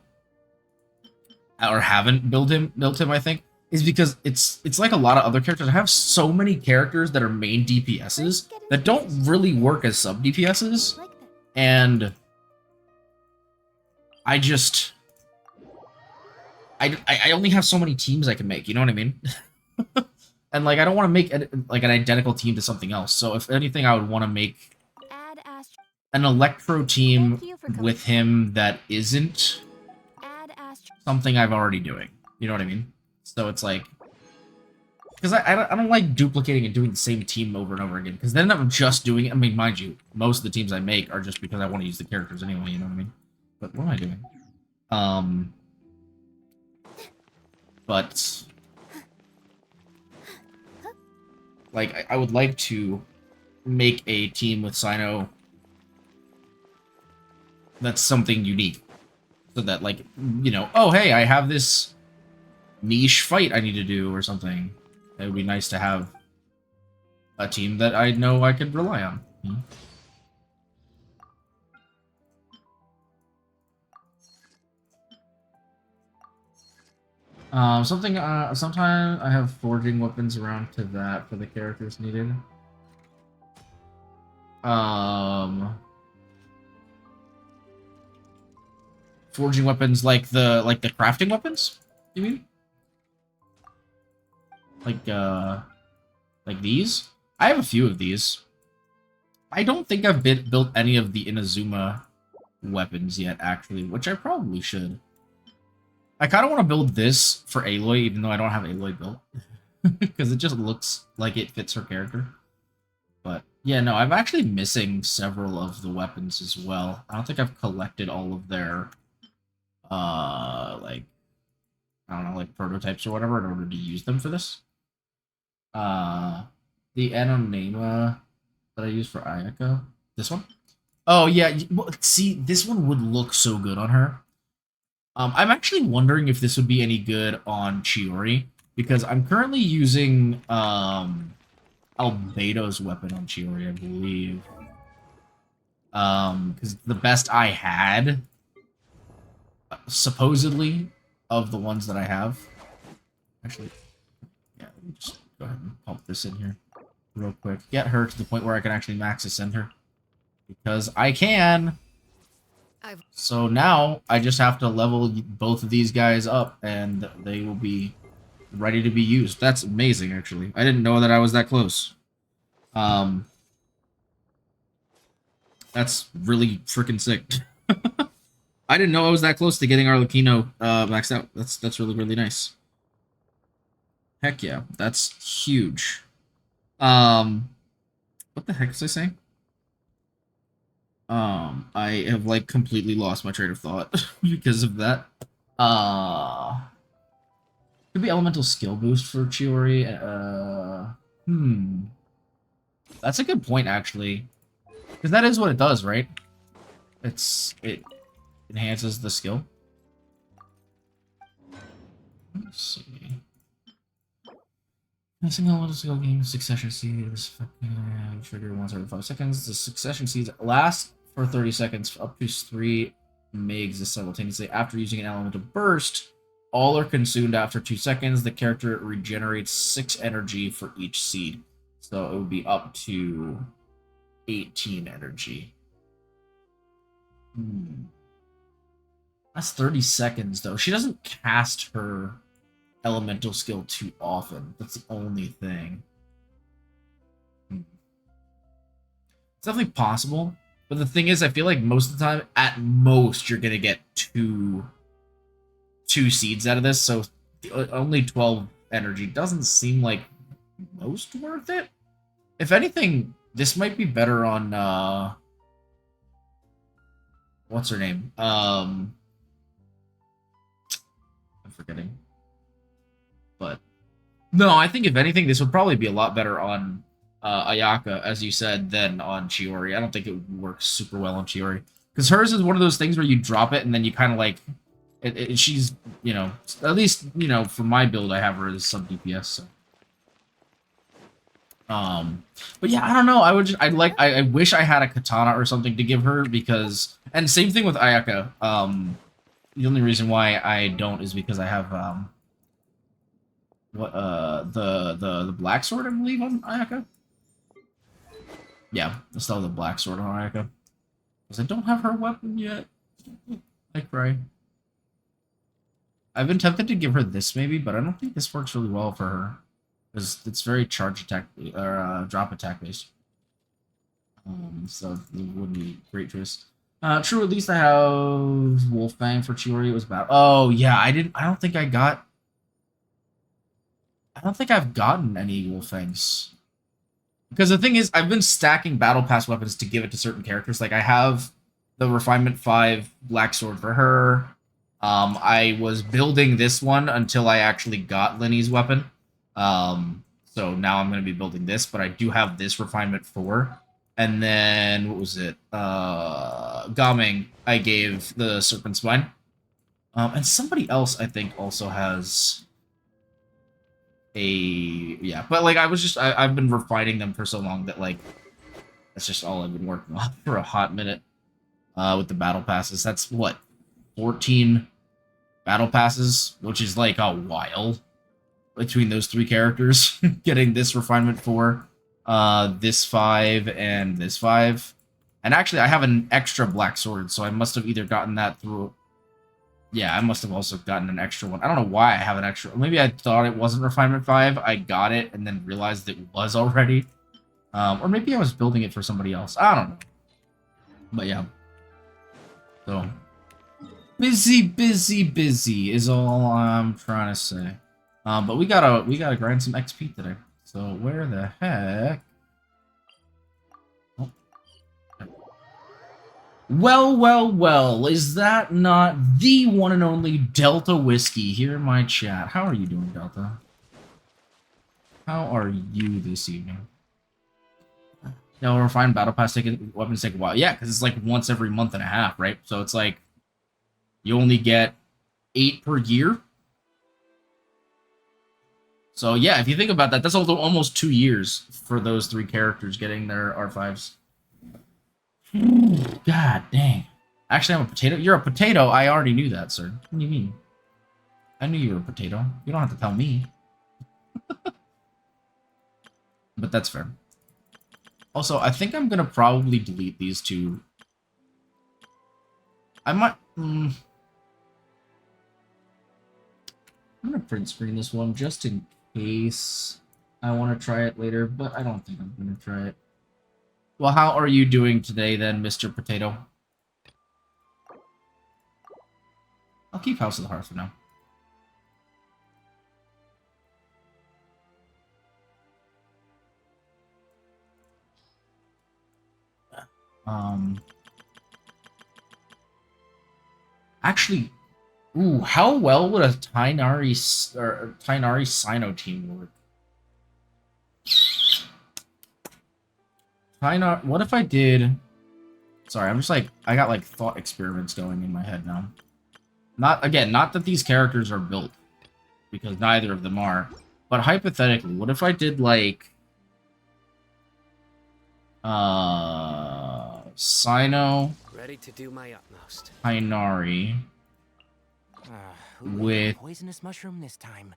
or haven't built him, I think, is because it's like a lot of other characters. I have so many characters that are main DPSs that don't really work as sub DPSs, and I only have so many teams I can make, you know what I mean? And, like, I don't want to make like an identical team to something else. So, if anything, I would want to make an Electro team with him that isn't something I've already doing. You know what I mean? So, it's like... Because I don't like duplicating and doing the same team over and over again. Because then I'm just doing it. I mean, mind you, most of the teams I make are just because I want to use the characters anyway, you know what I mean? But what am I doing? But... Like, I would like to make a team with Cyno that's something unique. So that, like, you know, oh, hey, I have this niche fight I need to do or something. It would be nice to have a team that I know I could rely on. Sometimes I have forging weapons around to that for the characters needed. Forging weapons like the crafting weapons, you mean? Like these? I have a few of these. I don't think I've built any of the Inazuma weapons yet, actually, which I probably should. I kind of want to build this for Aloy, even though I don't have Aloy built. Because it just looks like it fits her character. But, yeah, no, I'm actually missing several of the weapons as well. I don't think I've collected all of their, like, I don't know, like, prototypes or whatever in order to use them for this. The Anonema that I use for Ayaka. This one? Oh, yeah, well, see, this one would look so good on her. I'm actually wondering if this would be any good on Chiori, because I'm currently using Albedo's weapon on Chiori, I believe. Because the best I had, supposedly, of the ones that I have. Actually, yeah, let me just go ahead and pump this in here real quick. Get her to the point where I can actually max ascend her. Because I can! So now, I just have to level both of these guys up, and they will be ready to be used. That's amazing, actually. I didn't know that I was that close. That's really freaking sick. I didn't know I was that close to getting Arlecchino maxed out. That's really, really nice. Heck yeah, that's huge. What the heck was I saying? I have, like, completely lost my train of thought because of that. Could be elemental skill boost for Chiori. That's a good point, actually. Because that is what it does, right? It enhances the skill. Let's see. A single elemental skill gain succession seeds. Trigger once every 5 seconds. The succession seeds last for 30 seconds. Up to 3 may exist simultaneously. After using an elemental burst, all are consumed after 2 seconds. The character regenerates 6 energy for each seed. So it would be up to 18 energy. That's 30 seconds, though. She doesn't cast her elemental skill too often. That's the only thing. It's definitely possible. But the thing is, I feel like most of the time, at most, you're going to get two seeds out of this. So only 12 energy doesn't seem like most worth it. If anything, this might be better on, what's her name? I'm forgetting. But, no, I think if anything, this would probably be a lot better on Ayaka, as you said, than on Chiori. I don't think it would work super well on Chiori. Because hers is one of those things where you drop it and then you kind of like... she's, you know, at least, you know, for my build, I have her as sub DPS, so... But yeah, I don't know. I wish I had a katana or something to give her because, and same thing with Ayaka. The only reason why I don't is because I have the black sword, I believe, on Ayaka. Yeah, I still have the black sword on Ayaka because I don't have her weapon yet. I cry. I've been tempted to give her this maybe, but I don't think this works really well for her. Because it's very charge attack, or drop attack based. So it wouldn't be a great choice. True, at least I have Wolfbang for Chiori. It was about. Oh, yeah, I don't think I've gotten any Wolfbangs. Because the thing is, I've been stacking Battle Pass weapons to give it to certain characters. Like, I have the Refinement 5 Black Sword for her. I was building this one until I actually got Lenny's weapon. So now I'm going to be building this, but I do have this Refinement 4. And then, what was it? Gaming, I gave the Serpent Spine. And somebody else, I think, also has yeah, but like, I've been refining them for so long that, like, that's just all I've been working on for a hot minute, with the Battle Passes. That's, what, 14 Battle Passes, which is, like, a while between those 3 characters, getting this Refinement 4, this 5, and this 5. And actually, I have an extra Black Sword, so I must have either gotten that through... Yeah, I must have also gotten an extra one. I don't know why I have an extra... Maybe I thought it wasn't Refinement 5, I got it, and then realized it was already. Or maybe I was building it for somebody else. I don't know. But yeah. So busy is all I'm trying to say. But we gotta grind some XP today. So where the heck? Oh. Well, is that not the one and only Delta Whiskey here in my chat? How are you doing, Delta? How are you this evening? No, refined battle pass weapons take a while. Yeah, because it's like once every month and a half, right? So it's like you only get 8 per year. So yeah, if you think about that, that's almost 2 years for those 3 characters getting their R5s. God dang. Actually, I'm a potato. You're a potato. I already knew that, sir. What do you mean? I knew you were a potato. You don't have to tell me. But that's fair. Also, I think I'm going to probably delete these 2. I might... I'm going to print screen this one just in case I want to try it later, but I don't think I'm going to try it. Well, how are you doing today then, Mr. Potato? I'll keep House of the Hearth for now. Actually, ooh, how well would a Tighnari Cyno team work? What if I did... Sorry, I'm just like... I got like thought experiments going in my head now. Not that these characters are built. Because neither of them are. But hypothetically, what if I did like... Cyno... Ready to do my utmost. Tighnari... with... poisonous mushroom this time.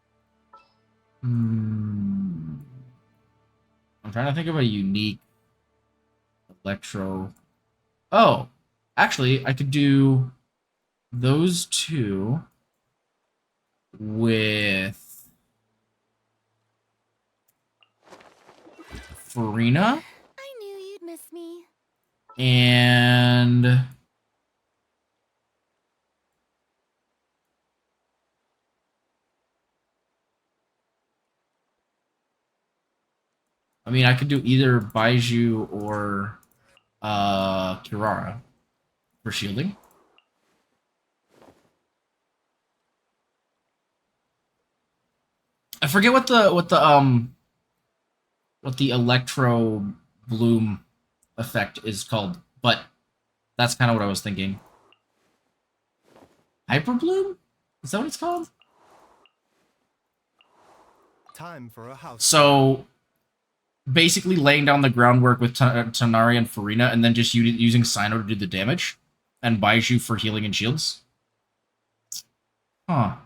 I'm trying to think of a unique Electro... Oh! Actually, I could do those 2 with Farina. I knew you'd miss me. And I mean, I could do either Baiju or Kirara for shielding. I forget what the Electro Bloom effect is called, but that's kind of what I was thinking. Hyper Bloom? Is that what it's called? Time for a house. So basically laying down the groundwork with Tighnari and Farina, and then just using Cyno to do the damage, and Baiju for healing and shields. Huh.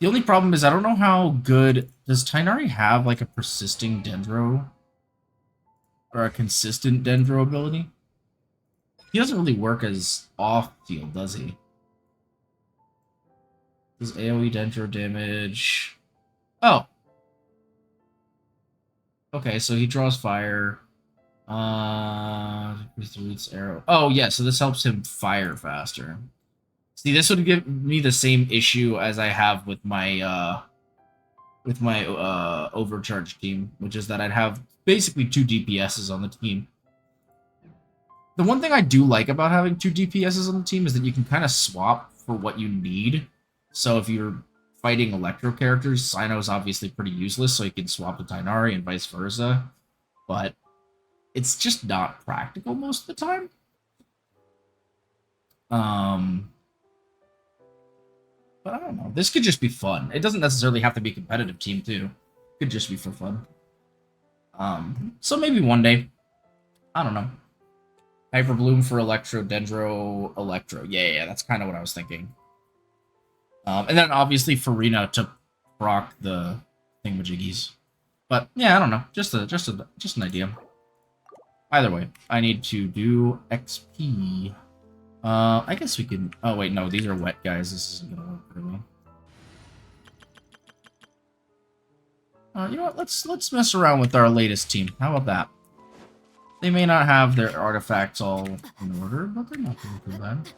The only problem is I don't know how good... Does Tighnari have, like, a persisting Dendro? Or a consistent Dendro ability? He doesn't really work as off-field, does he? Does AoE Dendro damage... Oh! Okay, so he draws fire. Roots arrow. Oh, yeah, so this helps him fire faster. See, this would give me the same issue as I have with my overcharge team, which is that I'd have basically 2 DPSs on the team. The one thing I do like about having 2 DPSs on the team is that you can kind of swap for what you need. So if you're fighting Electro characters, Cyno's obviously pretty useless, so you can swap to Tighnari and vice versa. But it's just not practical most of the time. But I don't know. This could just be fun. It doesn't necessarily have to be a competitive team, too. It could just be for fun. So maybe one day. I don't know. Hyper Bloom for Electro, Dendro, Electro. Yeah, that's kind of what I was thinking. And then obviously Farina to proc the thingamajiggies. But yeah, I don't know. Just an idea. Either way, I need to do XP. I guess we can... Oh, wait, no, these are wet guys. This isn't gonna work very well. You know what? Let's mess around with our latest team. How about that? They may not have their artifacts all in order, but they're not doing too bad.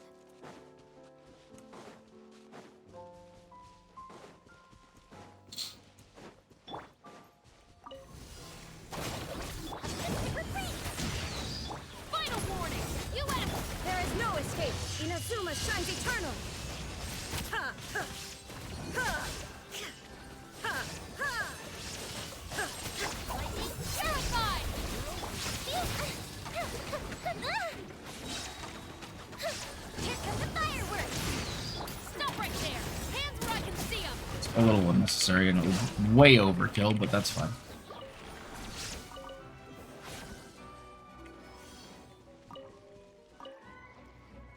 Final warning! U.S. There is no escape! Inazuma shines eternal! Ha! Ha! Ha! Ha! Ha! Lightning purified! Here come the fireworks! Stop right there! Hands where I can see them! It's a little unnecessary and it was way overkill, but that's fine.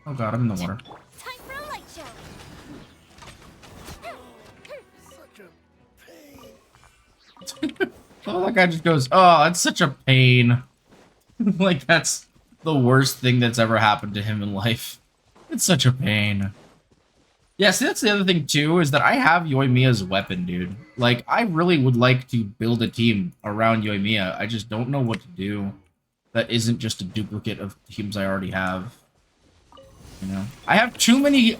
Oh god, I'm in the water. Time for a light show! Such a pain. Oh, that guy just goes, oh, it's such a pain. Like, that's the worst thing that's ever happened to him in life. It's such a pain. Yeah, see, that's the other thing, too, is that I have Yoimiya's weapon, dude. Like, I really would like to build a team around Yoimiya. I just don't know what to do that isn't just a duplicate of teams I already have. You know? I have too many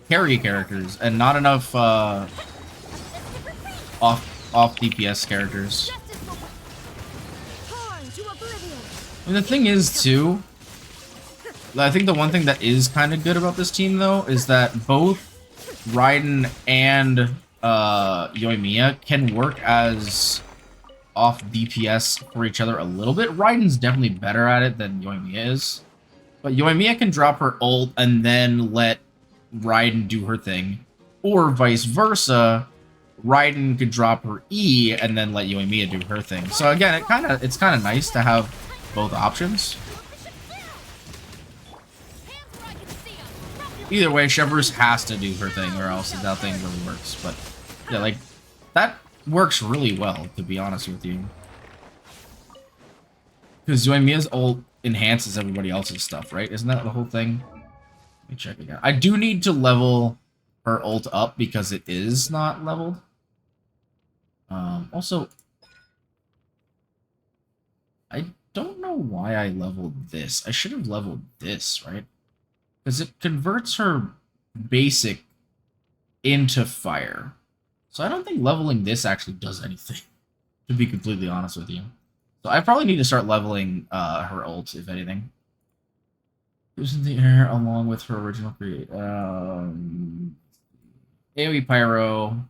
carry characters and not enough, off DPS characters. And the thing is, too, I think the one thing that is kind of good about this team, though, is that both Raiden and Yoimiya can work as off DPS for each other a little bit. Raiden's definitely better at it than Yoimiya is. But Yoimiya can drop her ult and then let Raiden do her thing. Or vice versa, Raiden could drop her E and then let Yoimiya do her thing. So again, it's kind of nice to have both options. Either way, Chevreuse has to do her thing, or else that thing really works. But yeah, like that works really well, to be honest with you. Because Yoimiya's ult enhances everybody else's stuff, right? Isn't that the whole thing? Let me check again. I do need to level her ult up because it is not leveled. Also, I don't know why I leveled this. I should have leveled this, right? Because it converts her basic into fire. So I don't think leveling this actually does anything, to be completely honest with you. So I probably need to start leveling her ult, if anything. Who's in the air along with her original create? AoE Pyro.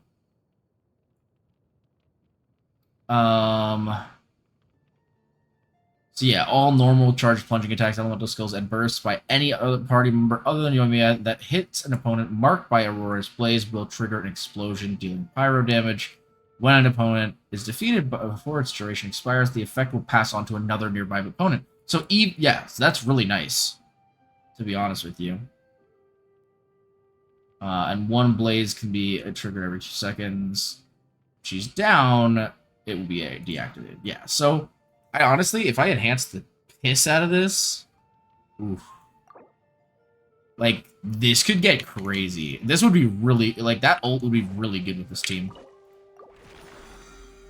So yeah, all normal charged plunging attacks, elemental skills, and bursts by any other party member other than Yoimiya that hits an opponent marked by Aurora's blaze will trigger an explosion, dealing pyro damage. When an opponent is defeated before its duration expires, the effect will pass on to another nearby opponent. So yeah, so that's really nice, to be honest with you. And one blaze can be triggered every 2 seconds. If she's down, it will be deactivated. Yeah, so I honestly, if I enhance the piss out of this, oof. Like, this could get crazy. This would be really, like, that ult would be really good with this team.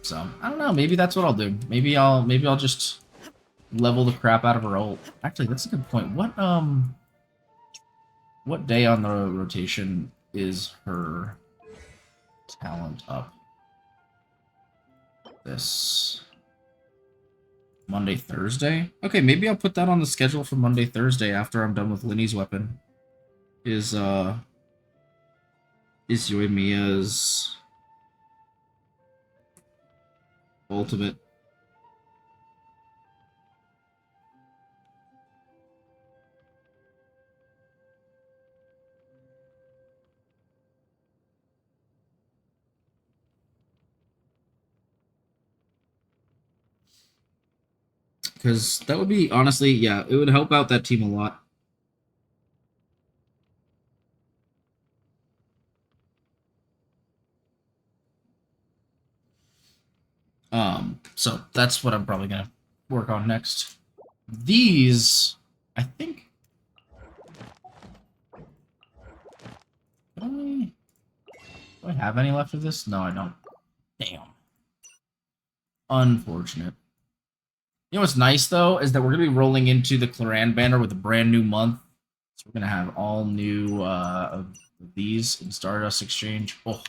So, I don't know, maybe that's what I'll do. Maybe I'll just level the crap out of her ult. Actually, that's a good point. What day on the rotation is her talent up? This Monday, Thursday? Okay, maybe I'll put that on the schedule for Monday, Thursday after I'm done with Linny's weapon. Is Yoimiya's ultimate. Because that would be, honestly, yeah, it would help out that team a lot. So that's what I'm probably gonna work on next. These, I think. Do I have any left of this? No, I don't. Damn. Unfortunate. You know what's nice, though, is that we're going to be rolling into the Cloran banner with a brand new month. So we're going to have all new of these in Stardust Exchange. Oh,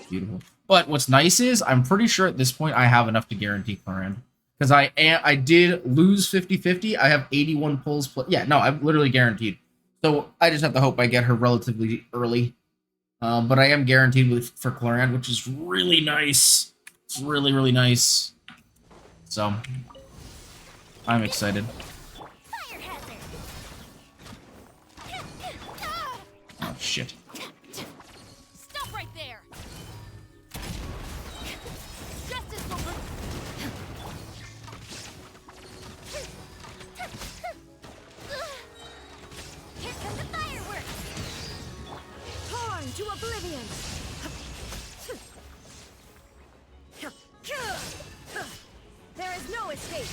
beautiful. But what's nice is I'm pretty sure at this point I have enough to guarantee Cloran. Because I did lose 50-50. I have 81 pulls. Yeah, no, I'm literally guaranteed. So I just have to hope I get her relatively early. But I am guaranteed for Cloran, which is really nice. It's really, really nice. So I'm excited. Oh, shit. Stop right there. Justice will Here come the fireworks! torn to oblivion. There is no escape.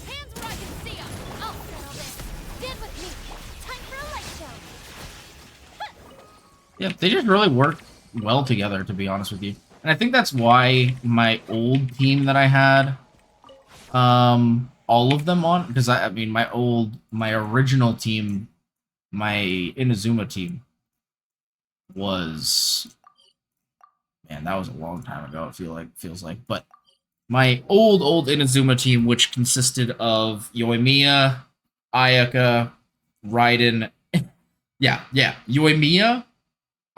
Hands where I can see them. I'll settle this. Stand with me. Time for a light show. Yeah, they just really work well together, to be honest with you. And I think that's why my old team that I had, all of them on, because I mean, my original team, my Inazuma team was, man, that was a long time ago, feels like, but my old Inazuma team, which consisted of Yoimiya, Ayaka, Raiden, Yoimiya,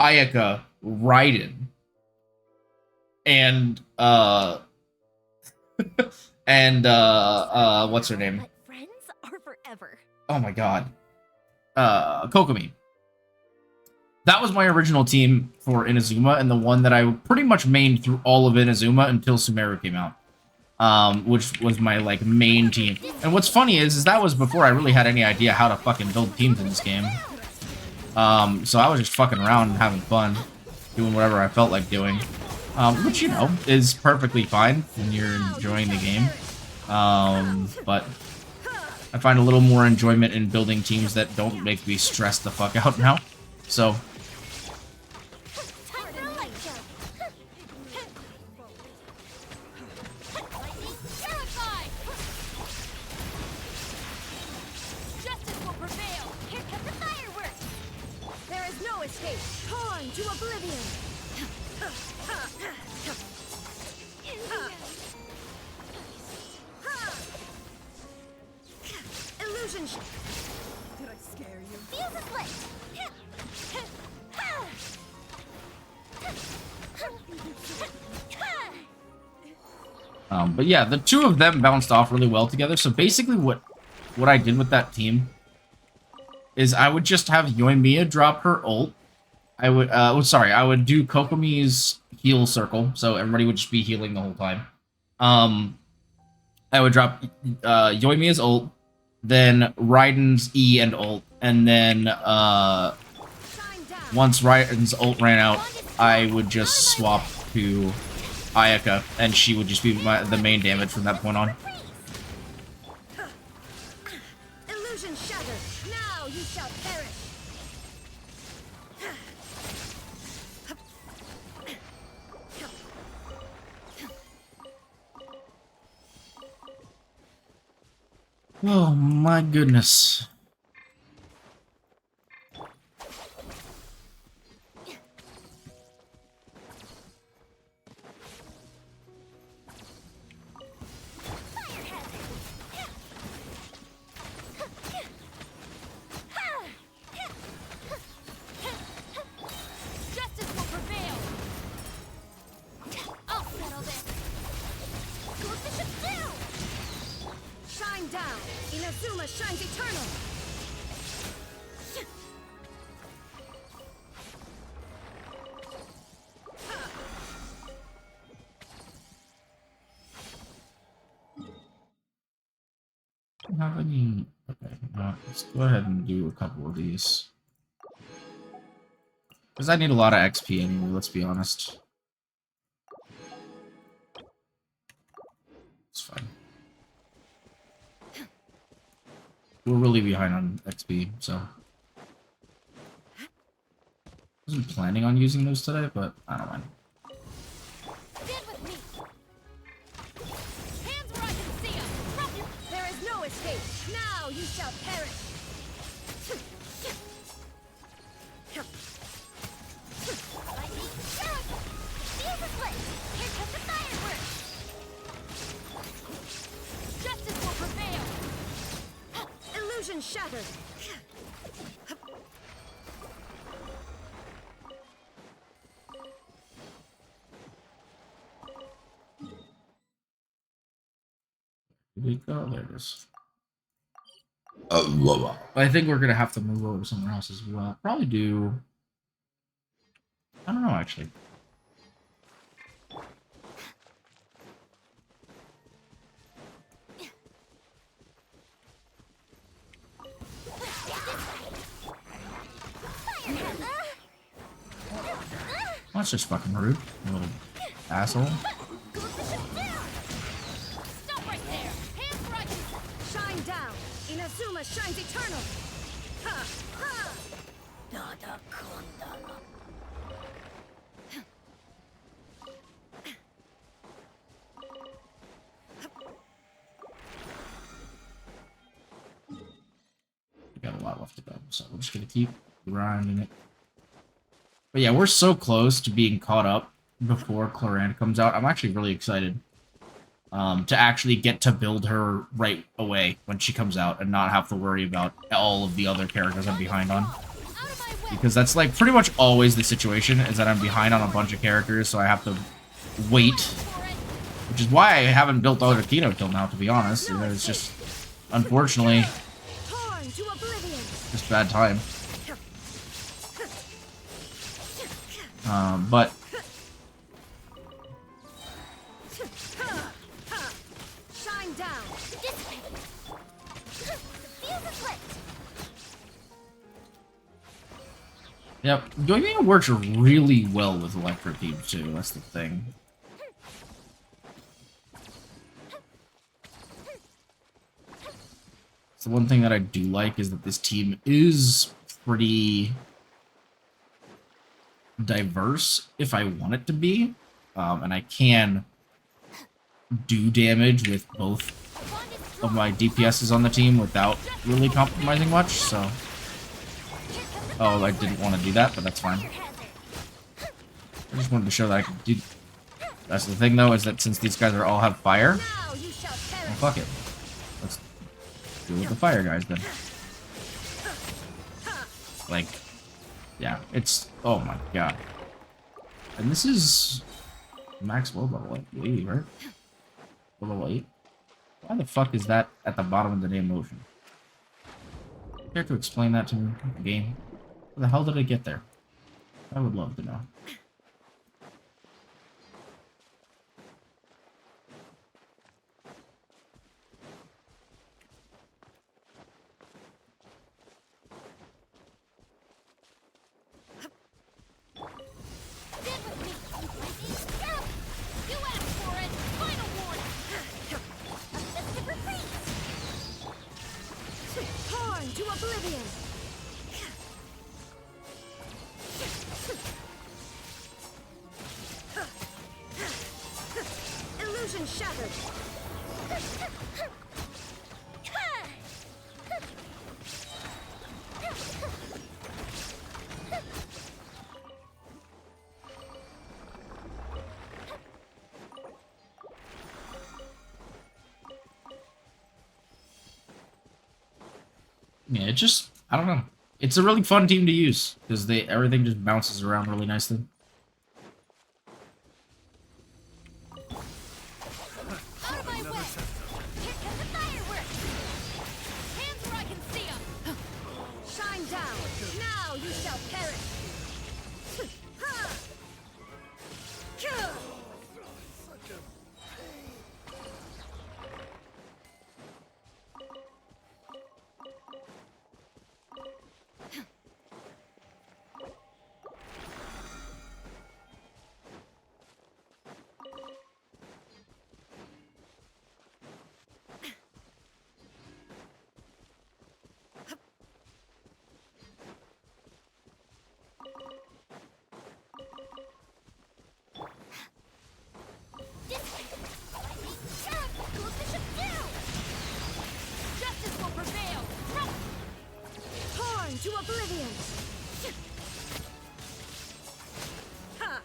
Ayaka, Raiden, and what's her name? But friends are forever. Oh my god. Kokomi. That was my original team for Inazuma, and the one that I pretty much mained through all of Inazuma until Sumeru came out. Which was my, like, main team. And what's funny is that was before I really had any idea how to fucking build teams in this game. So I was just fucking around and having fun, doing whatever I felt like doing. Which, you know, is perfectly fine when you're enjoying the game. But I find a little more enjoyment in building teams that don't make me stress the fuck out now. So Justice will prevail. Here come the fireworks. There is no escape. Torn to oblivion. Illusion. Did I scare you? Fuse is lit! but yeah, the two of them bounced off really well together. So basically what I did with that team is I would just have Yoimiya drop her ult. I would do Kokomi's heal circle, so everybody would just be healing the whole time. I would drop Yoimiya's ult, then Raiden's E and ult, and then once Raiden's ult ran out, I would just swap to Ayaka, and she would just be the main damage from that point on. Illusion shattered. Now you shall perish. Oh my goodness. Justice will prevail. I'll settle this. What's the ship do? Shine down. Inazuma shines eternal. Have any? Okay, let's go ahead and do a couple of these. Because I need a lot of XP anyway, let's be honest. It's fine. We're really behind on XP, so. Wasn't planning on using those today, but I don't mind. Stand with me. escape. Now you shall perish. Lightning shock! Fuse is lit! Here comes the fireworks! Justice will prevail. Illusion shattered. Where'd it go? There it is. I think we're gonna have to move over somewhere else as well. Probably do. I don't know actually. Well, that's just fucking rude, you little asshole. Stop right there. Hands right. Shine down. Inazuma shines eternal. Ha ha. Nada kunda. We got a lot left to go, so we're just gonna keep grinding it. But yeah, we're so close to being caught up before Cloran comes out. I'm actually really excited to actually get to build her right away when she comes out and not have to worry about all of the other characters I'm behind on. Because that's like pretty much always the situation, is that I'm behind on a bunch of characters, so I have to wait. Which is why I haven't built Arlecchino till now, to be honest. You know, it's just, unfortunately, just bad time. But Shine down. yep, Yoimiya works really well with Electro Team too. That's the thing. So one thing that I do like is that this team is pretty diverse if I want it to be, and I can do damage with both of my DPSs on the team without really compromising much, so... Oh, I didn't want to do that, but that's fine. I just wanted to show that I could do... That's the thing, though, is that since these guys all have fire... Well, fuck it. Let's deal with the fire guys, then. Like... Yeah, it's... Oh my god. And this is... Max world level 8, right? Level 8? Why the fuck is that at the bottom of the damn ocean? Care to explain that to me, the game? How the hell did I get there? I would love to know. To oblivion. Illusion shattered. Yeah, it just, I don't know. It's a really fun team to use, because everything just bounces around really nicely. Shine down. Now you shall perish. to oblivion! Ha!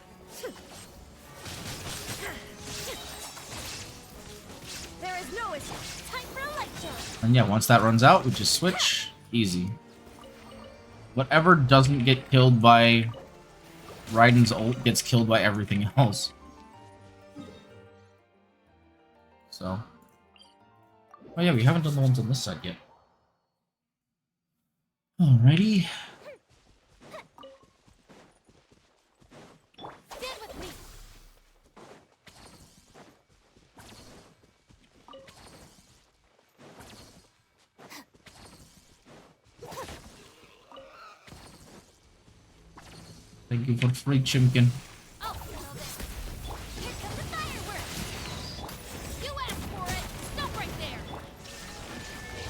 There is no escape. Time for a light show. And yeah, once that runs out, we just switch. Easy. Whatever doesn't get killed by Raiden's ult gets killed by everything else. So. Oh yeah, we haven't done the ones on this side yet. Alrighty. Stand with me. Thank you for free chimkin. I'll settle this. Here comes the fireworks. You asked for it. Stop right there.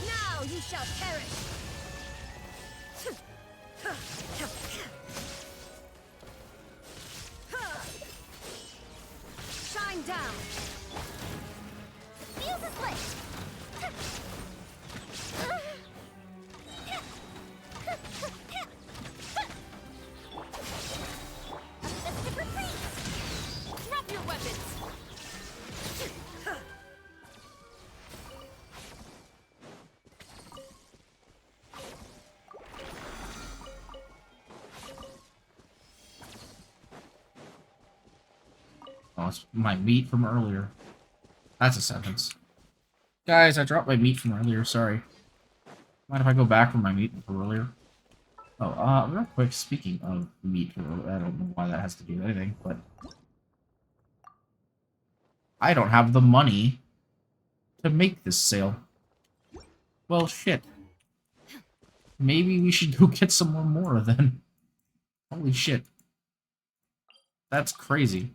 Now you shall perish. Shine down. Fuse is lit. Drop your weapons. Oh, it's my meat from earlier. That's a sentence. Guys, I dropped my meat from earlier, sorry. Mind if I go back for my meat from earlier? Oh, real quick, speaking of meat from earlier, I don't know why that has to do with anything, but... I don't have the money to make this sale. Well, shit. Maybe we should go get some more Mora then. Holy shit. That's crazy.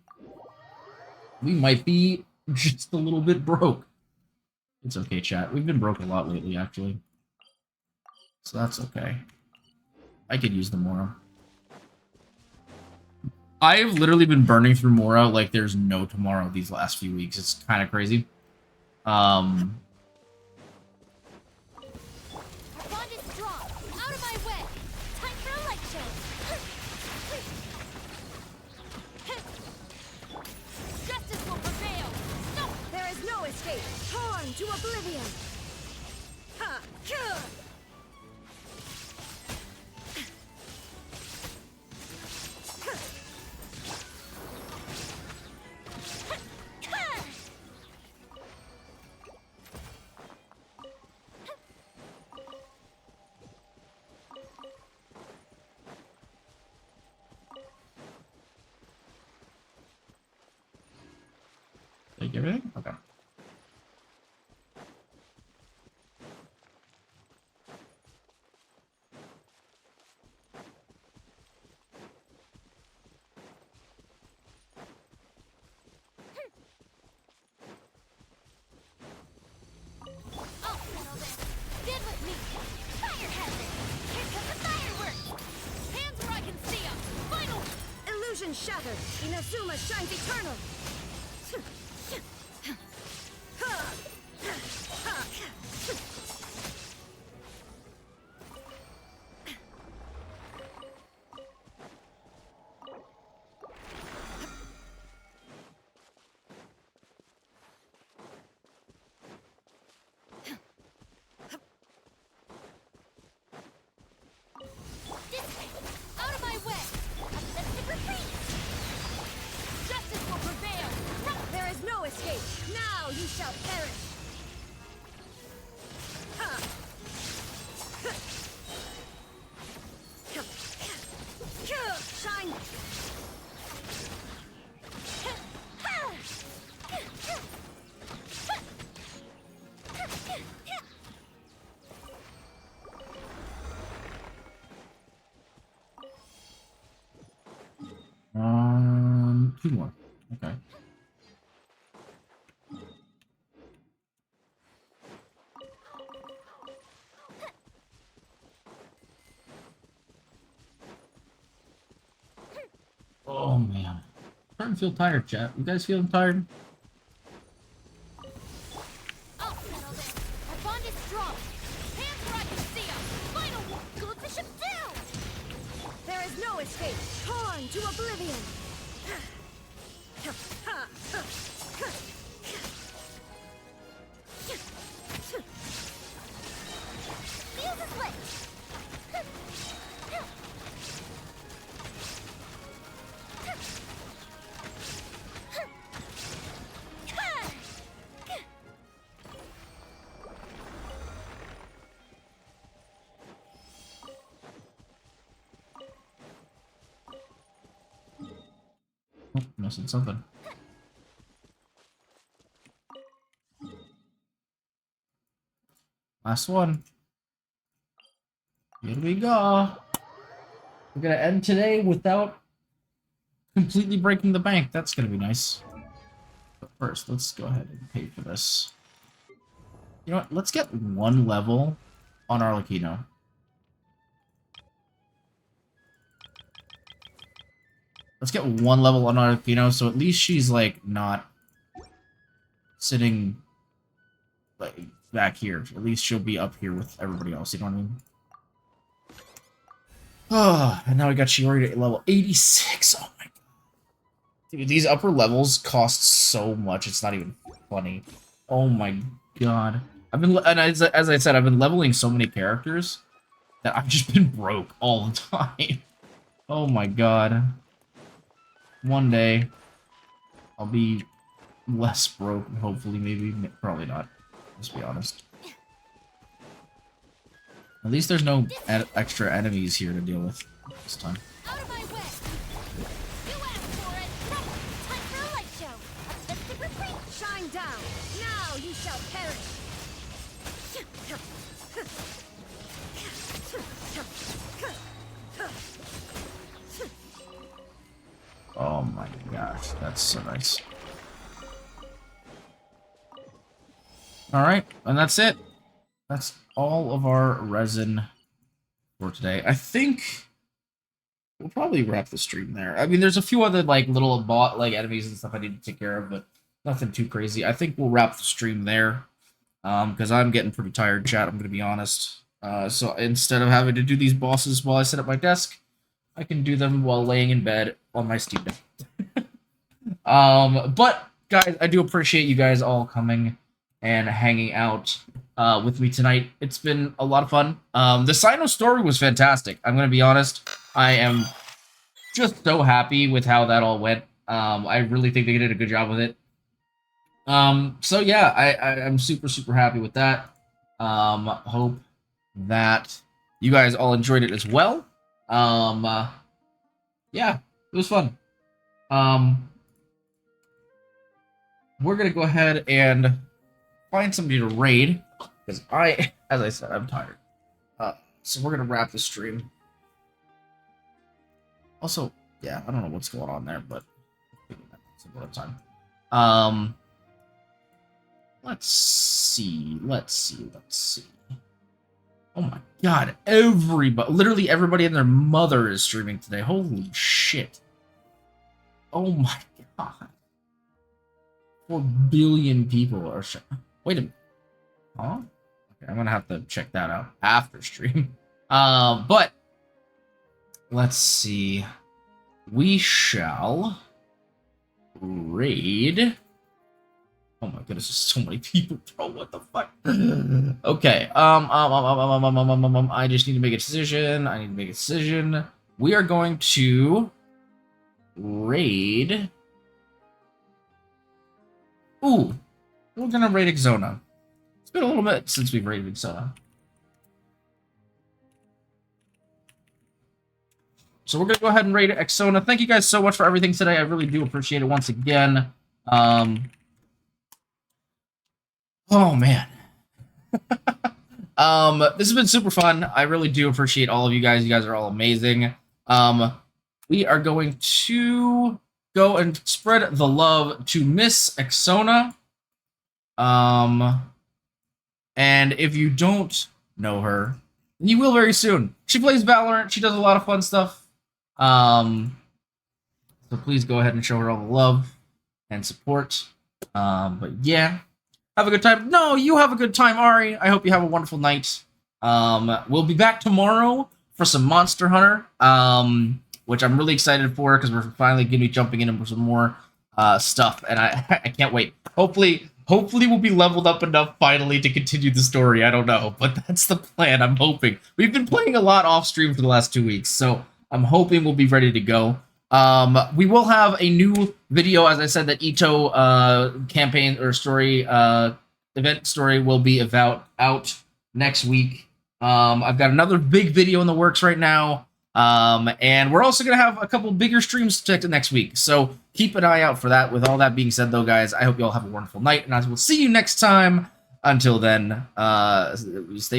We might be just a little bit broke. It's okay, chat. We've been broke a lot lately, actually. So that's okay. I could use the Mora. I've literally been burning through Mora like there's no tomorrow these last few weeks. It's kind of crazy. Our bond is strong. Out of my way. Time for a light show. Justice will prevail. Stop. There is no escape. Torn to oblivion. Ha! Take everything? Okay. I'll settle this. Stand with me. Fire hazard. Here comes the fireworks. Hands where I can see them. Final. Illusion shattered. Inazuma shines eternal. This way. Out of my way. Let's retreat. Justice will prevail. There is no escape. Now you shall perish. Shine. Two more. Okay. Oh man. Starting to feel tired, chat. You guys feeling tired? I'll settle this. Our bond is strong. Hands where I can see them. Final one. Goldfish of death. oblivion. Fuse a split. Oh, missing something. Last one. Here we go. We're gonna end today without completely breaking the bank. That's gonna be nice. But first, let's go ahead and pay for this. You know what? Let's get one level on Arlecchino. Let's get one level on Arlecchino, so at least she's, like, not sitting, like, back here. At least she'll be up here with everybody else, you know what I mean? Oh, and now we got Shiori at level 86. Oh my god. Dude, these upper levels cost so much, it's not even funny. Oh my god. I've been, and as I said, I've been leveling so many characters that I've just been broke all the time. Oh my god. One day, I'll be less broke, hopefully, maybe. Probably not. Let's be honest. At least there's no extra enemies here to deal with this time. Out of my way! You asked for it! Time for a light show! A festive retreat! Shine down! Now you shall perish! Oh my gosh, that's so nice. Alright, and that's it. That's all of our resin for today. I think we'll probably wrap the stream there. I mean, there's a few other, like, little enemies and stuff I need to take care of, but nothing too crazy. I think we'll wrap the stream there, because I'm getting pretty tired, chat, I'm going to be honest. So instead of having to do these bosses while I sit at my desk, I can do them while laying in bed on my Steam Deck. But, guys, I do appreciate you guys all coming and hanging out with me tonight. It's been a lot of fun. The CYNO'S story was fantastic. I'm going to be honest. I am just so happy with how that all went. I really think they did a good job with it. So yeah, I'm super, super happy with that. Hope that you guys all enjoyed it as well. Yeah, it was fun. We're going to go ahead and find somebody to raid, because as I said, I'm tired. So we're gonna wrap the stream. Also, yeah, I don't know what's going on there, but some other time. Let's see. Oh my god, literally everybody and their mother is streaming today. Holy shit. Oh my god. 4 billion people are wait a minute. Huh? Okay, I'm gonna have to check that out after stream. But let's see. We shall raid. Oh my goodness, there's so many people, bro. What the fuck? Okay. I just need to make a decision. We are going to raid. Ooh, we're gonna raid Exona. It's been a little bit since we've raided Exona. So we're gonna go ahead and raid Exona. Thank you guys so much for everything today. I really do appreciate it once again. Oh man. This has been super fun. I really do appreciate all of you guys. You guys are all amazing. We are going to go and spread the love to Miss Exona. And if you don't know her, you will very soon. She plays Valorant. She does a lot of fun stuff. So please go ahead and show her all the love and support. But yeah, have a good time. No, you have a good time, Ari. I hope you have a wonderful night. We'll be back tomorrow for some Monster Hunter. which I'm really excited for because we're finally going to be jumping into some more stuff, and I can't wait. Hopefully we'll be leveled up enough finally to continue the story. I don't know, but that's the plan. I'm hoping. We've been playing a lot off stream for the last 2 weeks, so I'm hoping we'll be ready to go. We will have a new video, as I said, that Ito campaign or story event story will be out next week. I've got another big video in the works right now. And we're also going to have a couple bigger streams next week. So keep an eye out for that. With all that being said, though, guys, I hope you all have a wonderful night, and I will see you next time. Until then, stay